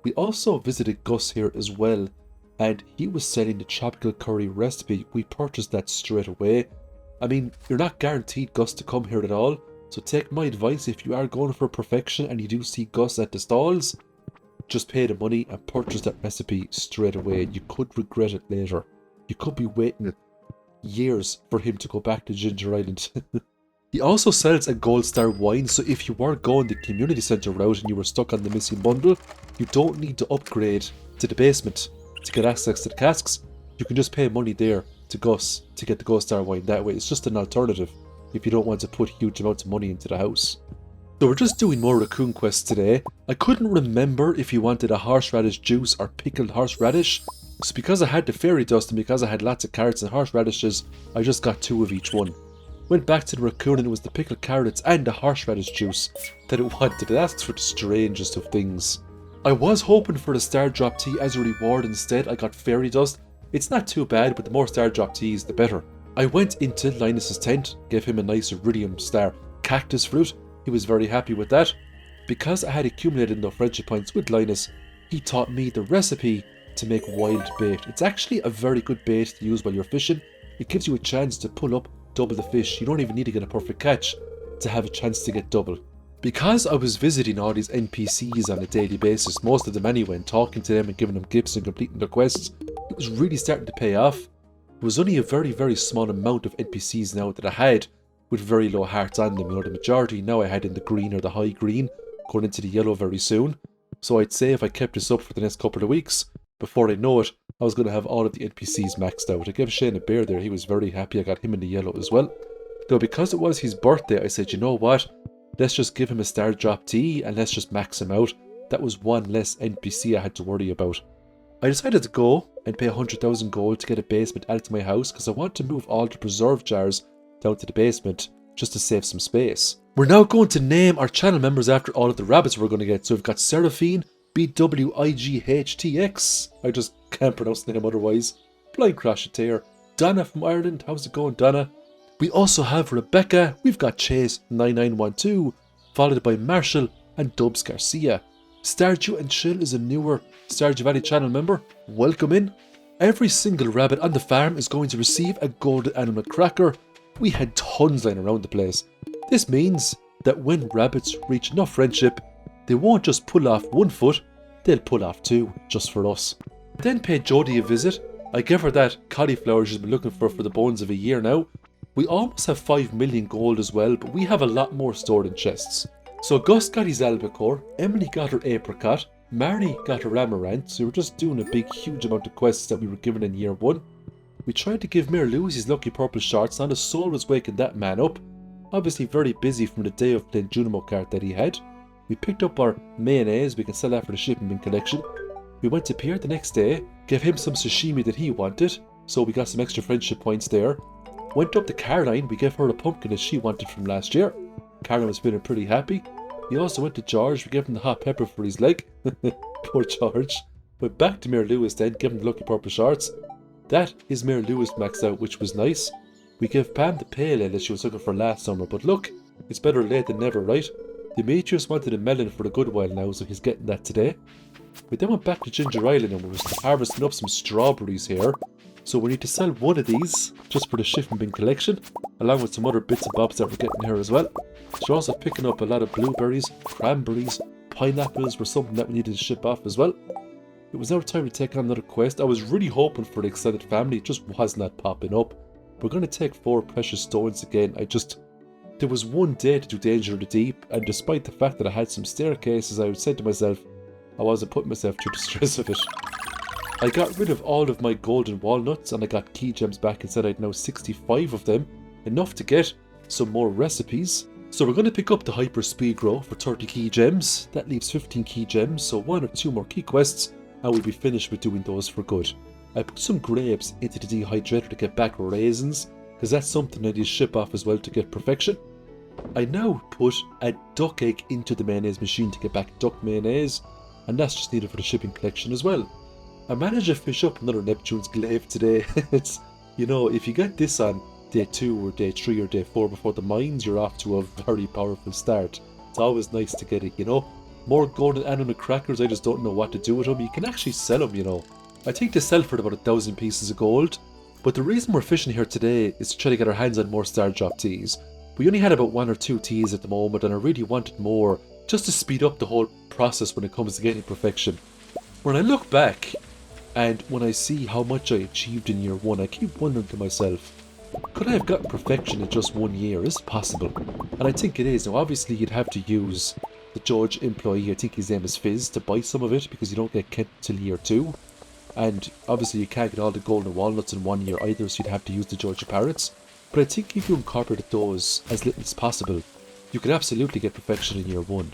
We also visited Gus here as well, and he was selling the tropical curry recipe. We purchased that straight away. I mean, you're not guaranteed Gus to come here at all, so take my advice if you are going for perfection and you do see Gus at the stalls. just pay the money and purchase that recipe straight away. You could regret it later. You could be waiting years for him to go back to Ginger Island. He also sells a gold star wine, so if you were going the community centre route and you were stuck on the missing bundle, you don't need to upgrade to the basement to get access to the casks. You can just pay money there to Gus to get the gold star wine that way. It's just an alternative if you don't want to put huge amounts of money into the house. So we're just doing more raccoon quests today. I couldn't remember if you wanted a horseradish juice or pickled horseradish. So because I had the fairy dust and because I had lots of carrots and horseradishes, I just got 2 of each one. Went back to the raccoon and it was the pickled carrots and the horseradish juice that it wanted. It asked for the strangest of things. I was hoping for the star drop tea as a reward. Instead I got fairy dust. It's not too bad, but the more star drop teas the better. I went into Linus's tent, gave him a nice iridium star cactus fruit. He was very happy with that. Because I had accumulated enough friendship points with Linus, he taught me the recipe to make wild bait. It's actually a very good bait to use while you're fishing. It gives you a chance to pull up double the fish. You don't even need to get a perfect catch to have a chance to get double. Because I was visiting all these NPCs on a daily basis, most of them anyway, and talking to them and giving them gifts and completing their quests, it was really starting to pay off. There was only a very, very small amount of NPCs now that I had with very low hearts on them. You know, the majority now I had in the green or the high green, going into the yellow very soon. So I'd say if I kept this up for the next couple of weeks, before I know it, I was going to have all of the NPCs maxed out. I gave Shane a bear there. He was very happy. I got him in the yellow as well. Though because it was his birthday, I said, you know what? Let's just give him a star drop tea and let's just max him out. That was one less NPC I had to worry about. I decided to go and pay 100,000 gold to get a basement added to my house because I want to move all the preserve jars down to the basement just to save some space. We're now going to name our channel members after all of the rabbits we're going to get. So we've got Seraphine, BWIGHTX. I just can't pronounce the name otherwise. Blind Crashateer. Donna from Ireland. How's it going, Donna? We also have Rebecca. We've got Chase9912, followed by Marshall and Dubs Garcia. Stardew and Chill is a newer Stardew Valley channel member. Welcome in. Every single rabbit on the farm is going to receive a golden animal cracker. We had tons lying around the place. This means that when rabbits reach enough friendship, they won't just pull off 1 foot, they'll pull off 2 just for us. I then paid Jodie a visit. I gave her that cauliflower she's been looking for the bones of a year now. We almost have 5 million gold as well, but we have a lot more stored in chests. So Gus got his albacore, Emily got her apricot, Mary got her amaranth, so we were just doing a big huge amount of quests that we were given in year 1. We tried to give Mayor Lewis his lucky purple shorts, not a soul was waking that man up. Obviously very busy from the day of playing Junimo Kart that he had. We picked up our mayonnaise, we can sell that for the shipping bin collection. We went to Pier the next day, gave him some sashimi that he wanted, so we got some extra friendship points there. Went up to Caroline, we gave her a pumpkin that she wanted from last year. Caroline was feeling pretty happy. We also went to George, we gave him the hot pepper for his leg. Poor George. Went back to Mayor Lewis then, gave him the lucky purple shorts. That is Mayor Lewis maxed out, which was nice. We gave Pam the pale ale that she was looking for last summer, but look, it's better late than never, right? Demetrius wanted a melon for a good while now, so he's getting that today. We then went back to Ginger Island and we were harvesting up some strawberries here. So we need to sell one of these, just for the shipping bin collection, along with some other bits and bobs that we're getting here as well. So we're also picking up a lot of blueberries, cranberries, pineapples were something that we needed to ship off as well. It was now time to take on another quest. I was really hoping for the extended family, it just was not popping up. We're going to take 4 precious stones again. There was one day to do Danger of the Deep, and despite the fact that I had some staircases, I said to myself, I wasn't putting myself through the stress of it. I got rid of all of my golden walnuts and I got key gems back and said I'd now 65 of them, enough to get some more recipes. So we're going to pick up the Hyper Speed Grow for 30 key gems. That leaves 15 key gems, so 1 or 2 more key quests and we'll be finished with doing those for good. I put some grapes into the dehydrator to get back raisins, because that's something I need to ship off as well to get perfection. I now put a duck egg into the mayonnaise machine to get back duck mayonnaise, and that's just needed for the shipping collection as well. I managed to fish up another Neptune's glaive today. It's, you know, if you get this on day 2 or day 3 or day 4 before the mines, you're off to a very powerful start. It's always nice to get it, you know. More golden animal crackers, I just don't know what to do with them. You can actually sell them, you know. I think they sell for about 1,000 pieces of gold. But the reason we're fishing here today is to try to get our hands on more star drop teas. We only had about 1 or 2 teas at the moment and I really wanted more just to speed up the whole process when it comes to getting perfection. When I look back, and when I see how much I achieved in year 1, I keep wondering to myself, could I have gotten perfection in just 1 year? Is it possible? And I think it is. Now obviously you'd have to use the judge employee, I think his name is Fizz, to buy some of it, because you don't get kept till year 2. And obviously you can't get all the golden walnuts in 1 year either, so you'd have to use the judge parrots. But I think if you incorporated those as little as possible, you could absolutely get perfection in year 1.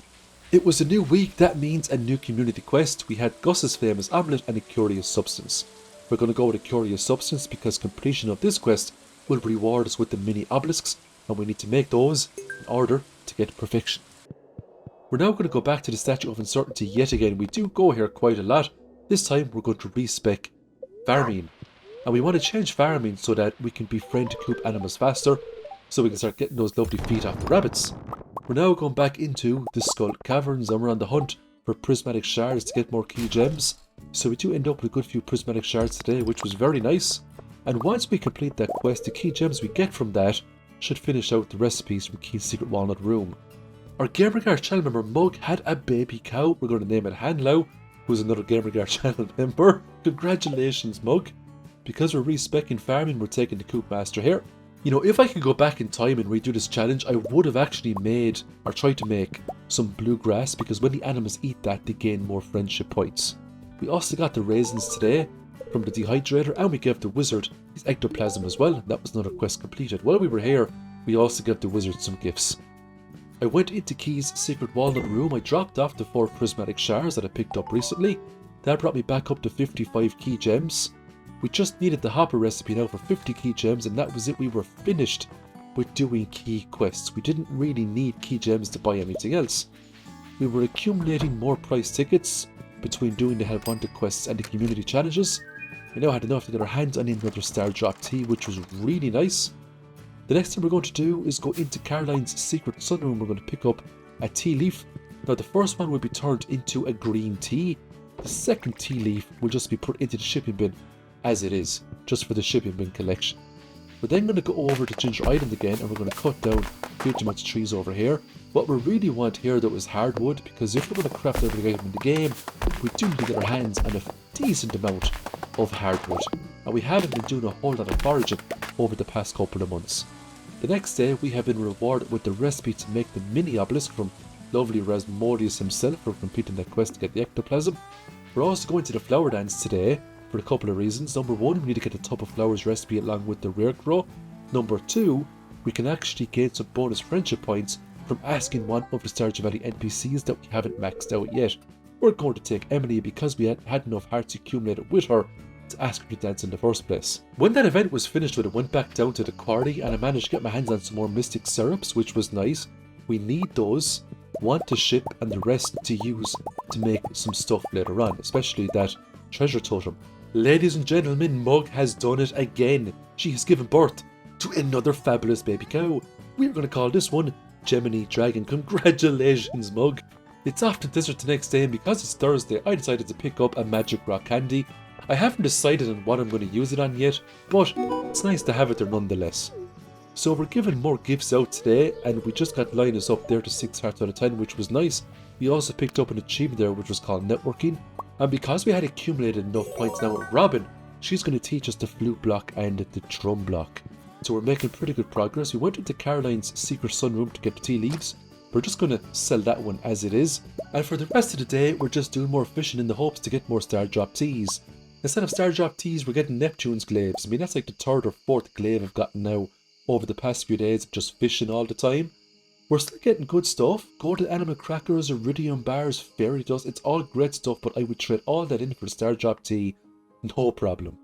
It was a new week, that means a new community quest. We had Gus's famous omelette and a curious substance. We're going to go with a curious substance because completion of this quest will reward us with the mini obelisks, and we need to make those in order to get perfection. We're now going to go back to the Statue of Uncertainty yet again. We do go here quite a lot. This time we're going to respec farming. And we want to change farming so that we can befriend coop animals faster, so we can start getting those lovely feet off the rabbits. We're now going back into the Skull Caverns and we're on the hunt for prismatic shards to get more key gems. So we do end up with a good few prismatic shards today, which was very nice. And once we complete that quest, the key gems we get from that should finish out the recipes from Key's Secret Walnut Room. Our GamerGuard channel member Mug had a baby cow. We're going to name it Hanlow, who's another GamerGuard channel member. Congratulations, Mug. Because we're respecing farming, we're taking the Coop Master here. You know, if I could go back in time and redo this challenge, I would have actually made, or tried to make, some bluegrass, because when the animals eat that, they gain more friendship points. We also got the raisins today from the dehydrator, and we gave the wizard his ectoplasm as well. That was another quest completed. While we were here, we also gave the wizard some gifts. I went into Key's Secret Walnut Room. I dropped off the 4 prismatic shards that I picked up recently. That brought me back up to 55 key gems. We just needed the hopper recipe now for 50 key gems, and that was it. We were finished with doing key quests. We didn't really need key gems to buy anything else. We were accumulating more prize tickets between doing the Help Wanted quests and the community challenges. We now had enough to get our hands on another Star Drop tea, which was really nice. The next thing we're going to do is go into Caroline's Secret Sunroom. We're going to pick up a tea leaf. Now the first one will be turned into a green tea. The second tea leaf will just be put into the shipping bin as it is, just for the shipping bin collection. We're then going to go over to Ginger Island again, and we're going to cut down huge amounts of trees over here. What we really want here though is hardwood, because if we're going to craft every item in the game, we do need to get our hands on a decent amount of hardwood. And we haven't been doing a whole lot of foraging over the past couple of months. The next day we have been rewarded with the recipe to make the mini obelisk from lovely Rasmodius himself for completing that quest to get the ectoplasm. We're also going to the flower dance today for a couple of reasons. Number 1, we need to get the Tub of Flowers recipe along with the rare grow. Number 2, we can actually gain some bonus friendship points from asking one of the Stardew Valley NPCs that we haven't maxed out yet. We're going to take Emily because we had enough hearts accumulated with her to ask her to dance in the first place. When that event was finished with it, went back down to the quarry and I managed to get my hands on some more mystic syrups, which was nice. We need those, one to ship and the rest to use to make some stuff later on, especially that treasure totem. Ladies and gentlemen, Mug has done it again. She has given birth to another fabulous baby cow. We're going to call this one Gemini Dragon. Congratulations, Mug. It's off to Desert the next day, and because it's Thursday, I decided to pick up a magic rock candy. I haven't decided on what I'm going to use it on yet, but it's nice to have it there nonetheless. So we're giving more gifts out today, and we just got Linus up there to 6 hearts out of 10, which was nice. We also picked up an achievement there, which was called networking. And because we had accumulated enough points now with Robin, she's going to teach us the flute block and the drum block. So we're making pretty good progress. We went into Caroline's Secret Sunroom to get the tea leaves. We're just going to sell that one as it is. And for the rest of the day, we're just doing more fishing in the hopes to get more Star Drop teas. Instead of Star Drop teas, we're getting Neptune's glaives. I mean, that's like the 3rd or 4th glaive I've gotten now over the past few days of just fishing all the time. We're still getting good stuff. Golden animal crackers, iridium bars, fairy dust. It's all great stuff, but I would trade all that in for the Star Drop tea. No problem.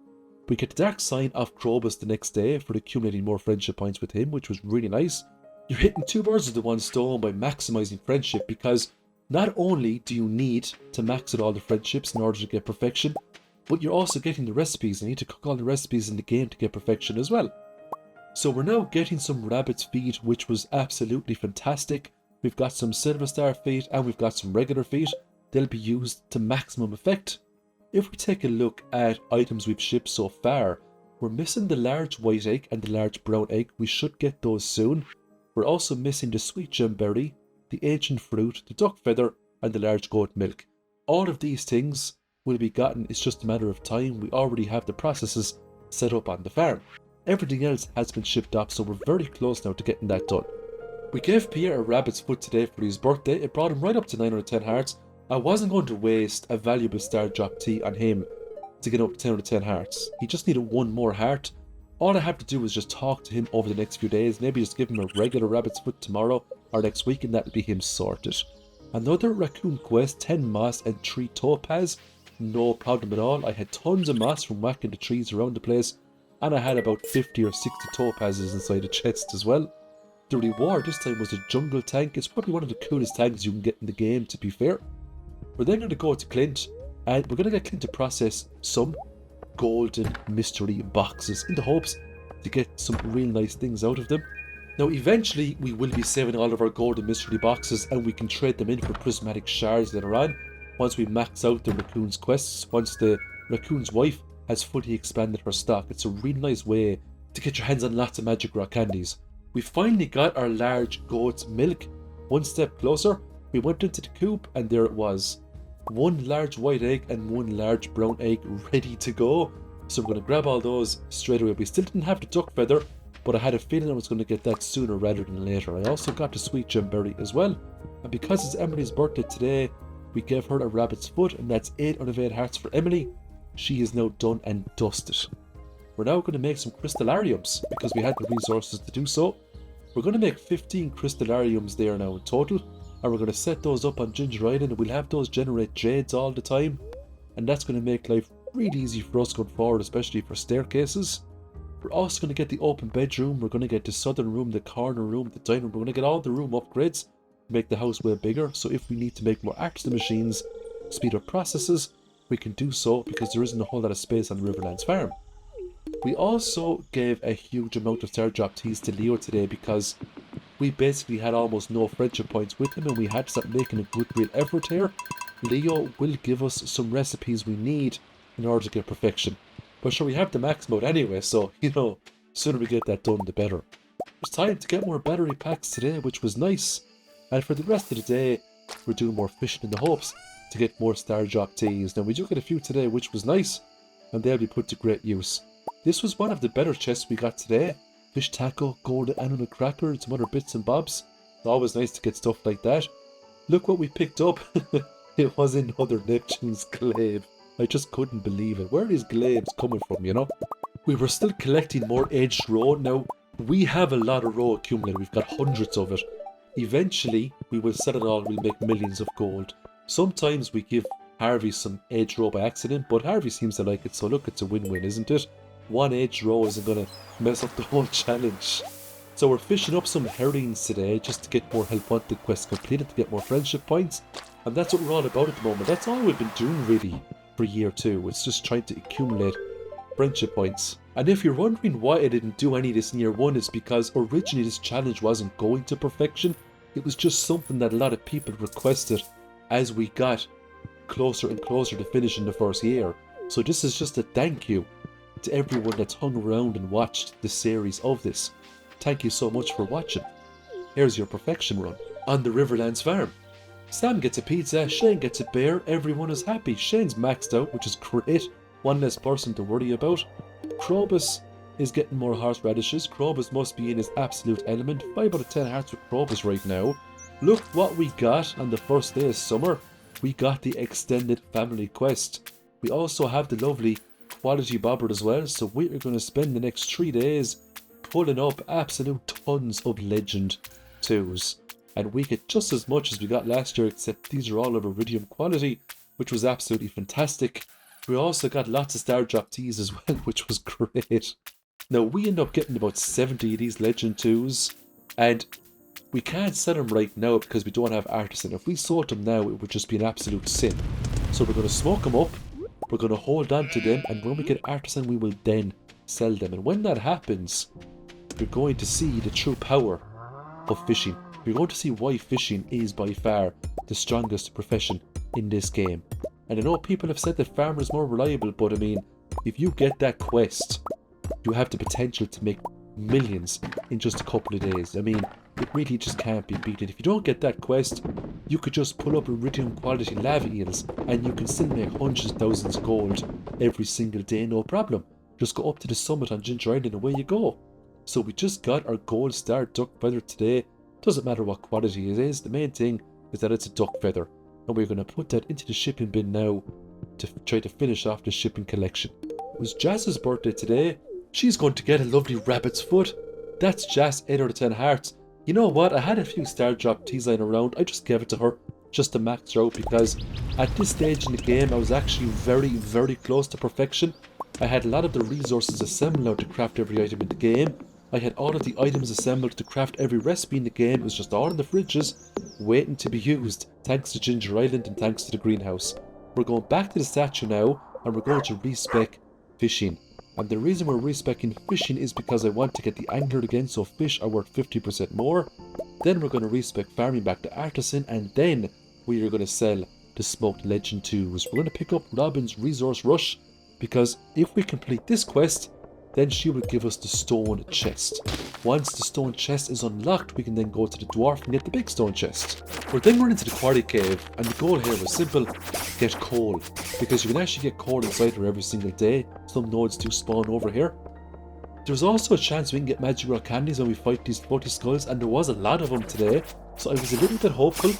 We get the Dark Sign of Krobus the next day for accumulating more friendship points with him, which was really nice. You're hitting 2 birds with the one stone by maximizing friendship, because not only do you need to max out all the friendships in order to get perfection, but you're also getting the recipes. You need to cook all the recipes in the game to get perfection as well. So we're now getting some rabbit's feet, which was absolutely fantastic. We've got some silver star feet and we've got some regular feet. They'll be used to maximum effect. If we take a look at items we've shipped so far, we're missing the large white egg and the large brown egg. We should get those soon. We're also missing the sweet gem berry, the ancient fruit, the duck feather, and the large goat milk. All of these things will be gotten, it's just a matter of time. We already have the processes set up on the farm. Everything else has been shipped off, so we're very close now to getting that done. We gave Pierre a rabbit's foot today for his birthday. It brought him right up to 9 out of 10 hearts. I wasn't going to waste a valuable star drop tea on him to get up to 10 out of 10 hearts. He just needed one more heart. All I have to do is just talk to him over the next few days, maybe just give him a regular rabbit's foot tomorrow or next week, and that'll be him sorted. Another raccoon quest, 10 moss and 3 topaz. No problem at all. I had tons of moss from whacking the trees around the place, and I had about 50 or 60 topazes inside the chest as well. The reward this time was a jungle tank. It's probably one of the coolest tanks you can get in the game, to be fair. We're then going to go to Clint, and we're going to get Clint to process some golden mystery boxes in the hopes to get some real nice things out of them. Now eventually we will be saving all of our golden mystery boxes, and we can trade them in for prismatic shards later on once we max out the raccoon's quests, once the raccoon's wife has fully expanded her stock. It's a really nice way to get your hands on lots of magic rock candies. We finally got our large goat's milk. One step closer, we went into the coop and there it was. One large white egg and one large brown egg ready to go. So I'm going to grab all those straight away. We still didn't have the duck feather, but I had a feeling I was going to get that sooner rather than later. I also got the sweet gemberry as well. And because it's Emily's birthday today, we gave her a rabbit's foot, and that's 8 out of 8 hearts for Emily. She is now done and dusted. We're now going to make some crystallariums because we had the resources to do so. We're going to make 15 crystallariums there now in total, and we're going to set those up on Ginger Island, and we'll have those generate jades all the time, and that's going to make life really easy for us going forward, especially for staircases. We're also going to get the open bedroom. We're going to get the southern room, the corner room, the dining room. We're going to get all the room upgrades to make the house way bigger, so if we need to make more artisan machines, speed up processes, we can do so because there isn't a whole lot of space on Riverlands farm. We also gave a huge amount of star drop teas to Leo today because we basically had almost no friendship points with him, and we had to start making a good real effort here. Leo will give us some recipes we need in order to get perfection. But sure, we have the max mode anyway, so, sooner we get that done, the better. It was time to get more battery packs today, which was nice. And for the rest of the day, we're doing more fishing in the hopes to get more star drop teas. Now, we do get a few today, which was nice, and they'll be put to great use. This was one of the better chests we got today. Fish tackle, golden animal cracker, some other bits and bobs. It's always nice to get stuff like that. Look what we picked up. It was another Neptune's glaive. I just couldn't believe it. Where are these glaives coming from, We were still collecting more aged roe. Now, we have a lot of roe accumulated. We've got hundreds of it. Eventually, we will sell it all. We'll make millions of gold. Sometimes we give Harvey some aged roe by accident, but Harvey seems to like it, so look, it's a win-win, isn't it? One aged roe isn't going to mess up the whole challenge. So we're fishing up some herrings today just to get more help wanted quests completed, to get more friendship points. And that's what we're all about at the moment. That's all we've been doing really for year 2. It's just trying to accumulate friendship points. And if you're wondering why I didn't do any of this in year 1, it's because originally this challenge wasn't going to perfection. It was just something that a lot of people requested as we got closer and closer to finishing the first year. So this is just a thank you to everyone that's hung around and watched the series of this. Thank you so much for watching. Here's your perfection run on the Riverlands farm. Sam gets a pizza, Shane gets a bear, everyone is happy. Shane's maxed out, which is great. One less person to worry about. Krobus is getting more horseradishes. Krobus must be in his absolute element. 5 out of 10 hearts with Krobus right now. Look what we got on the first day of summer. We got the extended family quest. We also have the lovely quality bobber as well, so we are going to spend the next 3 days pulling up absolute tons of legend 2s. And we get just as much as we got last year, except these are all of iridium quality, which was absolutely fantastic. We also got lots of star drop teas as well, which was great. Now we end up getting about 70 of these legend 2s, and we can't sell them right now because we don't have artisan. If we sold them now, it would just be an absolute sin. So we're going to smoke them up, we're going to hold on to them, and when we get artisan, we will then sell them. And when that happens, you're going to see the true power of fishing. You're going to see why fishing is by far the strongest profession in this game. And I know people have said that farmer is more reliable, but I mean, if you get that quest, you have the potential to make millions in just a couple of days. I mean, it really just can't be beaten. If you don't get that quest, you could just pull up iridium quality lava eels and you can still make hundreds of thousands of gold every single day, no problem. Just go up to the summit on Ginger Island and away you go. So we just got our gold star duck feather today. Doesn't matter what quality it is, the main thing is that it's a duck feather. And we're going to put that into the shipping bin now to try to finish off the shipping collection. It was Jazz's birthday today. She's going to get a lovely rabbit's foot. That's Jazz 8 out of 10 hearts. You know what, I had a few star drop teas lying around. I just gave it to her just to max her out because at this stage in the game I was actually very close to perfection. I had a lot of the resources assembled now to craft every item in the game. I had all of the items assembled to craft every recipe in the game. It was just all in the fridges waiting to be used, thanks to Ginger Island and thanks to the greenhouse. We're going back to the statue now and we're going to respec fishing. And the reason we're respecing fishing is because I want to get the angler again, so fish are worth 50% more. Then we're going to respec farming back to artisan, and then we are going to sell the smoked legend 2s. We're going to pick up Robin's resource rush, because if we complete this quest, then she will give us the stone chest. Once the stone chest is unlocked, we can then go to the dwarf and get the big stone chest. We're then running to the quarry cave, and the goal here was simple: get coal. Because you can actually get coal inside her every single day. Some nodes do spawn over here. There's also a chance we can get magic rock candies when we fight these floaty skulls, and there was a lot of them today, so I was a little bit hopeful.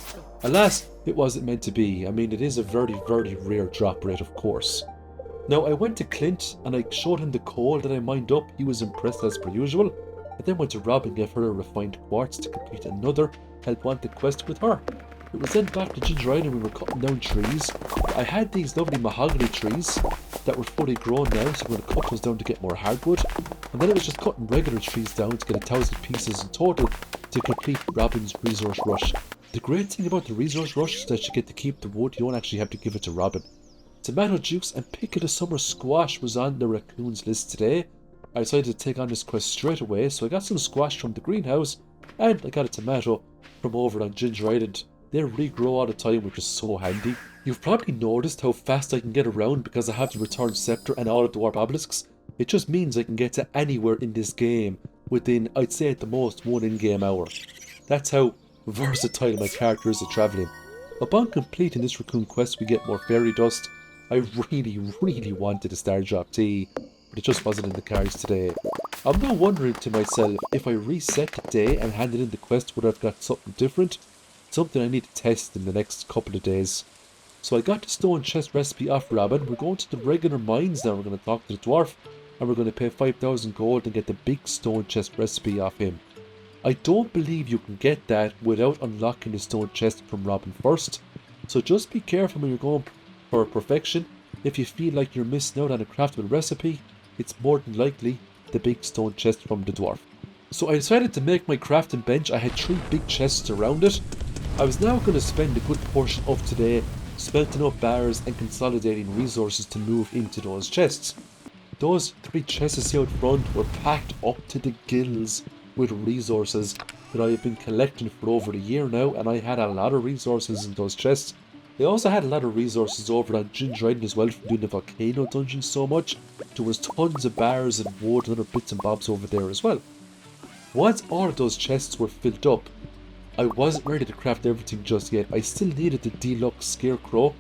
Alas, it wasn't meant to be. I mean, it is a very rare drop rate, of course. Now, I went to Clint and I showed him the coal that I mined up. He was impressed as per usual. I then went to Rob and gave her a refined quartz to complete another help wanted quest with her. It was then back to Ginger Island and we were cutting down trees. I had these lovely mahogany trees that were fully grown now, so we're going to cut those down to get more hardwood. And then it was just cutting regular trees down to get 1,000 pieces in total to complete Robin's resource rush. The great thing about the resource rush is that you get to keep the wood, you don't actually have to give it to Robin. Tomato juice and pickle of summer squash was on the raccoons list today. I decided to take on this quest straight away, so I got some squash from the greenhouse and I got a tomato from over on Ginger Island. They regrow all the time, which is so handy. You've probably noticed how fast I can get around because I have the return scepter and all of the dwarf obelisks. It just means I can get to anywhere in this game within, I'd say at the most, 1 in-game hour. That's how versatile my character is at travelling. Upon completing this raccoon quest we get more fairy dust. I really wanted a star drop tea, but it just wasn't in the cards today. I'm now wondering to myself, if I reset the day and handed in the quest, would I have got something different? Something I need to test in the next couple of days. So I got the stone chest recipe off Robin. We're going to the regular mines now. We're going to talk to the dwarf and we're going to pay 5,000 gold and get the big stone chest recipe off him. I don't believe you can get that without unlocking the stone chest from Robin first. So just be careful when you're going for perfection. If you feel like you're missing out on a craftable recipe, it's more than likely the big stone chest from the dwarf. So I decided to make my crafting bench. I had 3 big chests around it. I was now going to spend a good portion of today smelting up bars and consolidating resources to move into those chests. Those 3 chests here out front were packed up to the gills with resources that I have been collecting for over a year now, and I had a lot of resources in those chests. I also had a lot of resources over on Ginger Island as well from doing the Volcano dungeon so much. There was tons of bars and wood and other bits and bobs over there as well. Once all of those chests were filled up, I wasn't ready to craft everything just yet. I still needed the deluxe scarecrow.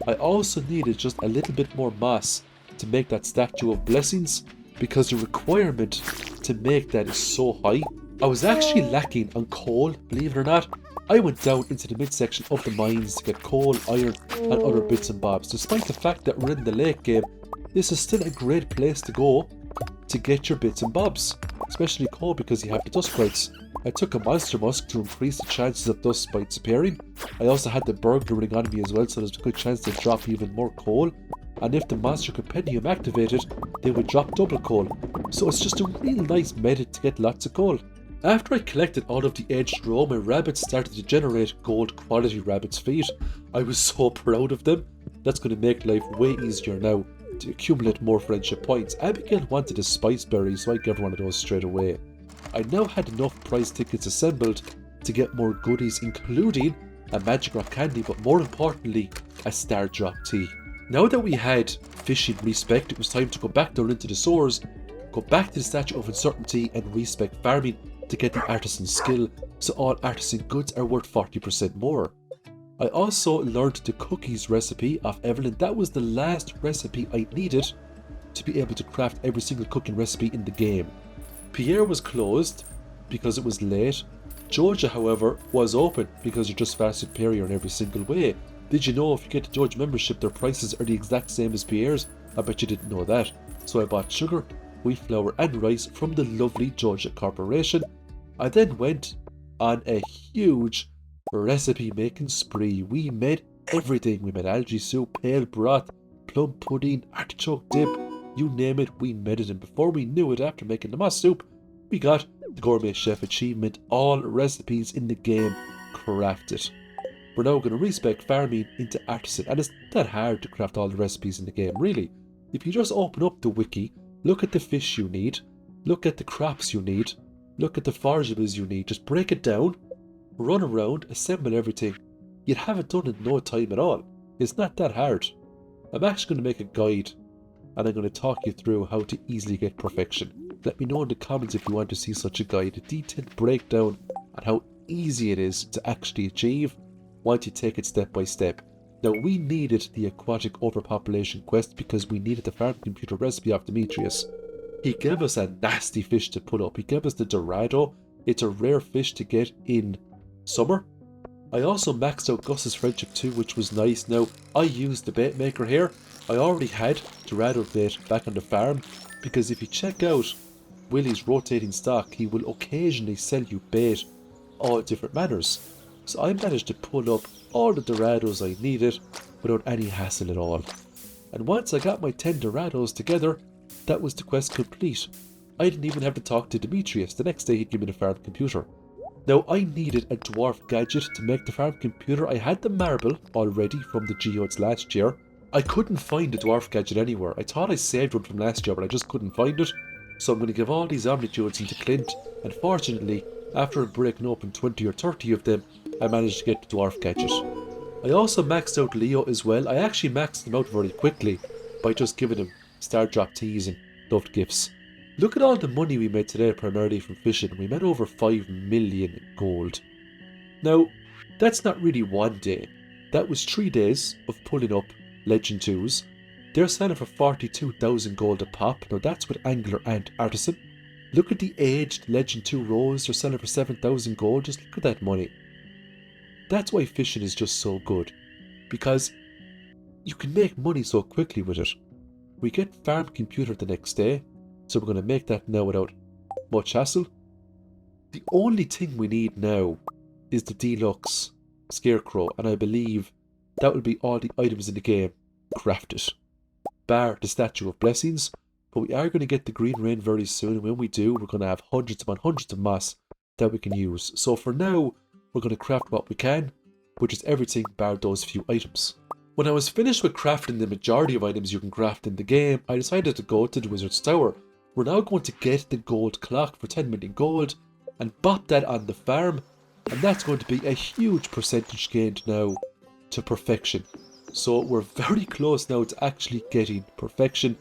I also needed just a little bit more moss to make that statue of blessings, because the requirement to make that is so high. I was actually lacking on coal, believe it or not. I went down into the midsection of the mines to get coal, iron and other bits and bobs. Despite the fact that we're in the late game, this is still a great place to go to get your bits and bobs, especially coal because you have the dust bites. I took a monster musk to increase the chances of dust bites appearing. I also had the burglar ring on me as well, so there's a good chance to drop even more coal. And if the monster compendium activated, they would drop double coal. So it's just a real nice method to get lots of coal. After I collected all of the edged row, my rabbits started to generate gold quality rabbit's feet. I was so proud of them. That's going to make life way easier now to accumulate more friendship points. Abigail wanted a spice berry, so I gave her one of those straight away. I now had enough prize tickets assembled to get more goodies, including a magic rock candy, but more importantly, a star drop tea. Now that we had fishing respect, it was time to go back down into the sewers, go back to the Statue of Uncertainty and respect farming. to get the artisan skill, so all artisan goods are worth 40% more. I also learned the cookies recipe off Evelyn. That was the last recipe I needed to be able to craft every single cooking recipe in the game. Pierre was closed because it was late. Georgia, however, was open because you're just far superior in every single way. Did you know if you get the Georgia membership, their prices are the exact same as Pierre's? I bet you didn't know that. So I bought sugar, wheat flour and rice from the lovely Georgia Corporation. I then went on a huge recipe making spree. We made everything. We made algae soup, pale broth, plum pudding, artichoke dip, you name it, we made it. And before we knew it, after making the moss soup, we got the Gourmet Chef achievement, all recipes in the game crafted. We're now going to respec farming into artisan, and it's not that hard to craft all the recipes in the game, really. If you just open up the wiki, look at the fish you need, look at the crops you need, look at the forageables you need, just break it down, run around, assemble everything. You'd have it done in no time at all. It's not that hard. I'm actually going to make a guide, and I'm going to talk you through how to easily get perfection. Let me know in the comments if you want to see such a guide, a detailed breakdown on how easy it is to actually achieve once you take it step by step. Now, we needed the aquatic overpopulation quest because we needed the farm computer recipe of Demetrius. He gave us a nasty fish to put up. He gave us the Dorado. It's a rare fish to get in summer. I also maxed out Gus's friendship too, which was nice. Now, I used the bait maker here. I already had Dorado bait back on the farm, because if you check out Willie's rotating stock, he will occasionally sell you bait all different manners. So I managed to pull up all the Dorados I needed without any hassle at all. And once I got my 10 Dorados together, that was the quest complete. I didn't even have to talk to Demetrius. The next day he'd give me the farm computer. Now, I needed a dwarf gadget to make the farm computer. I had the marble already from the geodes last year. I couldn't find the dwarf gadget anywhere. I thought I saved one from last year, but I just couldn't find it. So I'm going to give all these omnigeodes into Clint, and fortunately, after breaking open 20 or 30 of them, I managed to get the dwarf gadget. I also maxed out Leo as well. I actually maxed him out very quickly by just giving him star drop teas and loved gifts. Look at all the money we made today, primarily from fishing. We made over 5 million gold. Now, that's not really one day. That was 3 days of pulling up Legend 2s. They're selling for 42,000 gold a pop. Now that's with Angler and Artisan. Look at the aged Legend 2 rows. They're selling for 7,000 gold. Just look at that money. That's why fishing is just so good. Because you can make money so quickly with it. We get farm computer the next day. So we're going to make that now without much hassle. The only thing we need now is the deluxe scarecrow, and I believe that will be all the items in the game crafted, bar the Statue of Blessings. But we are going to get the green rain very soon, and when we do, we're going to have hundreds upon hundreds of moss that we can use. So for now, we're going to craft what we can, which is everything bar those few items. When I was finished with crafting the majority of items you can craft in the game, I decided to go to the Wizard's Tower. We're now going to get the gold clock for 10 million gold and bop that on the farm, and that's going to be a huge percentage gained now to perfection. So we're very close now to actually getting perfection,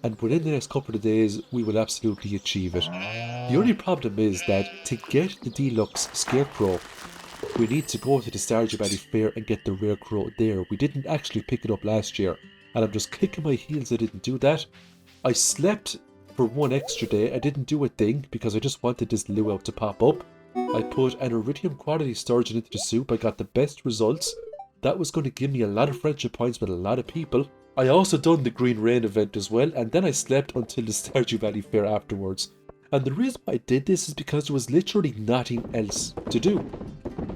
and within the next couple of days we will absolutely achieve it. The only problem is that to get the deluxe scarecrow, we need to go to the Stardew Valley Fair and get the rare crow there. We didn't actually pick it up last year, and I'm just kicking my heels I didn't do that. I slept for one extra day. I didn't do a thing because I just wanted this luau to pop up. I put an iridium quality sturgeon into the soup. I got the best results. That was going to give me a lot of friendship points with a lot of people. I also done the Green Rain event as well, and then I slept until the Stardew Valley Fair afterwards. And the reason why I did this is because there was literally nothing else to do.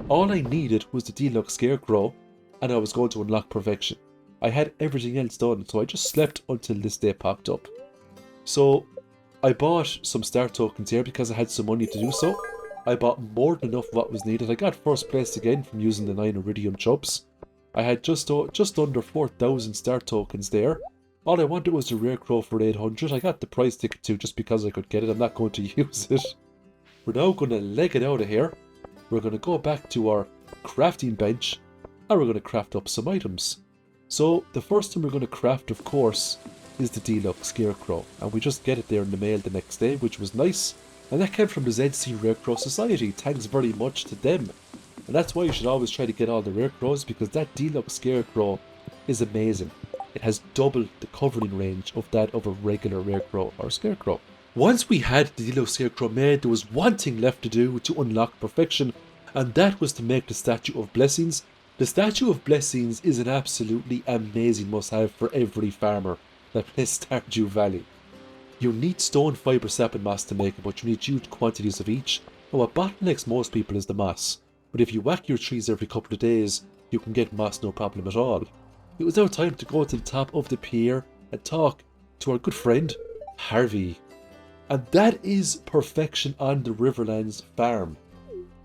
All I needed was the deluxe scarecrow, and I was going to unlock perfection. I had everything else done, so I just slept until this day popped up. So I bought some star tokens here because I had some money to do so. I bought more than enough of what was needed. I got first place again from using the 9 iridium chubs. I had just under 4,000 star tokens there. All I wanted was the rare crow for 800. I got the prize ticket too just because I could get it. I'm not going to use it. We're now going to leg it out of here. We're going to go back to our crafting bench and we're going to craft up some items. So the first thing we're going to craft, of course, is the deluxe scarecrow, and we just get it there in the mail the next day, which was nice. And that came from the ZC Rarecrow Society. Thanks very much to them. And that's why you should always try to get all the Rarecrows, because that deluxe scarecrow is amazing. It has double the covering range of that of a regular Rarecrow or scarecrow. Once we had the deluxe scarecrow made, there was one thing left to do to unlock perfection, and that was to make the Statue of Blessings. The Statue of Blessings is an absolutely amazing must-have for every farmer that plays Stardew Valley. You need stone, fibre, sap and moss to make it, but you need huge quantities of each. And what bottlenecks most people is the moss. But if you whack your trees every couple of days, you can get moss no problem at all. It was now time to go to the top of the pier and talk to our good friend, Harvey. And that is perfection on the Riverlands farm.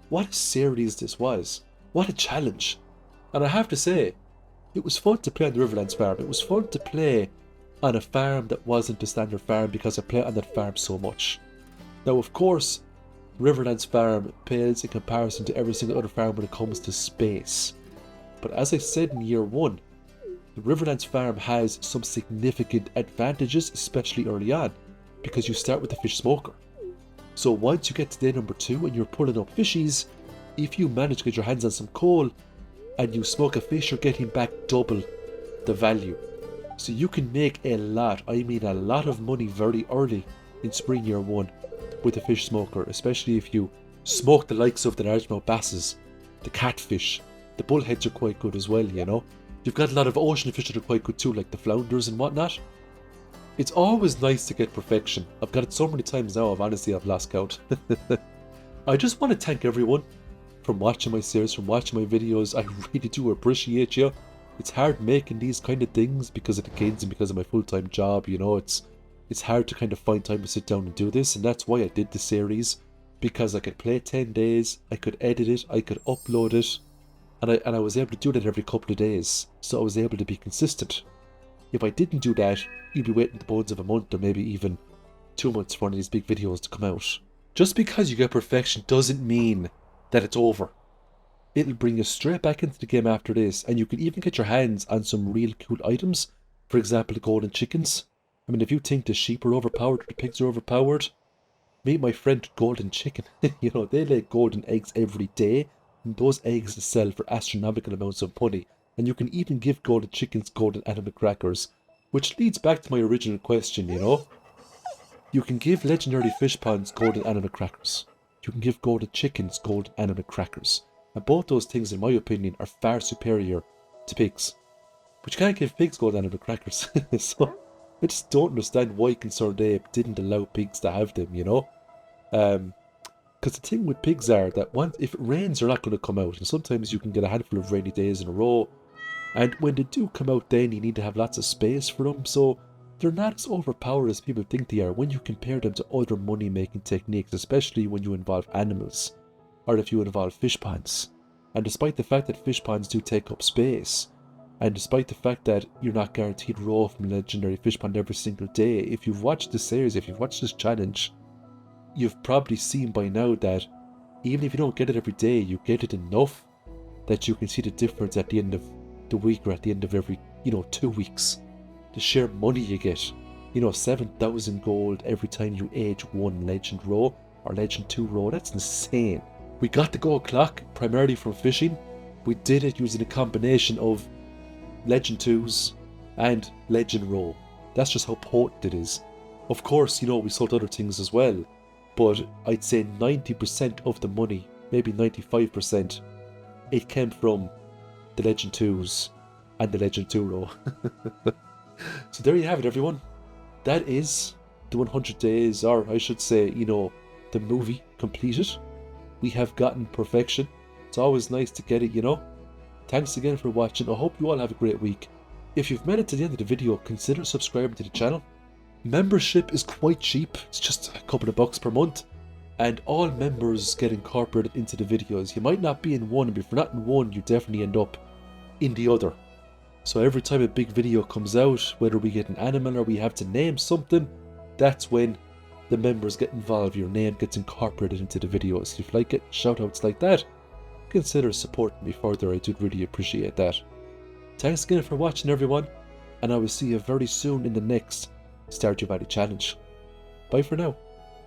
What a series this was. What a challenge. And I have to say, it was fun to play on the Riverlands farm. It was fun to play on a farm that wasn't a standard farm because I play on that farm so much. Now, of course, Riverlands farm pales in comparison to every single other farm when it comes to space. But as I said in year one, the Riverlands farm has some significant advantages, especially early on, because you start with the fish smoker. So once you get to day number 2 and you're pulling up fishies, if you manage to get your hands on some coal and you smoke a fish, you're getting back double the value. So you can make a lot, I mean a lot of money very early in spring year 1 with the fish smoker, especially if you smoke the likes of the largemouth basses, the catfish. The bullheads are quite good as well, you know. You've got a lot of ocean fish that are quite good too, like the flounders and whatnot. It's always nice to get perfection. I've got it so many times now, I've lost count. I just want to thank everyone from watching my series, from watching my videos. I really do appreciate you. It's hard making these kind of things because of the kids and because of my full-time job, you know. It's hard to kind of find time to sit down and do this, and that's why I did the series, because I could play 10 days, I could edit it, I could upload it, and I was able to do that every couple of days, so I was able to be consistent. If I didn't do that, you'd be waiting the bones of a month or maybe even 2 months for one of these big videos to come out. Just because you get perfection doesn't mean that it's over. It'll bring you straight back into the game after this, and you can even get your hands on some real cool items. For example, the golden chickens. I mean, if you think the sheep are overpowered or the pigs are overpowered, meet my friend Golden Chicken. You know, they lay golden eggs every day, and those eggs sell for astronomical amounts of money. And you can even give golden chickens golden animal crackers, which leads back to my original question, you know. You can give legendary fish ponds golden animal crackers. You can give golden chickens golden animal crackers. And both those things, in my opinion, are far superior to pigs. But you can't give pigs golden animal crackers. So I just don't understand why Concerned Ape didn't allow pigs to have them, you know. Because the thing with pigs are that if it rains, they're not going to come out. And sometimes you can get a handful of rainy days in a row. And when they do come out, then you need to have lots of space for them. So they're not as overpowered as people think they are when you compare them to other money-making techniques, especially when you involve animals, or if you involve fish ponds. And despite the fact that fish ponds do take up space, and despite the fact that you're not guaranteed raw from a legendary fish pond every single day, if you've watched this series, if you've watched this challenge, you've probably seen by now that even if you don't get it every day, you get it enough that you can see the difference at the end of the week or at the end of every, 2 weeks. The sheer money you get, 7,000 gold every time you age 1 legend row or legend 2 row, that's insane. We got the gold clock primarily from fishing. We did it using a combination of legend 2s and legend row. That's just how potent it is. Of course, we sold other things as well, but I'd say 90% of the money, maybe 95%, it came from the legend 2s and the legend 2 row. So there you have it, everyone. That is the 100 days, or I should say, the movie completed. We have gotten perfection. It's always nice to get it, Thanks again for watching. I hope you all have a great week. If you've made it to the end of the video, consider subscribing to the channel. Membership is quite cheap. It's just a couple of bucks per month. And all members get incorporated into the videos. You might not be in one, but if you're not in one, you definitely end up in the other. So every time a big video comes out, whether we get an animal or we have to name something, that's when the members get involved. Your name gets incorporated into the videos. If you like it, shoutouts like that, consider supporting me further. I do really appreciate that. Thanks again for watching, everyone, and I will see you very soon in the next Stardew Valley challenge. Bye for now.